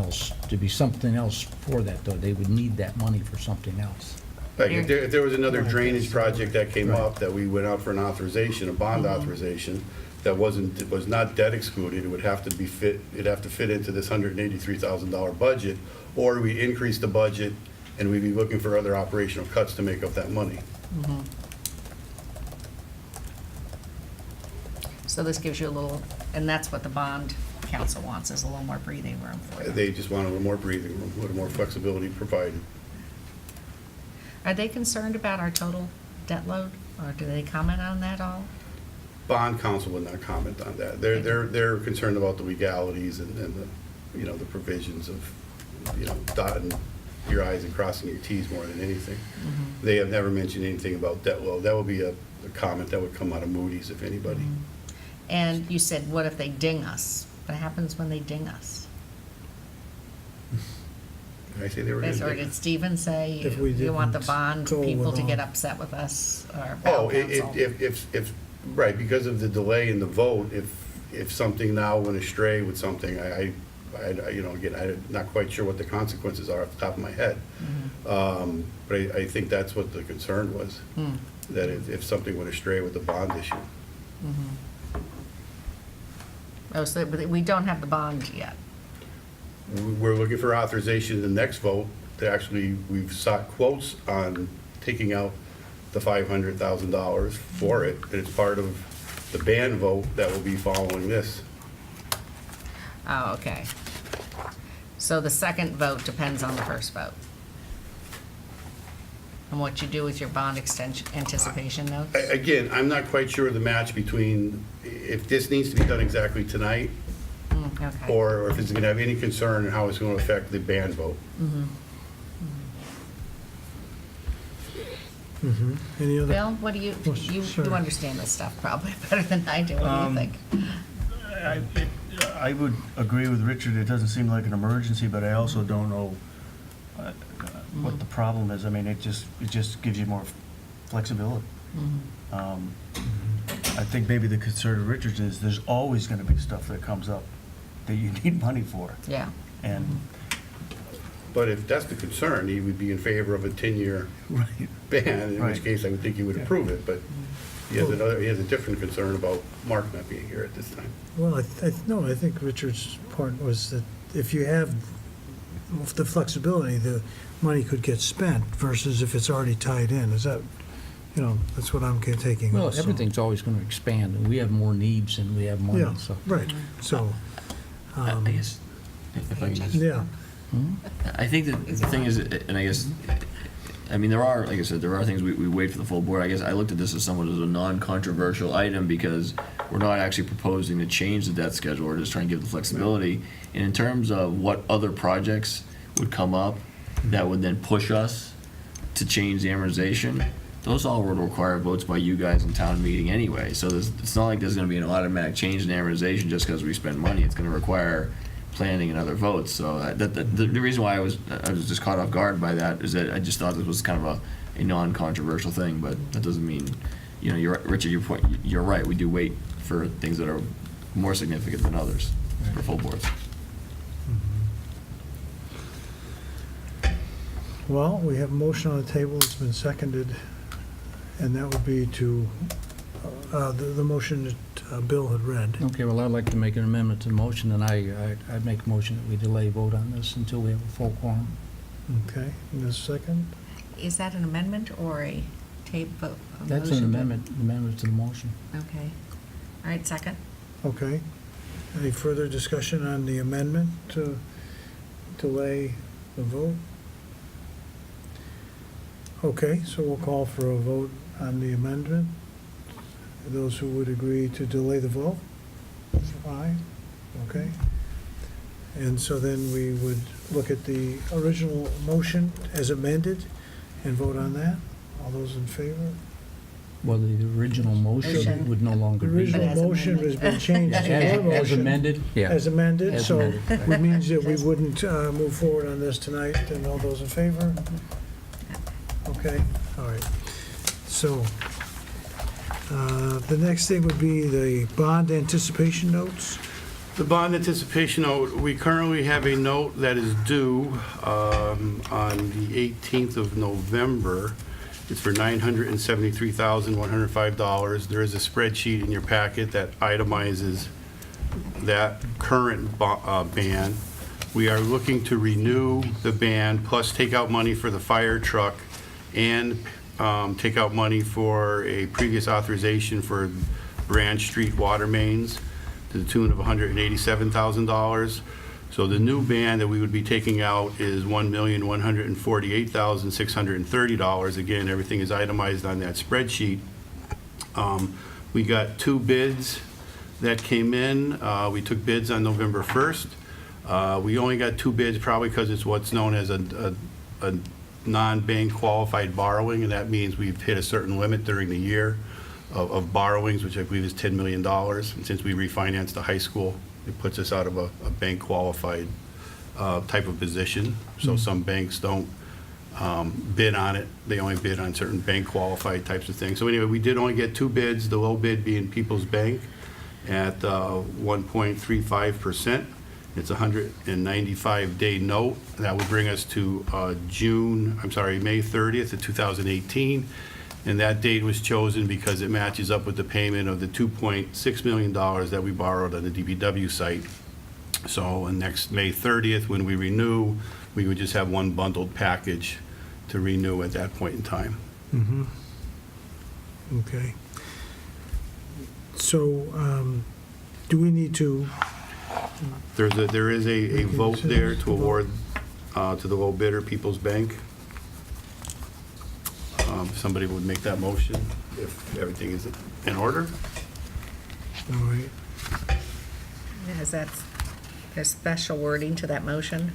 else for that, though, they would need that money for something else. Like, if there was another drainage project that came up, that we went out for an authorization, a bond authorization, that was not debt excluded, it would have to it'd have to fit into this $183,000 budget, or we increase the budget, and we'd be looking for other operational cuts to make up that money. So this gives you a little, and that's what the bond council wants, is a little more breathing room for you. They just want a little more breathing room, a little more flexibility provided. Are they concerned about our total debt load, or do they comment on that all? Bond counsel would not comment on that. They're concerned about the legalities and the, the provisions of, dotting your i's and crossing your t's more than anything. They have never mentioned anything about debt load. That would be a comment that would come out of Moody's, if anybody. And you said, what if they ding us? What happens when they ding us? Did I say they were going Or to? did Stephen say If we you want the didn't bond go people to with get all- upset with us or Oh, bond council? if, right, because of the delay in the vote, if something now went astray with something, again, I'm not quite sure what the consequences are off the top of my head. But I think that's what the concern was, that if something went astray with the bond issue. Oh, so but we don't have the bond yet. We're looking for authorization in the next vote to actually, we've sought quotes on taking out the $500,000 for it, and it's part of the ban vote that will be following this. Oh, okay. So the second vote depends on the first vote? And what you do with your bond extension, anticipation notes? Again, I'm not quite sure of the match between, if this needs to be done exactly tonight, Okay. or if it's going to have any concern in how it's going to affect the ban vote. Any other? Bill, what do you, Oh, you sure. understand this stuff probably better than I do. What do you think? I would agree with Richard, it doesn't seem like an emergency, but I also don't know what the problem is. I mean, it just gives you more flexibility. I think maybe the concern of Richard is there's always going to be stuff that comes up that you need money for. Yeah. And, But if that's the concern, he would be in favor of a 10-year right, ban, in which Right. case I would think he would approve it, but he has a different concern about Mark not being here at this time. Well, I think Richard's point was that if you have the flexibility, the money could get spent versus if it's already tied in. Is that, that's what I'm taking. Well, also. everything's always going to expand, and we have more needs than we have money, Yeah, so. right. So, I guess, if I can just. yeah. I think that the thing is, and I guess, I mean, there are, like I said, there are things we wait for the full board. I guess I looked at this as somewhat as a non-controversial item because we're not actually proposing to change the debt schedule. We're just trying to give the flexibility. And in terms of what other projects would come up that would then push us to change the amortization, those all would require votes by you guys in town meeting anyway. So it's not like there's going to be an automatic change in amortization just because we spend money. It's going to require planning and other votes. So the reason why I was just caught off guard by that is that I just thought this was kind of a non-controversial thing, but that doesn't mean, you're right, Richard, you're right. We do wait for things that are more significant than others for full boards. Well, we have a motion on the table, it's been seconded, and that would be to, the motion that Bill had read. Okay, well, I'd like to make an amendment to the motion, and I'd make a motion that we delay vote on this until we have a full quorum. Okay, and a second? Is that an amendment or a tape vote? a That's an motion to- amendment to the motion. Okay. All right, second. Okay. Any further discussion on the amendment to delay the vote? Okay, so we'll call for a vote on the amendment. Those who would agree to delay the vote? Aye, okay. And so then we would look at the original motion as amended and vote on that. All those in favor? Well, the original motion Motion. would no The longer be. original as motion has amended. been changed to your As motion. amended? Yeah. As amended, As so amended. it means that we wouldn't move forward on this tonight, and all those in favor? Okay, all right. So, the next thing would be the bond anticipation notes. The bond anticipation note, we currently have a note that is due on the 18th of November. It's for $973,105. There is a spreadsheet in your packet that itemizes that current ban. We are looking to renew the ban, plus take out money for the fire truck and take out money for a previous authorization for Branch Street water mains to the tune of $187,000. So the new ban that we would be taking out is $1,148,630. Again, everything is itemized on that spreadsheet. We got 2 bids that came in. We took bids on November 1st. We only got 2 bids probably because it's what's known as a non-bank qualified borrowing, and that means we've hit a certain limit during the year of borrowings, which I believe is $10 million. And since we refinanced the high school, it puts us out of a bank qualified type of position. So some banks don't bid on it. They only bid on certain bank qualified types of things. So anyway, we did only get 2 bids, the low bid being People's Bank at 1.35%. It's a 195-day note. That would bring us to May 30th of 2018. And that date was chosen because it matches up with the payment of the $2.6 million that we borrowed on the DPW site. So on next May 30th, when we renew, we would just have one bundled package to renew at that point in time. Mm-hmm. Okay. So, do we need to, There is a vote there to award to the low bidder, People's Bank. If somebody would make that motion, if everything is in order. all right, Is that, there's special wording to that motion?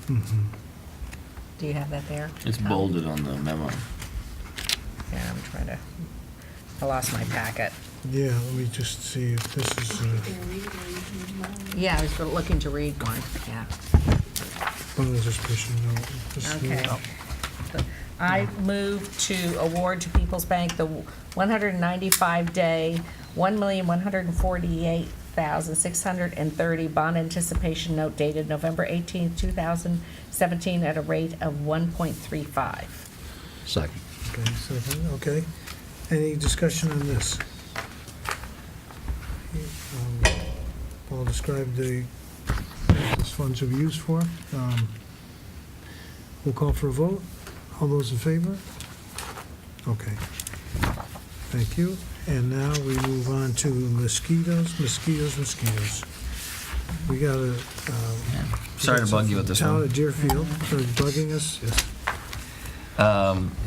mhm. Do you have that there? It's Tom? bolded on the memo. Yeah, I'm trying to, I lost my packet. Yeah, let me just see if this is, Yeah, I was looking to read one, yeah. bond anticipation note. This is- Okay. I move to award to People's Bank the 195-day, $1,148,630 bond anticipation note dated November 18th, 2017, at a rate of 1.35. Second. Okay, second, okay. Any discussion on this? Paul described the, what these funds will be used for. We'll call for a vote. All those in favor? Okay. Thank you. And now we move on to mosquitoes. We got a. Sorry to bug you with this Town one. of Deerfield, started bugging us, yes.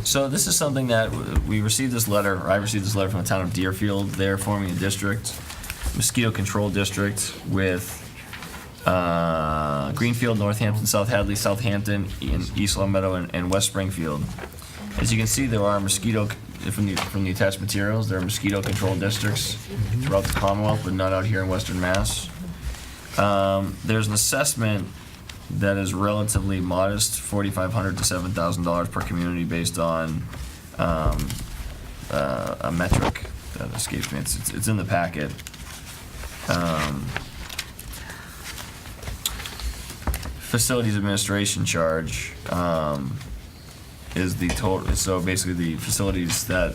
So this is something that we received this letter, or I received this letter from the town of Deerfield. They're forming a district, mosquito control district with Greenfield, Northampton, South Hadley, Southampton, East Long Meadow, and West Springfield. As you can see, there are mosquito, from the attached materials, there are mosquito control districts throughout the Commonwealth, but none out here in Western Mass. There's an assessment that is relatively modest, $4,500 to $7,000 per community, based on a metric that escapes me. It's in the packet. Facilities administration charge is the total. So basically, the facilities that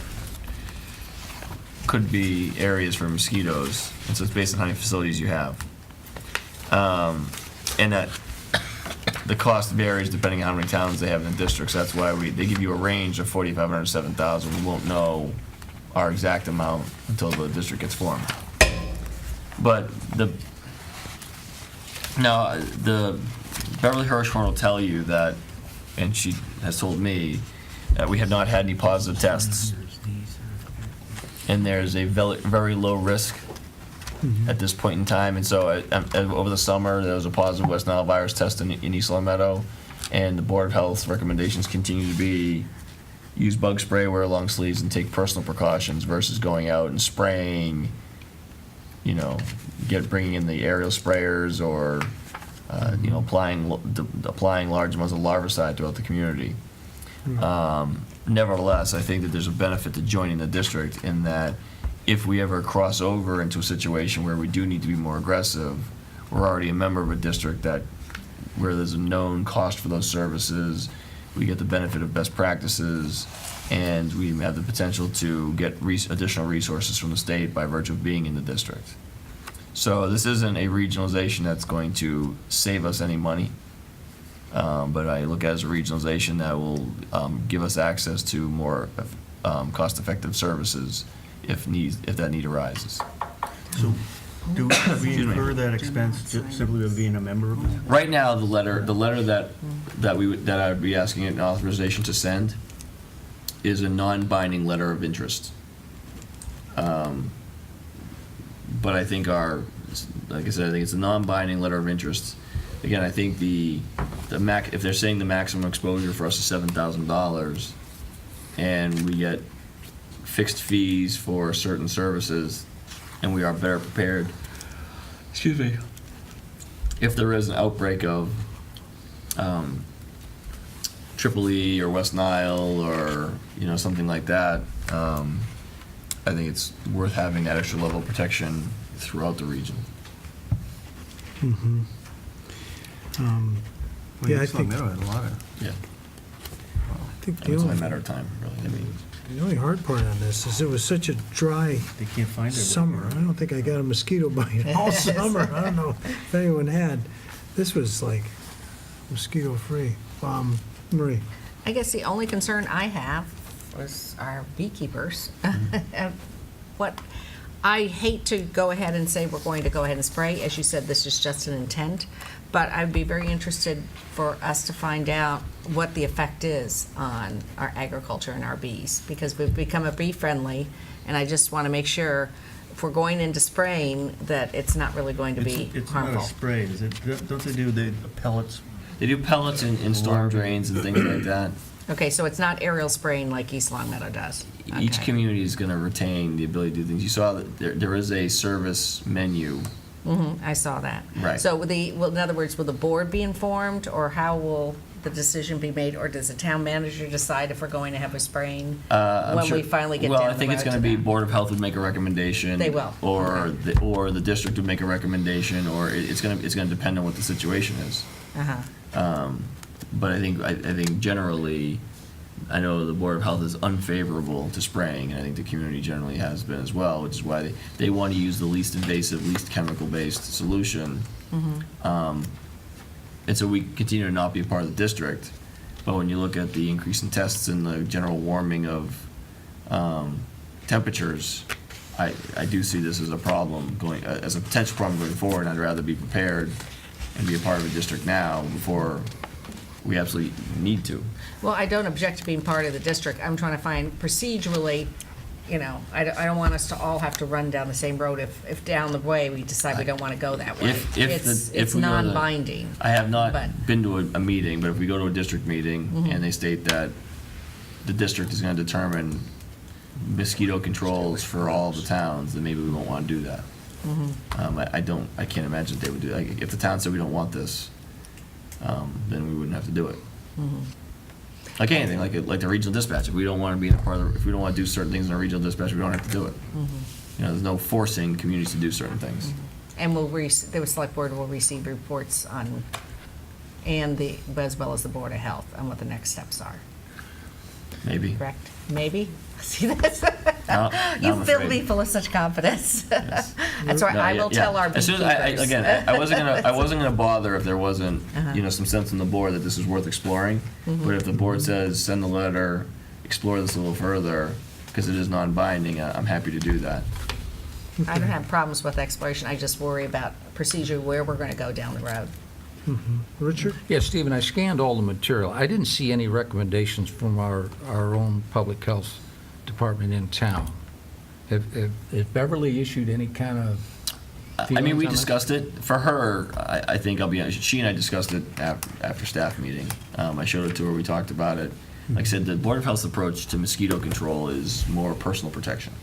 could be areas for mosquitoes, and so it's based on how many facilities you have. And that the cost varies depending on how many towns they have in the districts. That's why they give you a range of 4,500 to 7,000. We won't know our exact amount until the district gets formed. But the Beverly Hirschhorn will tell you that, and she has told me, we have not had any positive tests. And there's a very low risk at this point in time. And so over the summer, there was a positive West Nile virus test in East Long Meadow. And the Board of Health's recommendations continue to be use bug spray, wear long sleeves, and take personal precautions versus going out and spraying, you know, bringing in the aerial sprayers or, you know, applying large amounts of larvicide throughout the community. Nevertheless, I think that there's a benefit to joining the district in that if we ever cross over into a situation where we do need to be more aggressive, we're already a member of a district where there's a known cost for those services, we get the benefit of best practices, and we have the potential to get additional resources from the state by virtue of being in the district. So this isn't a regionalization that's going to save us any money, but I look at it as a regionalization that will give us access to more cost-effective services if that need arises. So do we incur that expense just simply by being a member of it? Right now, the letter that I'd be asking an authorization to send is a non-binding letter of interest. But I think like I said, I think it's a non-binding letter of interest. Again, I think if they're saying the maximum exposure for us is $7,000, and we get fixed fees for certain services, and we are better prepared, excuse me, if there is an outbreak of Triple E or West Nile or, you know, something like that, I think it's worth having that extra level of protection throughout the region. Mhm. Well, Yeah, I East Long think, Meadow had a lot of, Yeah. I think It's only a matter of time, really. I mean, the only hard part on this is it was such a dry they can't find it. summer. I don't think I got a mosquito bite all summer. I don't know if anyone had. This was like mosquito-free. Marie? I guess the only concern I have was our beekeepers. I hate to go ahead and say we're going to go ahead and spray. As you said, this is just an intent. But I'd be very interested for us to find out what the effect is on our agriculture and our bees, because we've become a bee-friendly, and I just want to make sure if we're going into spraying that it's not really going to be It's harmful. not a spray, is it? Don't they do the pellets? they do pellets in storm drains and things like that. Okay, so it's not aerial spraying like East Long Meadow does. Each Okay. community is going to retain the ability to do things. You saw that there is a service menu. I saw that. Right. So in other words, will the board be informed, or how will the decision be made, or does the town manager decide if we're going to have a spraying I'm when sure- we finally get Well, down I think the it's road going to to be that? Board of Health would make a recommendation. They will. Or the district would make a recommendation, or it's going to depend on what the situation is. Uh-huh. But I think generally, I know the Board of Health is unfavorable to spraying, and I think the community generally has been as well, which is why they want to use the least invasive, least chemical-based solution. And so we continue to not be a part of the district. But when you look at the increase in tests and the general warming of temperatures, I do see this as a problem as a potential problem going forward. I'd rather be prepared and be a part of a district now before we absolutely need to. Well, I don't object to being part of the district. I'm trying to find procedurally, you know, I don't want us to all have to run down the same road if down the way we decide we don't want to go that way. If It's we go to- non-binding. I have not But- been to a meeting, but if we go to a district meeting and they state that the district is going to determine mosquito controls for all of the towns, then maybe we won't want to do that. I can't imagine they would do that. If the town said we don't want this, then we wouldn't have to do it. Like anything, like the regional dispatch. If we don't want to be a part of, if we don't want to do certain things in a regional dispatch, we don't have to do it. You know, there's no forcing communities to do certain things. And the select board will receive reports on, as well as the Board of Health, on what the next steps are, Maybe. correct? Maybe? See this? No, You I'm filled afraid. me full of such confidence. Yes. That's why No, I yeah, will tell yeah. our As soon beekeepers. as again, I wasn't gonna bother if there wasn't, Uh-huh. some sense on the board that this is worth exploring. But if the board says, send the letter, explore this a little further, because it is non-binding, I'm happy to do that. I don't have problems with exploration, I just worry about procedure, where we're gonna go down the road. Richard? Yeah, Stephen, I scanned all the material. I didn't see any recommendations from our own public health department in town. Have Beverly issued any kind of I mean, we feelings on discussed it. For her, I think I'll be honest, she and I discussed it after staff meeting. I showed it to her, we talked about it. Like I said, the Board of Health's approach to mosquito control is more personal protection,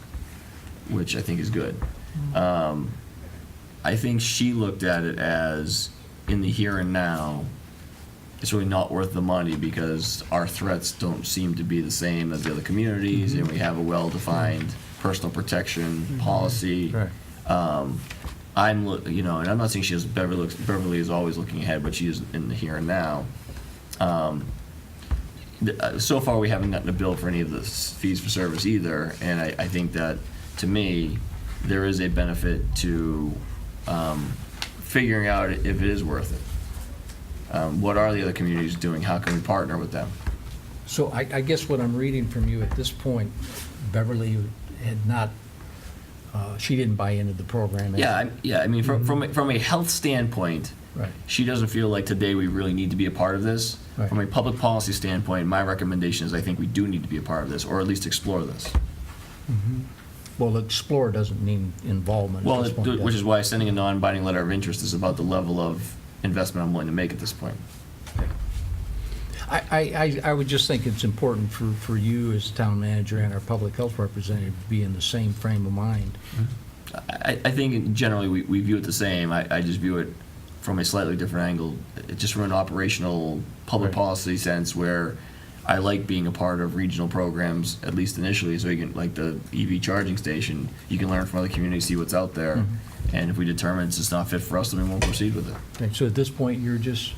which I think is good. I think she looked at it as, in the here and now, it's really not worth the money because our threats don't seem to be the same as the other communities, and we have a well-defined personal protection policy. Right. And I'm not saying she has, Beverly is always looking ahead, but she is in the here and now. So far, we haven't gotten a bill for any of the fees for service either, and I think that, to me, there is a benefit to figuring out if it is worth it. What are the other communities doing? How can we partner with them? So I guess what I'm reading from you at this point, Beverly had not, she didn't buy into the program. I mean, from a health standpoint, Right. she doesn't feel like today we really need to be a part of this. Right. From a public policy standpoint, my recommendation is I think we do need to be a part of this, or at least explore this. Well, explore doesn't mean involvement at Well, this point. which is why sending a non-binding letter of interest is about the level of investment I'm willing to make at this point. I would just think it's important for you as town manager and our public health representative to be in the same frame of mind. I think generally we view it the same. I just view it from a slightly different angle, just from an operational public Right. policy sense where I like being a part of regional programs, at least initially, so you can, like the EV charging station, you can learn from other communities, see what's out there. And if we determine it's just not fit for us, then we won't proceed with it. Okay, so at this point, you're just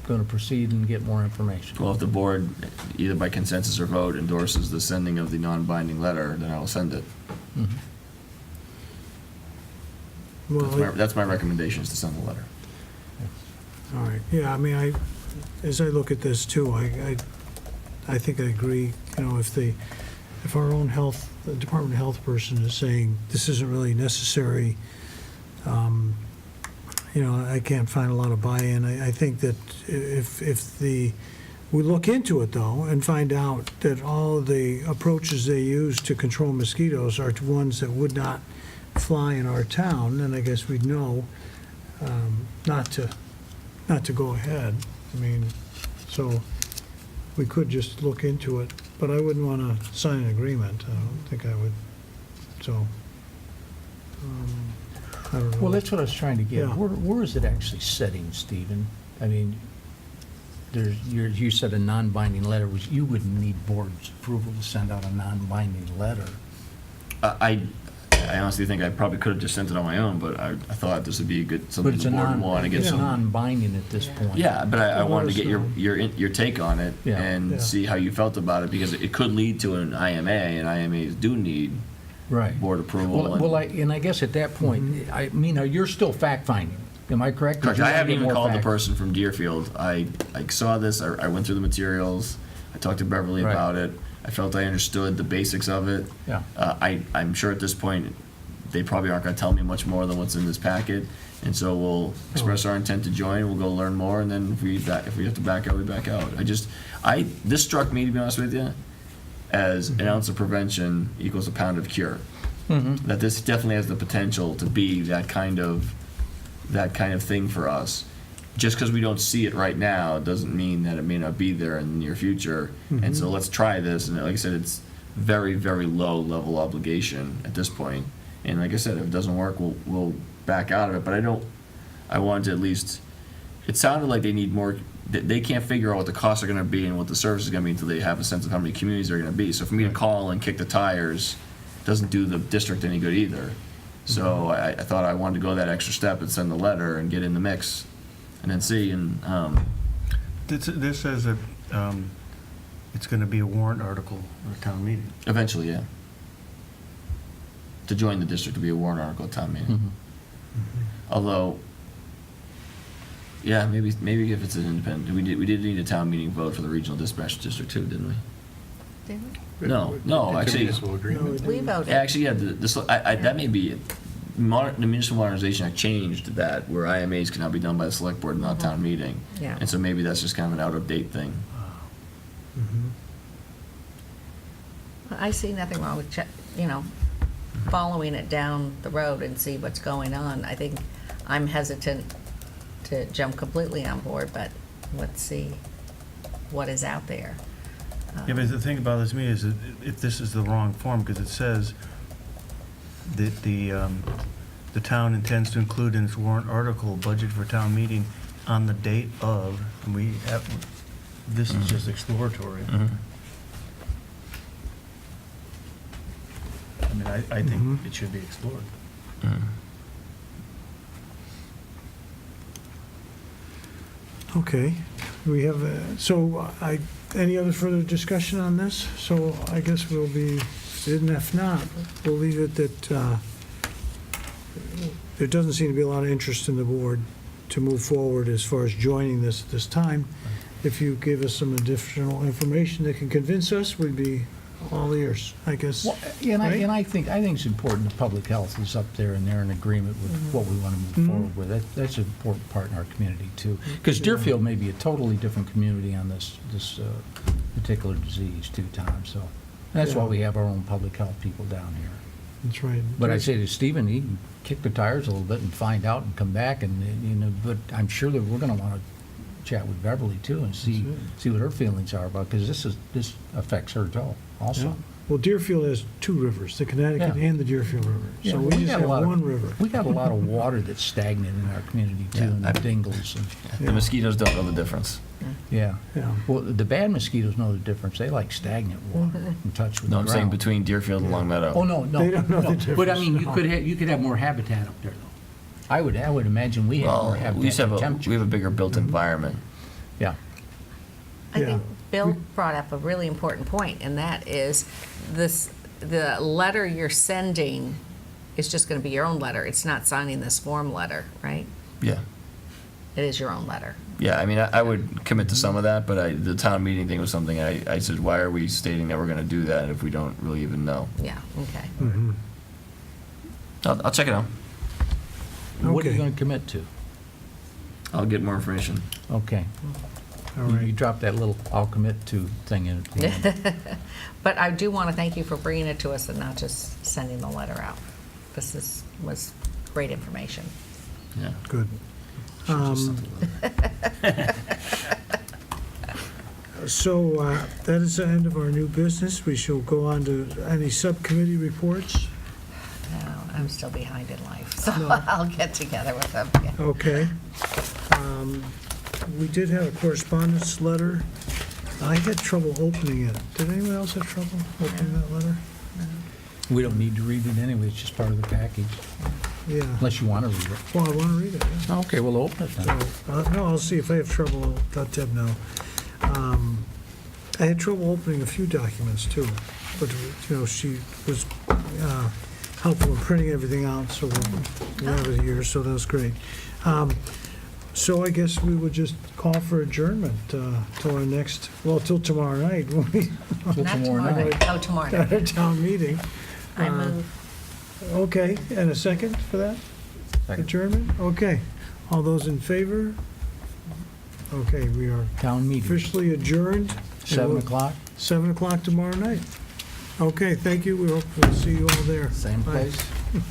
going to proceed and get more information. Well, if the board, either by consensus or vote, endorses the sending of the non-binding letter, then I will send it. Well, That's my recommendation, is to send the letter. all right, yeah, I mean, as I look at this too, I think I agree, if our own the Department of Health person is saying this isn't really necessary, I can't find a lot of buy-in. I think that if we look into it though and find out that all the approaches they use to control mosquitoes are ones that would not fly in our town, then I guess we'd know not to go ahead. I mean, so we could just look into it, but I wouldn't want to sign an agreement. I don't think I would, so, I don't know. Well, that's what I was trying to get. Yeah. Where is it actually setting, Stephen? I mean, you said a non-binding letter you wouldn't need board's approval to send out a non-binding letter. I honestly think I probably could have just sent it on my own, but I thought this would be But something it's the board would want to get it's some. non-binding at this point. Yeah, but I Let wanted to us get know. your take on it Yeah. and Yeah. see how you felt about it, because it could lead to an IMA, and IMAs do need Right. board approval. and- Well, I guess at that point, I mean, you're still fact-finding. Am I correct? Correct. You I wanna haven't get even more called the facts. person from Deerfield. I saw this, I went through the materials, I talked to Beverly Right. about it, I felt I understood the basics of it. Yeah. I'm sure at this point, they probably aren't gonna tell me much more than what's in this packet, and so we'll express our intent to join, we'll go learn more, and then if we have to back out, we back out. This struck me, to be honest with you, as an ounce of prevention equals a pound of cure. That this definitely has the potential to be that kind of thing for us. Just because we don't see it right now doesn't mean that it may not be there in the near future. And so let's try this. And like I said, it's very, very low level obligation at this point. And like I said, if it doesn't work, we'll back out of it. But I wanted to at least, it sounded like they need more, they can't figure out what the costs are going to be and what the service is going to be until they have a sense of how many communities there are going to be. So for me to call and kick the tires doesn't do the district any good either. So I thought I wanted to go that extra step and send the letter and get in the mix and then see. And This says that it's going to be a warrant article at a town meeting. eventually, yeah. To join the district to be a warrant article at town meeting. Although, yeah, maybe if it's an independent, we did need a town meeting vote for the regional dispatch district too, didn't we? Did we? No, actually, Intermunicipal agreement. We voted. actually, yeah, that may be the Municipal Modernization Act changed that, where IMAs can now be done by the select board, not town meeting. Yeah. And so maybe that's just kind of an out-of-date thing. I see nothing wrong with, following it down the road and see what's going on. I think I'm hesitant to jump completely on board, but let's see what is out there. Yeah, but the thing about this to me is that if this is the wrong form, because it says that the town intends to include in its warrant article budget for town meeting on the date of, and we have, this is just exploratory. I mean, I think it should be explored. Okay, we have, any other further discussion on this? So I guess we'll be, and if not, we'll leave it that there doesn't seem to be a lot of interest in the board to move forward as far as joining this at this time. If you give us some additional information that can convince us, we'd be all ears, I guess. Well, and Right? I think it's important that public health is up there and they're in agreement with what we want to move forward with. That's an important part in our community too. Because Deerfield may be a totally different community on this particular disease too, Tom. So that's why we have our own public health people down here. That's right. But I say to Stephen, he can kick the tires a little bit and find out and come back but I'm sure that we're going to want to chat with Beverly too and see what her feelings are about, because this affects her too also. Yeah. Well, Deerfield has two rivers, the Connecticut Yeah. and the Deerfield River. Yeah, So well, we we just got a have lot of- one river. We got a lot of water that's stagnant in our community too, and the dingles and, The mosquitoes don't know the difference. yeah. Yeah. Well, the bad mosquitoes know the difference. They like stagnant water in touch with No, the I'm ground. saying between Deerfield and Long Meadow. Oh, no. They don't know the difference. But I mean, you No. could have more habitat up there though. I would imagine we have more Well, habitat we used to have than we temperature. have a bigger built environment. Yeah. I Yeah. think Bill brought up a really important point, and that is the letter you're sending is just going to be your own letter. It's not signing this form letter, right? Yeah. It is your own letter. Yeah, I mean, I would commit to some of that, but the town meeting thing was something I said, why are we stating that we're going to do that if we don't really even know? Yeah, okay. Mhm. I'll check it out. What are you Okay. going to commit to? I'll get more information. Okay. All You right. drop that little "I'll commit to" thing in at the end. But I do want to thank you for bringing it to us and not just sending the letter out. This was great information. Yeah. Good. So that is the end of our new business. We shall go on to any subcommittee reports. No, I'm still behind in life, so No. I'll get together with them. Yeah. Okay. We did have a correspondence letter. I had trouble opening it. Did anyone else have trouble opening that letter? We don't need to read it anyway, it's just part of the package, Yeah. unless you want to read it. Well, I want to read it, yeah. Okay, we'll open it then. So, no, I'll see if I have trouble, I'll let Deb know. I had trouble opening a few documents too, but, she was helpful in printing everything out, so we have it here, so that was great. So I guess we would just call for adjournment till our next, till tomorrow night, when we, Till Not tomorrow tomorrow night. night. Oh, tomorrow at our night. town meeting. I move. Okay, and a second for that? Second. Adjournment? Okay. All those in favor? Okay, we are Town meeting, officially adjourned. 7 o'clock, 7 o'clock tomorrow night. Okay, thank you. We hope we'll see you all there. same Bye. place.